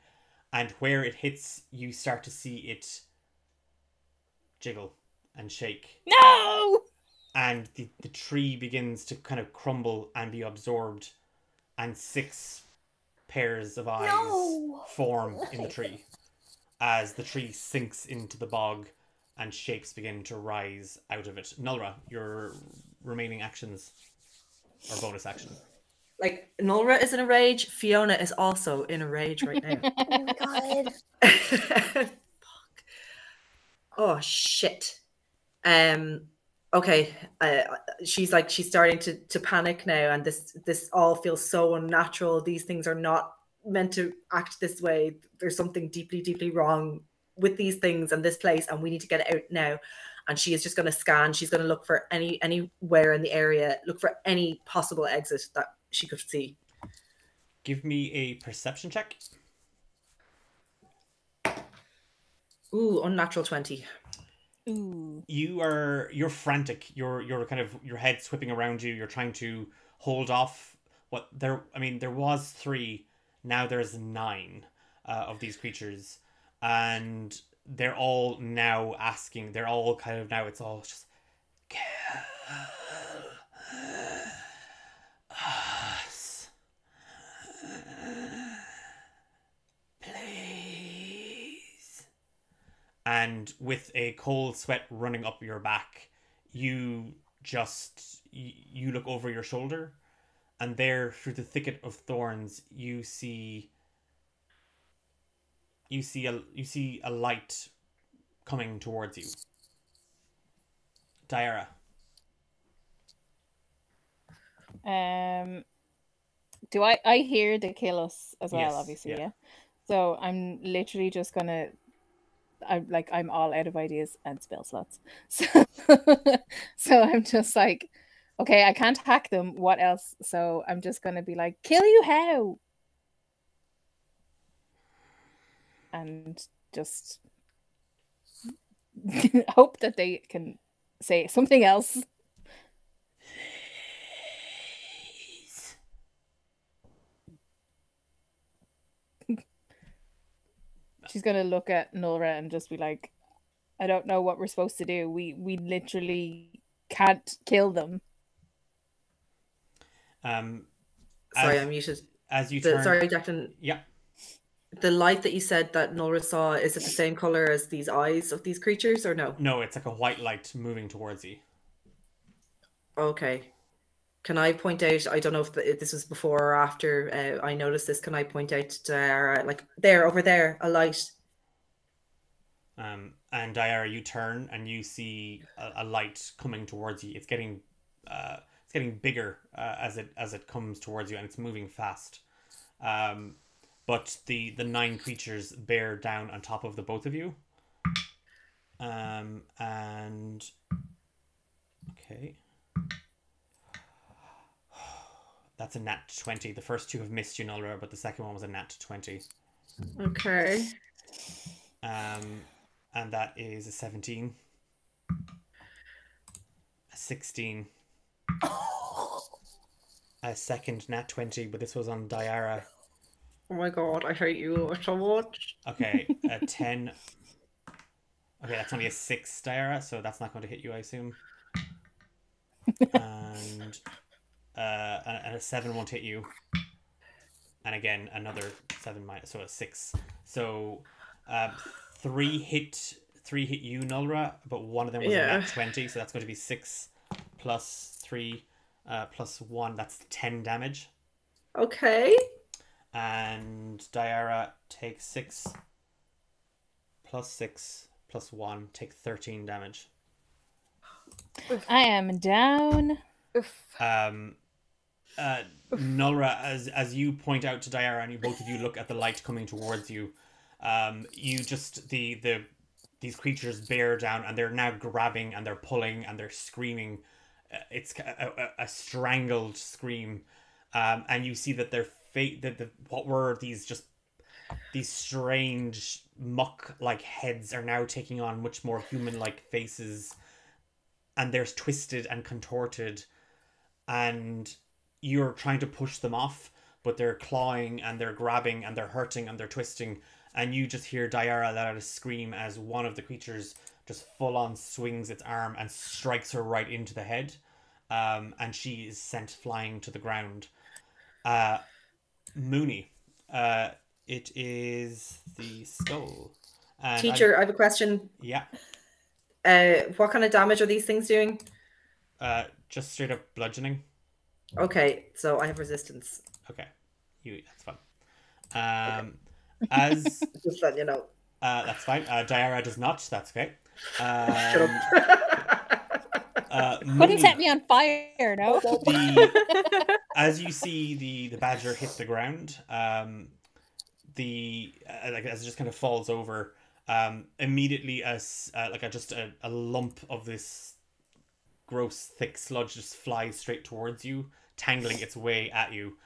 and where it hits, you start to see it jiggle and shake. No! And the tree begins to kind of crumble and be absorbed, and 6 pairs of eyes form in the tree as the tree sinks into the bog and shapes begin to rise out of it. Nulra, your remaining actions or bonus action. Like, Nulra is in a rage. Fiona is also in a rage right now. Oh my god. Fuck. Oh shit. Okay. She's starting to panic now, and this all feels so unnatural. These things are not meant to act this way. There's something deeply, deeply wrong with these things and this place, and we need to get it out now. And she is just going to scan. She's going to look for anywhere in the area, look for any possible exit that she could see. Give me a perception check. Ooh, unnatural 20. Ooh. You're frantic. You're kind of, your head whipping around you. You're trying to hold off there was 3, now there's 9 of these creatures, and they're all now asking. They're all kind of now. It's all just kill us, please. And with a cold sweat running up your back, you look over your shoulder, and there, through the thicket of thorns, you see a light coming towards you. Diara. Do I hear the kill us as well? Yes, obviously, yeah. yeah. So I'm literally just gonna. I'm all out of ideas and spell slots. So I'm just like, okay, I can't hack them. What else? So I'm just gonna be like, kill you how? And just hope that they can say something else. She's gonna look at Nulra and just be like, I don't know what we're supposed to do. We literally can't kill them. Sorry, I'm muted. As you turn... Sorry, Declan. Yeah. The light that you said that Nulra saw, is it the same color as these eyes of these creatures, or no? No, it's like a white light moving towards you. Okay. Can I point out, I don't know if this was before or after I noticed this, can I point out to Diara, like, there, over there, a light? And Diara, you turn and you see a light coming towards you. It's getting bigger as it comes towards you, and it's moving fast. But the 9 creatures bear down on top of the both of you. And okay. That's a nat 20. The first 2 have missed you, Nulra, but the second one was a nat 20. Okay. And that is a 17. A 16. A second nat 20, but this was on Diara. Oh my god, I hate you so much. Okay, a 10. Okay, that's only a 6, Diara, so that's not going to hit you, I assume. And a 7 won't hit you. And again, another 7 minus, so a 6. So 3 hit you, Nulra, but one of them was a nat 20, so that's going to be 6 plus 3 plus 1. That's 10 damage. Okay. And Diara takes 6 plus 6 plus 1, take 13 damage. I am down. Nulra, as you point out to Diara, and you both of you look at the light coming towards you, you just these creatures bear down, and they're now grabbing and they're pulling and they're screaming. It's a strangled scream, and you see that their what were these strange muck-like heads are now taking on much more human-like faces, and they're twisted and contorted, and you're trying to push them off, but they're clawing and they're grabbing and they're hurting and they're twisting, and you just hear Diara let out a scream as one of the creatures just full-on swings its arm and strikes her right into the head, and she is sent flying to the ground. Mooney, it is the skull. And Teacher, I have a question. Yeah. What kind of damage are these things doing? Just straight up bludgeoning. Okay, so I have resistance. Okay, that's fine. As just letting you know. That's fine. Diara does not. That's okay. Shut up. Couldn't set me on fire, no. As you see the badger hit the ground, as it just kind of falls over, immediately as a lump of this gross thick sludge just flies straight towards you, tangling its way at you,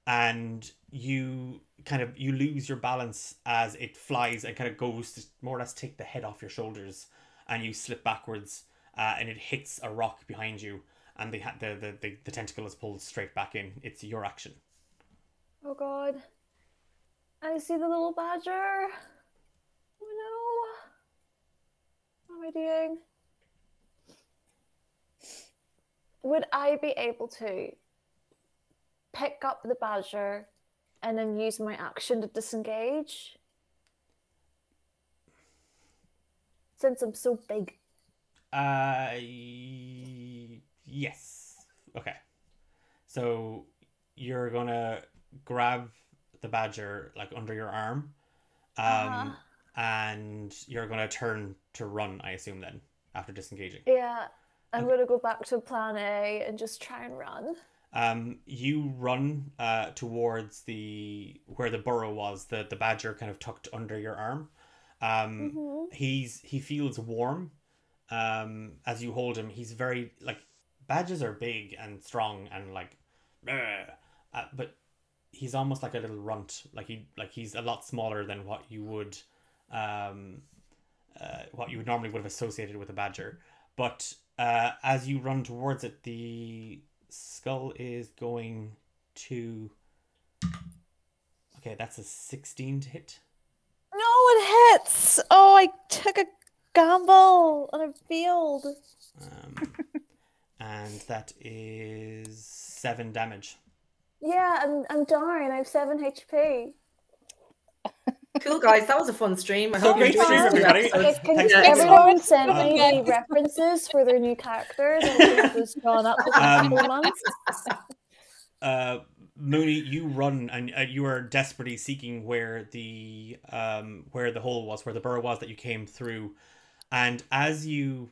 and you lose your balance as it flies and kind of goes to more or less take the head off your shoulders, and you slip backwards, and it hits a rock behind you, and the tentacle is pulled straight back in. It's your action. Oh god. I see the little badger. Oh no. What am I doing? Would I be able to pick up the badger and then use my action to disengage? Since I'm so big. Yes. Okay. So you're gonna grab the badger like under your arm, and you're gonna turn to run, I assume, then after disengaging. Yeah, I'm gonna go back to plan A and just try and run. You run towards where the burrow was, the badger kind of tucked under your arm. He feels warm as you hold him. He's very, like, badgers are big and strong and like, but he's almost like a little runt. He's a lot smaller than what you would normally would have associated with a badger. But as you run towards it, the skull is going to... Okay, that's a 16 to hit. No, it hits! Oh, I took a gamble on a field. And that is 7 damage. Yeah, I'm down. I have 7 HP. Cool, guys. That was a fun stream. I So hope you great enjoyed stream, this everybody. episode. Thanks for Everyone sent Oh, me God. the references for their new characters. I think it was drawn up for a couple months. Mooney, you run and you are desperately seeking where the hole was, where the burrow was that you came through, and as you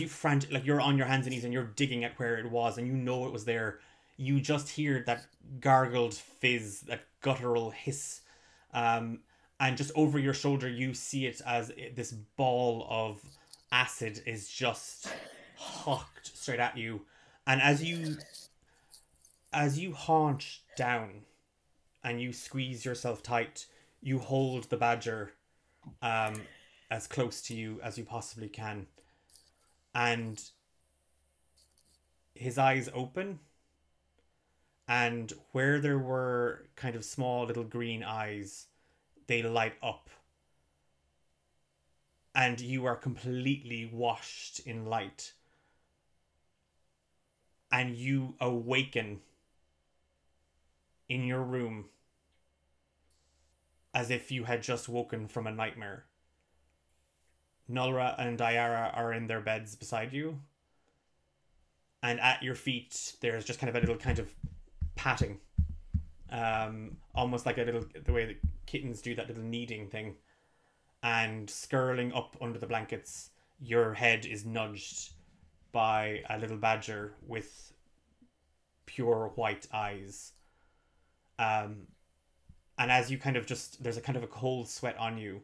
frantic, like you're on your hands and knees and you're digging at where it was, and you know it was there. You just hear that gargled fizz, that guttural hiss, and just over your shoulder you see it as this ball of acid is just hucked straight at you, and as you haunch down and you squeeze yourself tight, you hold the badger as close to you as you possibly can, and his eyes open, and where there were kind of small little green eyes, they light up, and you are completely washed in light, and you awaken in your room as if you had just woken from a nightmare. Nulra and Diara are in their beds beside you, and at your feet there's just kind of a little kind of patting, almost like the way that kittens do that little kneading thing, and skirling up under the blankets your head is nudged by a little badger with pure white eyes. And as you kind of there's a kind of a cold sweat on you,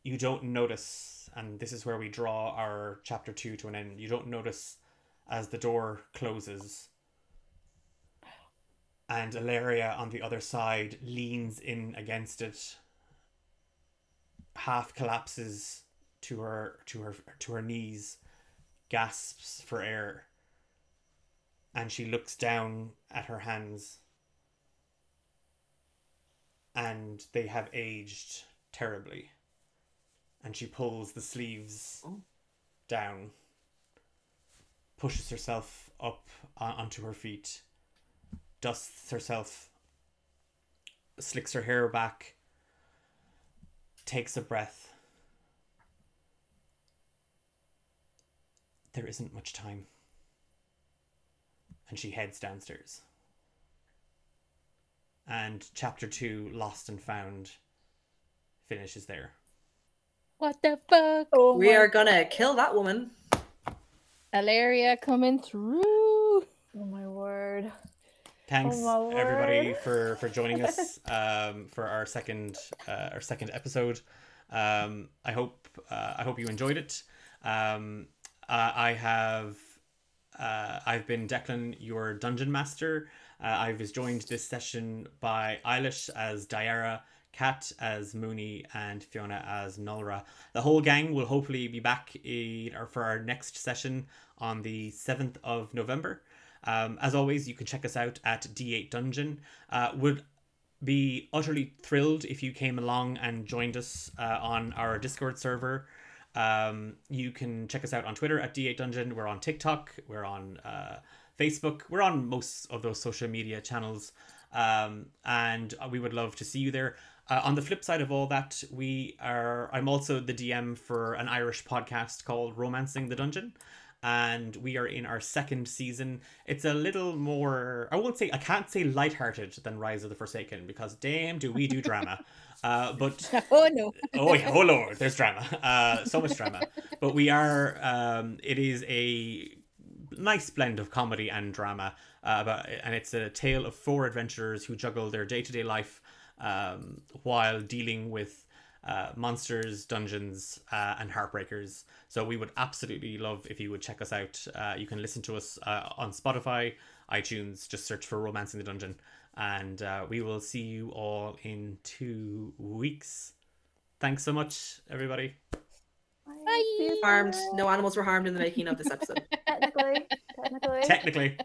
you don't notice, and this is where we draw our chapter 2 to an end, you don't notice as the door closes and Ilaria on the other side leans in against it, half collapses to her knees, gasps for air, and she looks down at her hands, and they have aged terribly, and she pulls the sleeves down, pushes herself up onto her feet, dusts herself, slicks her hair back, takes a breath. There isn't much time. And she heads downstairs. And chapter 2, Lost and Found, finishes there. What the fuck? Oh We are gonna kill that woman. Ilaria coming through. Oh my word. Thanks Oh my everybody word. for joining us for our second episode. I hope you enjoyed it. I've been Declan, your dungeon master. I was joined this session by Eilish as Diara, Kat as Mooney, and Fiona as Nulra. The whole gang will hopefully be back for our next session on the 7th of November. As always, you can check us out at D8 Dungeon. Would be utterly thrilled if you came along and joined us on our Discord server. You can check us out on Twitter at D8 Dungeon. We're on TikTok. We're on Facebook. We're on most of those social media channels. And we would love to see you there. On the flip side of all that, I'm also the DM for an Irish podcast called Romancing the Dungeon. And we are in our second season. It's a little more, I can't say lighthearted than Rise of the Forsaken, because damn do we do drama. But Oh no. oh yeah, oh lord, there's drama. So much drama. But we are, it is a nice blend of comedy and drama. And it's a tale of 4 adventurers who juggle their day-to-day life while dealing with monsters, dungeons, and heartbreakers. So we would absolutely love if you would check us out. You can listen to us on Spotify, iTunes, just search for Romancing the Dungeon, and we will see you all in 2 weeks. Thanks so much, everybody. Bye. Harmed. No animals were harmed in the making of this episode. Technically. Technically.